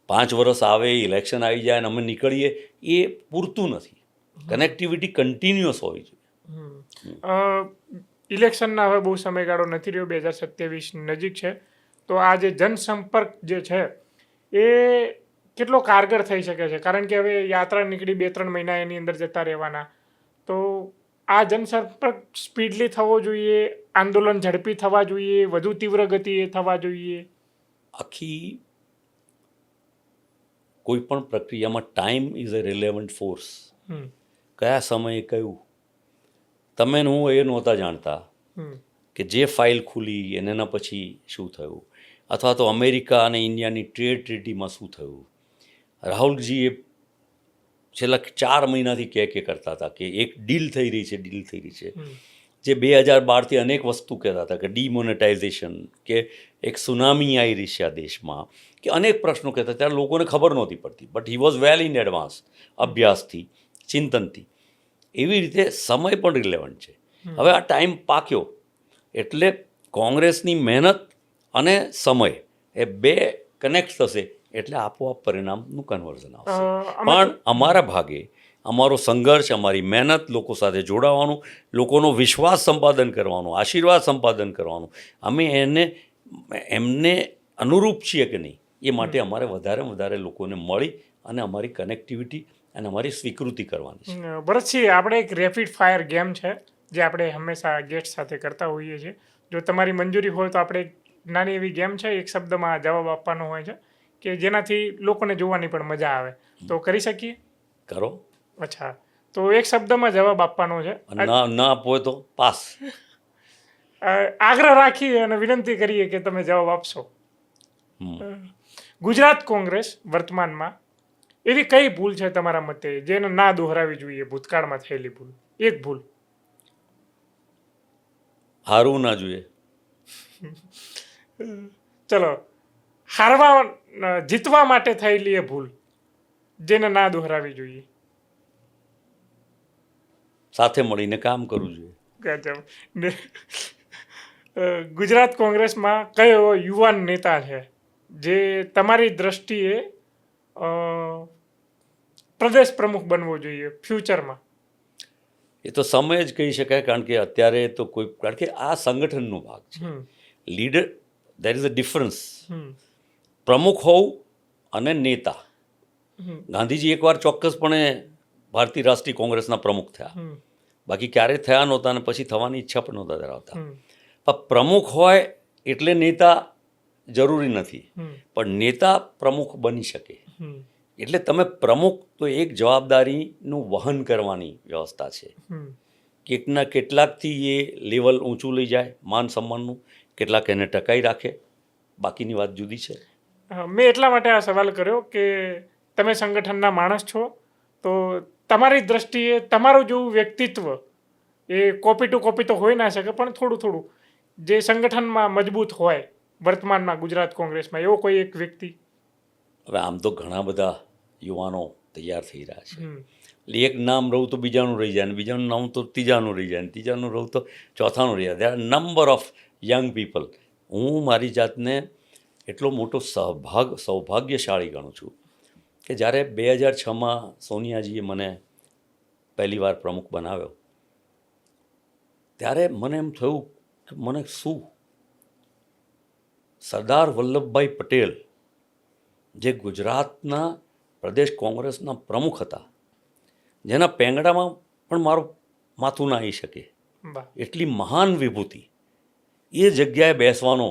5 વર્ષ આવે, ઇલેક્શન આવી જાય અને અમે નીકળીએ, એ પૂરતું નથી. કનેક્ટિવિટી કન્ટિન્યુઅસ હોવી જોઈએ. ઇલેક્શનના હવે બહુ સમયગાળો નથી રહ્યો, 2027 નજીક છે. તો આ જે જનસંપર્ક જે છે એ કેટલો કારગર થઈ શકે છે? કારણ કે હવે યાત્રા નીકળી 2-3 મહિના એની અંદર જતા રહેવાના. તો આ જનસંપર્ક સ્પીડલી થવો જોઈએ, આંદોલન ઝડપી થવા જોઈએ, વધુ તીવ્ર ગતિએ થવા જોઈએ. આખી કોઈ પણ પ્રક્રિયામાં time is a relevant force. કયા સમયે કયું, તમે ને હું એ નહોતા જાણતા કે જે ફાઇલ ખુલી એના પછી શું થયું, અથવા તો અમેરિકા અને ઇન્ડિયાની ટ્રેડ ટ્રીટીમાં શું થયું. રાહુલજીએ છેલ્લા 4 મહિનાથી કે કરતા હતા કે એક ડીલ થઈ રહી છે, ડીલ થઈ રહી છે. જે 2012થી અનેક વસ્તુ કહેતા હતા કે ડિમોનેટાઇઝેશન, કે એક સુનામી આવી રહી છે આ દેશમાં, કે અનેક પ્રશ્નો કહેતા. ત્યારે લોકોને ખબર નહોતી પડતી, but he was well in advance, અભ્યાસથી, ચિંતનથી. એવી રીતે સમય પણ રિલેવન્ટ છે. હવે આ ટાઈમ પાક્યો એટલે કોંગ્રેસની મહેનત અને સમય એ બે કનેક્ટ થશે એટલે આપોઆપ પરિણામનું કન્વર્ઝન આવશે. પણ અમારા ભાગે અમારો સંઘર્ષ, અમારી મહેનત, લોકો સાથે જોડાવાનું, લોકોનો વિશ્વાસ સંપાદન કરવાનો, આશીર્વાદ સંપાદન કરવાનું, અમે એમને અનુરૂપ છીએ કે નહીં એ માટે અમારે વધારે લોકોને મળી અને અમારી કનેક્ટિવિટી અને અમારી સ્વીકૃતિ કરવાની છે. ભરતસિંહ, આપણે એક રેપિડ ફાયર ગેમ છે જે આપણે હંમેશા ગેસ્ટ સાથે કરતા હોઈએ છીએ. જો તમારી મંજૂરી હોય તો આપણે એક નાની એવી ગેમ છે, એક શબ્દમાં જવાબ આપવાનો હોય છે કે જેનાથી લોકોને જોવાની પણ મજા આવે. તો કરી શકીએ? કરો. અચ્છા, તો એક શબ્દમાં જવાબ આપવાનો છે. ના આપવો તો પાસ. આગ્રહ રાખીએ અને વિનંતી કરીએ કે તમે જવાબ આપશો. ગુજરાત કોંગ્રેસ વર્તમાનમાં એવી કઈ ભૂલ છે તમારા મતે જેને ના દોહરાવી જોઈએ, ભૂતકાળમાં થયેલી ભૂલ? એક ભૂલ. હારવું ના જોઈએ. ચલો, જીતવા માટે થયેલી એ ભૂલ જેને ના દોહરાવી જોઈએ. સાથે મળીને કામ કરવું જોઈએ. ગુજરાત કોંગ્રેસમાં કયો એવો યુવાન નેતા છે જે તમારી દ્રષ્ટિએ પ્રદેશ પ્રમુખ બનવો જોઈએ ફ્યુચરમાં? એ તો સમય જ કહી શકાય, કારણ કે અત્યારે તો કારણ કે આ સંગઠનનો ભાગ છે. Leader, there is a difference. પ્રમુખ હોવું અને નેતા. ગાંધીજી એકવાર ચોક્કસપણે ભારતીય રાષ્ટ્રીય કોંગ્રેસના પ્રમુખ થયા, બાકી ક્યારેય થયા નહોતા અને પછી થવાની ઈચ્છા પણ નહોતા ધરાવતા. પણ પ્રમુખ હોય એટલે નેતા જરૂરી નથી, પણ નેતા પ્રમુખ બની શકે. એટલે તમે પ્રમુખ તો એક જવાબદારીનું વહન કરવાની વ્યવસ્થા છે. કેટલાકથી એ લેવલ ઊંચું લઈ જાય માન સન્માનનું, કેટલાક એને ટકાઈ રાખે, બાકીની વાત જુદી છે. મેં એટલા માટે આ સવાલ કર્યો કે તમે સંગઠનના માણસ છો, તો તમારી દ્રષ્ટિએ તમારું જેવું વ્યક્તિત્વ એ કોપી ટુ કોપી તો હોઈ ના શકે, પણ થોડું જે સંગઠનમાં મજબૂત હોય વર્તમાનમાં ગુજરાત કોંગ્રેસમાં, એવો કોઈ એક વ્યક્તિ? હવે આમ તો ઘણા બધા યુવાનો તૈયાર થઈ રહ્યા છે. એટલે એક નામ રહું તો બીજાનું રહી જાય, અને બીજાનું નામ તો ત્રીજાનું રહી જાય, અને ત્રીજાનું રહું તો ચોથાનું રહી જાય. There are number of young people. હું મારી જાતને એટલો મોટો સૌભાગ્યશાળી ગણું છું કે જ્યારે 2006માં સોનિયાજીએ મને પહેલી વાર પ્રમુખ બનાવ્યો, ત્યારે મને એમ થયું કે મને શું સરદાર વલ્લભભાઈ પટેલ જે ગુજરાતના પ્રદેશ કોંગ્રેસના પ્રમુખ હતા, જેના પેંગડામાં પણ મારું માથું ના આવી શકે વાહ. એટલી મહાન વિભૂતિ, એ જગ્યાએ બેસવાનો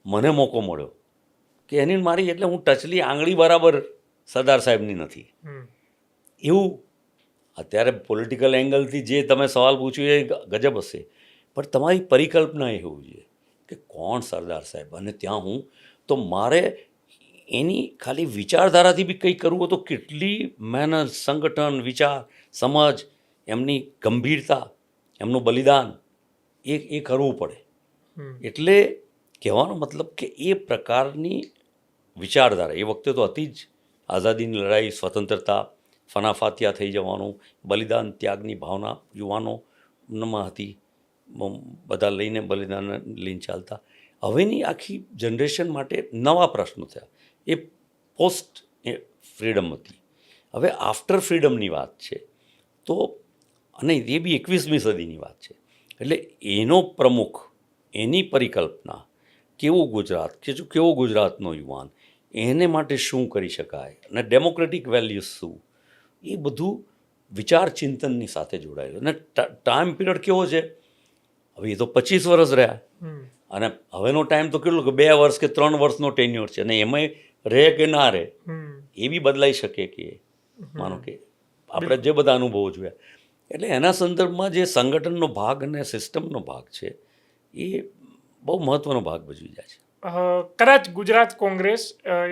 મને મોકો મળ્યો કે એની મારી એટલે હું ટચલી આંગળી બરાબર સરદાર સાહેબની નથી. હમ. એવું અત્યારે પોલિટિકલ એંગલથી જે તમે સવાલ પૂછ્યો એ ગજબ હશે, પણ તમારી પરિકલ્પના એ હોવી જોઈએ કે કોણ સરદાર સાહેબ, અને ત્યાં હું તો મારે એની ખાલી વિચારધારાથી બી કંઈ કરવું હોય તો કેટલી મહેનત, સંગઠન, વિચાર, સમજ, એમની ગંભીરતા, એમનું બલિદાન એ કરવું પડે. હમ. એટલે કહેવાનો મતલબ કે એ પ્રકારની વિચારધારા એ વખતે તો હતી જ. આઝાદીની લડાઈ, સ્વતંત્રતા, ફનાફાતિયા થઈ જવાનું, બલિદાન, ત્યાગની ભાવના યુવાનોમાં હતી, બધા લઈને બલિદાન લઈને ચાલતા. હવેની આખી જનરેશન માટે નવા પ્રશ્નો થયા, એ પોસ્ટ ફ્રીડમ હતી. હવે આફ્ટર ફ્રીડમની વાત છે તો, અને એ બી 21મી સદીની વાત છે, એટલે એનો પ્રમુખ, એની પરિકલ્પના, કેવું ગુજરાત, કે જો કેવો ગુજરાતનો યુવાન, એને માટે શું કરી શકાય, અને ડેમોક્રેટિક વેલ્યુઝ શું, એ બધું વિચાર ચિંતનની સાથે જોડાયેલું. અને ટાઈમ પીરિયડ કેવો છે, હવે એ તો 25 વર્ષ રહ્યા, હમ. અને હવેનો ટાઈમ તો કેટલું કે 2 વર્ષ કે 3 વર્ષનો ટેન્યુઅર છે, અને એમાંય રહે કે ના રહે હમ. એ બી બદલાઈ શકે. કે માનો કે આપણે જે બધા અનુભવો જોયા, એટલે એના સંદર્ભમાં જે સંગઠનનો ભાગ અને સિસ્ટમનો ભાગ છે એ બહુ મહત્ત્વનો ભાગ ભજવી જાય છે. કદાચ ગુજરાત કોંગ્રેસ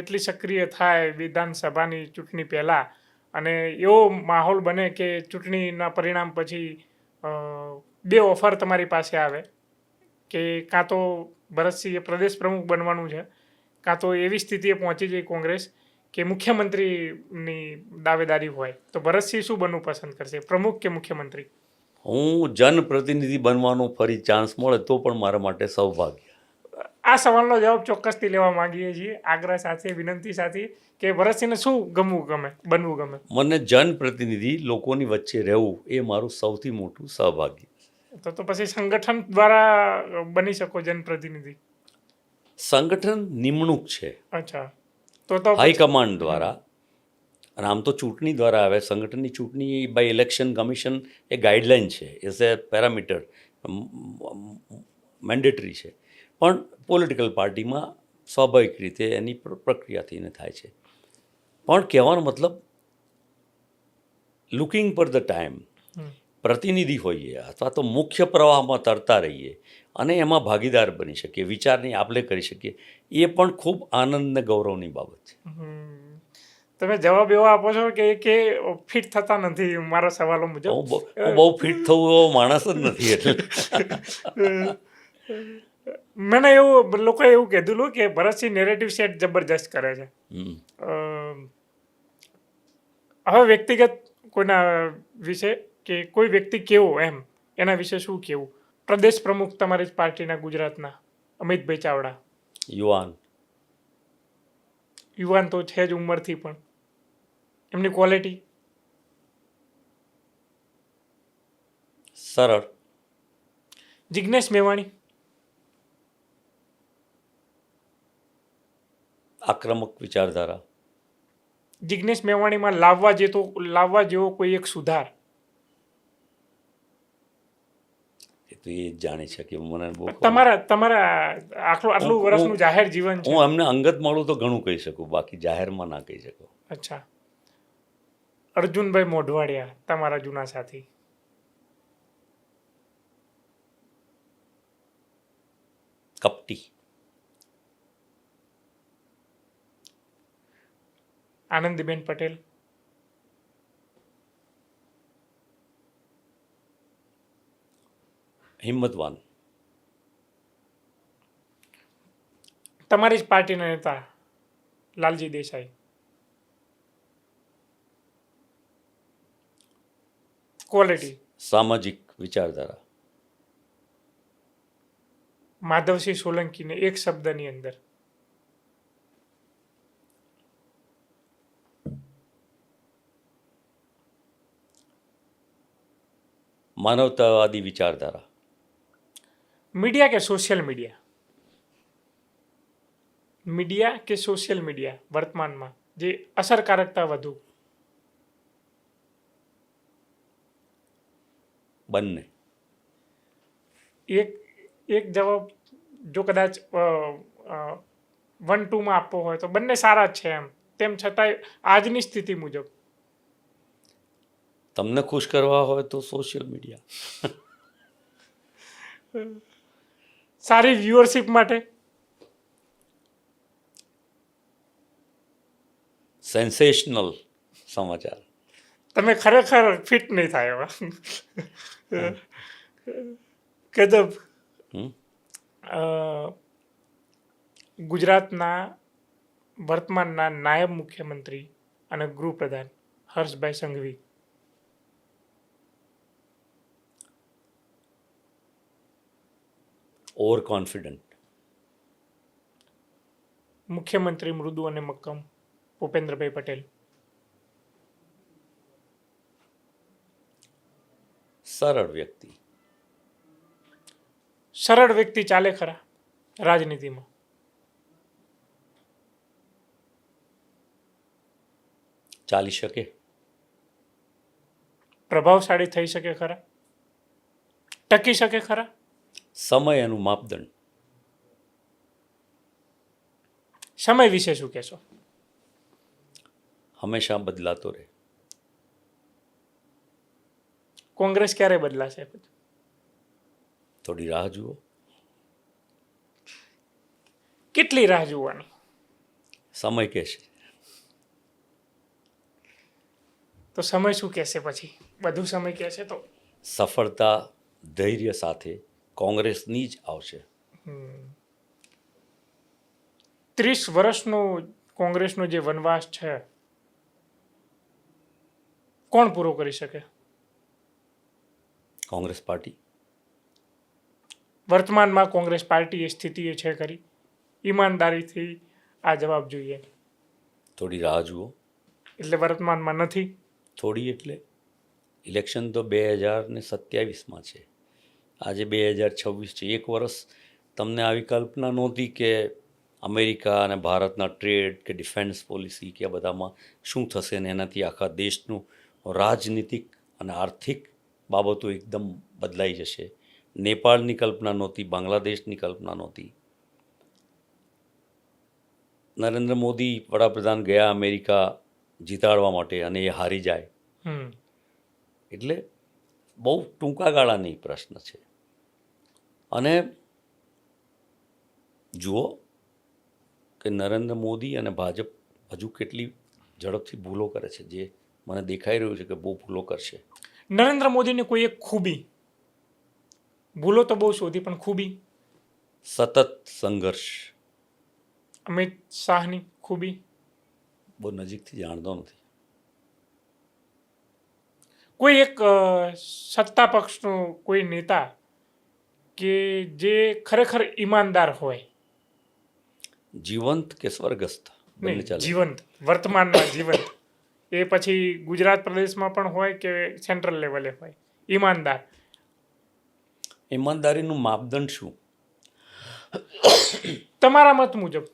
એટલી સક્રિય થાય વિધાનસભાની ચૂંટણી પહેલાં, અને એવો માહોલ બને કે ચૂંટણીના પરિણામ પછી બે ઓફર તમારી પાસે આવે કે કાં તો ભરતસિંહે પ્રદેશ પ્રમુખ બનવાનું છે, કાં તો એવી સ્થિતિએ પહોંચી જાય કોંગ્રેસ કે મુખ્યમંત્રીની દાવેદારી હોય, તો ભરતસિંહ શું બનવું પસંદ કરશે, પ્રમુખ કે મુખ્યમંત્રી? હું જનપ્રતિનિધિ બનવાનો ફરી ચાન્સ મળે તો પણ મારા માટે સૌભાગ્ય. આ સવાલનો જવાબ ચોક્કસથી લેવા માંગીએ છીએ, આગ્રહ સાથે, વિનંતી સાથે, કે ભરતસિંહને શું બનવું ગમે? મને જનપ્રતિનિધિ, લોકોની વચ્ચે રહેવું, એ મારું સૌથી મોટું સૌભાગ્ય. તો પછી સંગઠન દ્વારા બની શકો જનપ્રતિનિધિ? સંગઠન નિમણૂક છે અચ્છા, તો હાઈકમાન્ડ દ્વારા, અને આમ તો ચૂંટણી દ્વારા આવે. સંગઠનની ચૂંટણી બાય ઇલેક્શન કમિશન એ ગાઈડલાઇન છે, એઝ એ પેરામીટર મેન્ડેટરી છે, પણ પોલિટિકલ પાર્ટીમાં સ્વાભાવિક રીતે એની પ્રક્રિયા થઈને થાય છે. પણ કહેવાનો મતલબ, લુકિંગ પર ધ ટાઈમ, પ્રતિનિધિ હોઈએ અથવા તો મુખ્ય પ્રવાહમાં તરતા રહીએ અને એમાં ભાગીદાર બની શકીએ, વિચારની આપ-લે કરી શકીએ, એ પણ ખૂબ આનંદ ને ગૌરવની બાબત છે. તમે જવાબ એવો આપો છો કે ફિટ થતા નથી મારા સવાલો મુજબ. હું બહુ ફિટ થવું એવો માણસ જ નથી. એટલે મને એવું લોકોએ એવું કીધું કે ભરતસિંહ નેરેટિવ સેટ જબરજસ્ત કરે છે. હવે વ્યક્તિગત કોઈના વિશે કે કોઈ વ્યક્તિ કેવો એમ, એના વિશે શું કેવું? પ્રદેશ પ્રમુખ તમારી જ પાર્ટીના ગુજરાતના અમિતભાઈ ચાવડા, યુવાન તો છે જ ઉંમરથી, પણ એમની ક્વોલિટી? સરળ. જિજ્ઞેશ મેવાણી? આક્રમક વિચારધારા. જિજ્ઞેશ મેવાણીમાં લાવવા જેવો કોઈ એક સુધાર? એ તો એ જ જાણી શકે. મને બહુ તમારા આટલું વર્ષનું જાહેર જીવન છે. હું અમને અંગત મળું તો ઘણું કહી શકું, બાકી જાહેરમાં ના કહી શકું. અચ્છા. અર્જુનભાઈ મોઢવાડિયા, તમારા જૂના સાથી? કપટી. આનંદીબેન પટેલ? હિંમતવાન. તમારી જ પાર્ટીના નેતા લાલજી દેસાઈ? ક્વોલિટી? સામાજિક વિચારધારા. માધવસિંહ સોલંકીને એક શબ્દની અંદર? માનવતાવાદી વિચારધારા. મીડિયા કે સોશિયલ મીડિયા? મીડિયા કે સોશિયલ મીડિયા વર્તમાનમાં જે અસરકારકતા વધુ? બંને. એક એક જવાબ જો કદાચ 1-2માં આપવો હોય તો બંને સારા જ છે એમ, તેમ છતાંય આજની સ્થિતિ મુજબ તમને ખુશ કરવા હોય તો સોશિયલ મીડિયા. સારી વ્યુઅરશિપ માટે સેન્સેશનલ સમાચાર. તમે ખરેખર ફિટ નહીં થાય એવા. કદબ હમ? ગુજરાતના વર્તમાનના નાયબ મુખ્યમંત્રી અને ગૃહપ્રધાન હર્ષભાઈ સંઘવી ઓવર કોન્ફિડન્ટ. મુખ્યમંત્રી મૃદુ અને મક્કમ ભૂપેન્દ્રભાઈ પટેલ. સરળ વ્યક્તિ. સરળ વ્યક્તિ ચાલે ખરા રાજનીતિમાં? ચાલી શકે. પ્રભાવશાળી થઈ શકે ખરા? ટકી શકે ખરા? સમય એનું માપદંડ. સમય વિશે શું કહેશો? હંમેશા બદલાતો રહે. કોંગ્રેસ ક્યારે બદલાશે? થોડી રાહ જુઓ. કેટલી રાહ જોવાની? સમય કહેશે. તો સમય શું કહેશે પછી? બધું સમય કહેશે તો સફળતા ધૈર્ય સાથે કોંગ્રેસની જ આવશે. 30 વર્ષનો કોંગ્રેસનો જે વનવાસ છે કોણ પૂરો કરી શકે? કોંગ્રેસ પાર્ટી. વર્તમાનમાં કોંગ્રેસ પાર્ટી એ સ્થિતિએ છે ખરી? ઈમાનદારીથી આ જવાબ જોઈએ. થોડી રાહ જુઓ. એટલે વર્તમાનમાં નથી? થોડી એટલે ઇલેક્શન તો 2027માં છે, આજે 2026 છે. 1 વર્ષ તમને આવી કલ્પના નહોતી કે અમેરિકા અને ભારતના ટ્રેડ કે ડિફેન્સ પોલિસી કે બધામાં શું થશે ને એનાથી આખા દેશનું રાજનીતિક અને આર્થિક બાબતો એકદમ બદલાઈ જશે. નેપાળની કલ્પના નહોતી, બાંગ્લાદેશની કલ્પના નહોતી. નરેન્દ્ર મોદી વડાપ્રધાન ગયા અમેરિકા જીતાડવા માટે અને એ હારી જાય એટલે બહુ ટૂંકા ગાળાની પ્રશ્ન છે. અને જુઓ કે નરેન્દ્ર મોદી અને ભાજપ હજુ કેટલી ઝડપથી ભૂલો કરે છે, જે મને દેખાઈ રહ્યું છે કે બહુ ભૂલો કરશે. નરેન્દ્ર મોદીની કોઈ એક ખૂબી, ભૂલો તો બહુ શોધી પણ ખૂબી? સતત સંઘર્ષ. અમિત શાહની ખૂબી? બહુ નજીકથી જાણતો નથી. કોઈ એક સત્તા પક્ષનો કોઈ નેતા કે જે ખરેખર ઈમાનદાર હોય? જીવંત કે સ્વર્ગસ્થ? બંને ચાલે. જીવંત, વર્તમાનમાં જીવંત. એ પછી ગુજરાત પ્રદેશમાં પણ હોય કે સેન્ટ્રલ લેવલે હોય. ઈમાનદાર. ઈમાનદારીનું માપદંડ શું? તમારા મત મુજબ?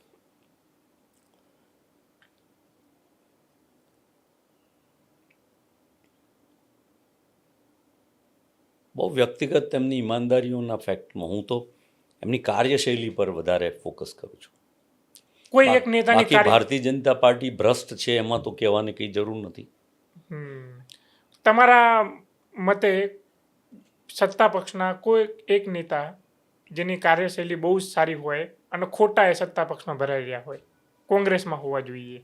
બહુ વ્યક્તિગત એમની ઈમાનદારીઓના ફેક્ટમાં હું તો એમની કાર્યશૈલી પર વધારે ફોકસ કરું છું. કોઈ એક નેતાની બાકી ભારતીય જનતા પાર્ટી ભ્રષ્ટ છે એમાં તો કહેવાની કંઈ જરૂર નથી. તમારા મતે સત્તા પક્ષના કોઈ એક નેતા જેની કાર્યશૈલી બહુ જ સારી હોય અને ખોટા એ સત્તા પક્ષમાં ભરાઈ રહ્યા હોય, કોંગ્રેસમાં હોવા જોઈએ?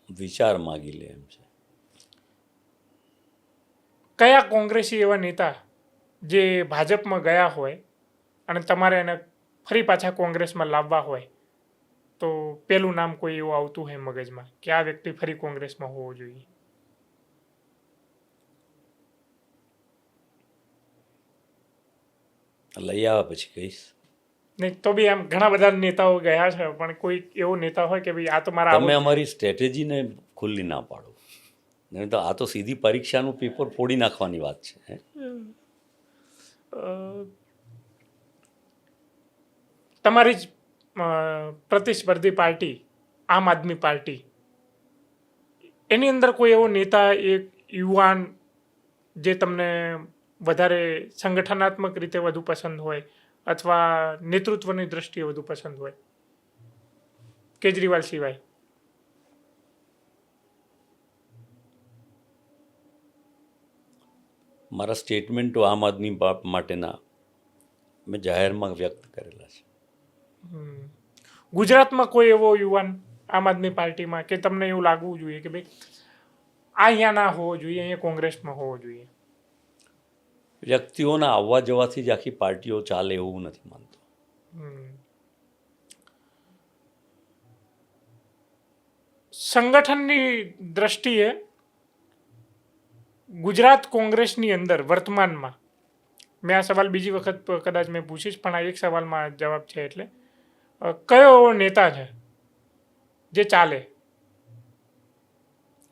વિચાર માગી લે એમ છે. કયા કોંગ્રેસી એવા નેતા જે ભાજપમાં ગયા હોય અને તમારે એને ફરી પાછા કોંગ્રેસમાં લાવવા હોય તો પેલું નામ કોઈ એવું આવતું હોય મગજમાં કે આ વ્યક્તિ ફરી કોંગ્રેસમાં હોવો જોઈએ? લઈ આવ્યા પછી કહીશ. નહીં તો બી આમ ઘણા બધા નેતાઓ ગયા છે, પણ કોઈ એવો નેતા હોય કે ભાઈ આ તો મારા તમે અમારી સ્ટ્રેટેજીને ખુલ્લી ના પાડો. નહીં તો આ તો સીધી પરીક્ષાનું પેપર ફોડી નાખવાની વાત છે હે? તમારી જ પ્રતિસ્પર્ધી પાર્ટી આમ આદમી પાર્ટી, એની અંદર કોઈ એવો નેતા, એક યુવાન જે તમને વધારે સંગઠનાત્મક રીતે વધુ પસંદ હોય અથવા નેતૃત્વની દ્રષ્ટિએ વધુ પસંદ હોય, કેજરીવાલ સિવાય? મારા સ્ટેટમેન્ટો આમ આદમી માટેના મેં જાહેરમાં વ્યક્ત કરેલા છે. ગુજરાતમાં કોઈ એવો યુવાન આમ આદમી પાર્ટીમાં કે તમને એવું લાગવું જોઈએ કે ભાઈ આ અહીંયા ના હોવો જોઈએ, અહીંયા કોંગ્રેસમાં હોવો જોઈએ? વ્યક્તિઓના આવવા જવાથી જ આખી પાર્ટીઓ ચાલે એવું નથી માનતો. સંગઠનની દ્રષ્ટિએ ગુજરાત કોંગ્રેસની અંદર વર્તમાનમાં, મેં આ સવાલ બીજી વખત કદાચ મેં પૂછીશ પણ આ એક સવાલમાં જવાબ છે, એટલે કયો એવો નેતા છે જે ચાલે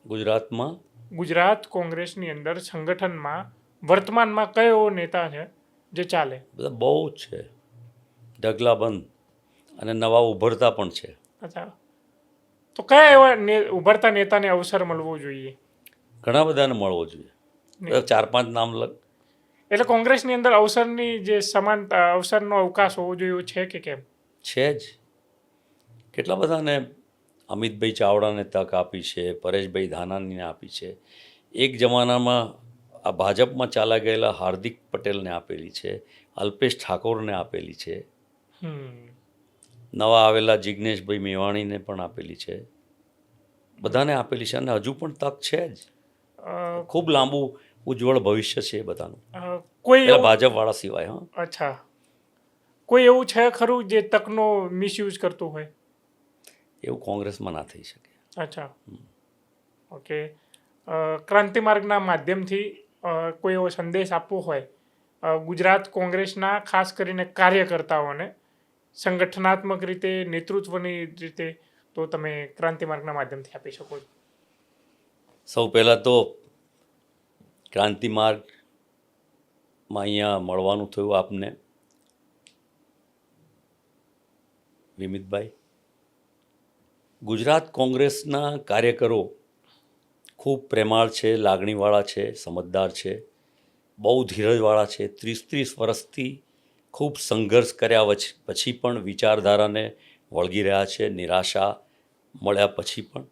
ગુજરાતમાં? ગુજરાત કોંગ્રેસની અંદર સંગઠનમાં વર્તમાનમાં કયો એવો નેતા છે જે ચાલે? બધા બહુ જ છે, ઢગલાબંધ, અને નવા ઉભરતા પણ છે. અચ્છા, તો કયા એવા ઉભરતા નેતાને અવસર મળવો જોઈએ? ઘણા બધાને મળવો જોઈએ. 4-5 નામ લગ. એટલે કોંગ્રેસની અંદર અવસરની જે સમાન અવસરનો અવકાશ હોવો જોઈએ એવું છે કે કેમ? છે જ. કેટલા બધાને અમિતભાઈ ચાવડાને તક આપી છે, પરેશભાઈ ધાનાણીને આપી છે, એક જમાનામાં આ ભાજપમાં ચાલા ગયેલા હાર્દિક પટેલને આપેલી છે, અલ્પેશ ઠાકોરને આપેલી છે, નવા આવેલા જિજ્ઞેશભાઈ મેવાણીને પણ આપેલી છે, બધાને આપેલી છે, અને હજુ પણ તક છે જ. ખૂબ લાંબુ ઉજ્જવળ ભવિષ્ય છે એ બધાનું, કોઈ ભાજપવાળા સિવાય. હા, અચ્છા, કોઈ એવું છે ખરું જે તકનો મિસયુઝ કરતું હોય? એવું કોંગ્રેસમાં ના થઈ શકે. અચ્છા, ઓકે. ક્રાંતિ માર્ગના માધ્યમથી કોઈ એવો સંદેશ આપવો હોય ગુજરાત કોંગ્રેસના ખાસ કરીને કાર્યકર્તાઓને સંગઠનાત્મક રીતે, નેતૃત્વની રીતે, તો તમે ક્રાંતિ માર્ગના માધ્યમથી આપી શકો છો. સૌ પહેલાં તો ક્રાંતિ માર્ગમાં અહીંયા મળવાનું થયું આપને, વિમિતભાઈ. ગુજરાત કોંગ્રેસના કાર્યકરો ખૂબ પ્રેમાળ છે, લાગણીવાળા છે, સમજદાર છે, બહુ ધીરજવાળા છે. 30 વર્ષથી ખૂબ સંઘર્ષ કર્યા પછી પણ વિચારધારાને વળગી રહ્યા છે, નિરાશા મળ્યા પછી પણ.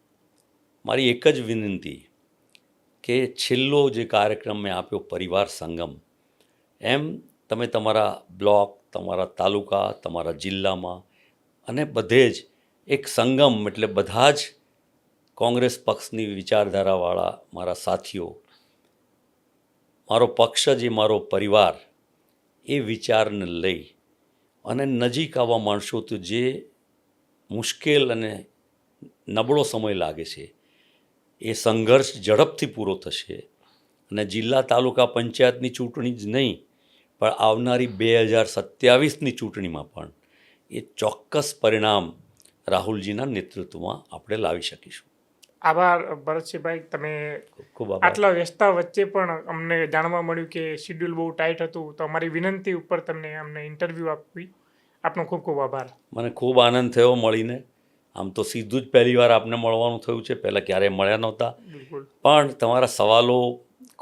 મારી એક જ વિનંતી કે છેલ્લો જે કાર્યક્રમ મેં આપ્યો પરિવાર સંગમ, એમ તમે તમારા બ્લોક, તમારા તાલુકા, તમારા જિલ્લામાં અને બધે જ એક સંગમ, એટલે બધા જ કોંગ્રેસ પક્ષની વિચારધારાવાળા મારા સાથીઓ, મારો પક્ષ જ એ મારો પરિવાર, એ વિચારને લઈ અને નજીક આવવા માંડશો તો જે મુશ્કેલ અને નબળો સમય લાગે છે એ સંઘર્ષ ઝડપથી પૂરો થશે. અને જિલ્લા તાલુકા પંચાયતની ચૂંટણી જ નહીં પણ આવનારી 2027ની ચૂંટણીમાં પણ એ ચોક્કસ પરિણામ રાહુલજીના નેતૃત્વમાં આપણે લાવી શકીશું. આભાર ભરતસિંહભાઈ, તમે ખૂબ આટલા વ્યસ્તતા વચ્ચે પણ અમને જાણવા મળ્યું કે શિડ્યુલ બહુ ટાઈટ હતું, તો અમારી વિનંતી ઉપર તમને અમને ઇન્ટરવ્યૂ આપવી, આપનો ખૂબ ખૂબ આભાર. મને ખૂબ આનંદ થયો મળીને. આમ તો સીધું જ પહેલી વાર આપને મળવાનું થયું છે, પહેલાં ક્યારેય મળ્યા નહોતા. બિલકુલ. પણ તમારા સવાલો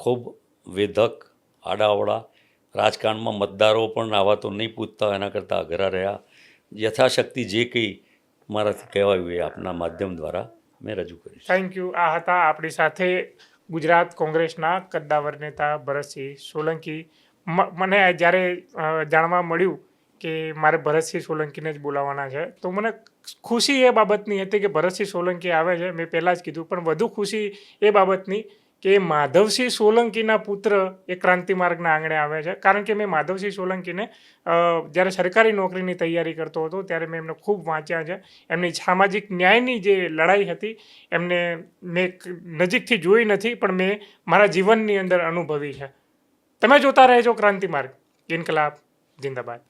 ખૂબ વેધક, આડાઅવળા, રાજકારણમાં મતદારો પણ આવા તો નહીં પૂછતા, એના કરતાં અઘરા રહ્યા. યથાશક્તિ જે કંઈ મારાથી કહેવાયું એ આપના માધ્યમ દ્વારા મેં રજૂ કર્યું. Thank you. આ હતા આપણી સાથે ગુજરાત કોંગ્રેસના કદ્દાવર નેતા ભરતસિંહ સોલંકી. મને જ્યારે જાણવા મળ્યું કે મારે ભરતસિંહ સોલંકીને જ બોલાવવાના છે, તો મને ખુશી એ બાબતની હતી કે ભરતસિંહ સોલંકી આવે છે, મેં પહેલાં જ કીધું, પણ વધુ ખુશી એ બાબતની કે માધવસિંહ સોલંકીના પુત્ર એ ક્રાંતિ માર્ગના આંગણે આવે છે. કારણ કે મેં માધવસિંહ સોલંકીને જ્યારે સરકારી નોકરીની તૈયારી કરતો હતો ત્યારે મેં એમને ખૂબ વાંચ્યા છે. એમની સામાજિક ન્યાયની જે લડાઈ હતી એમને મેં નજીકથી જોઈ નથી, પણ મેં મારા જીવનની અંદર અનુભવી છે. તમે જોતા રહેજો ક્રાંતિ માર્ગ. ઇન્કલાબ જિંદાબાદ.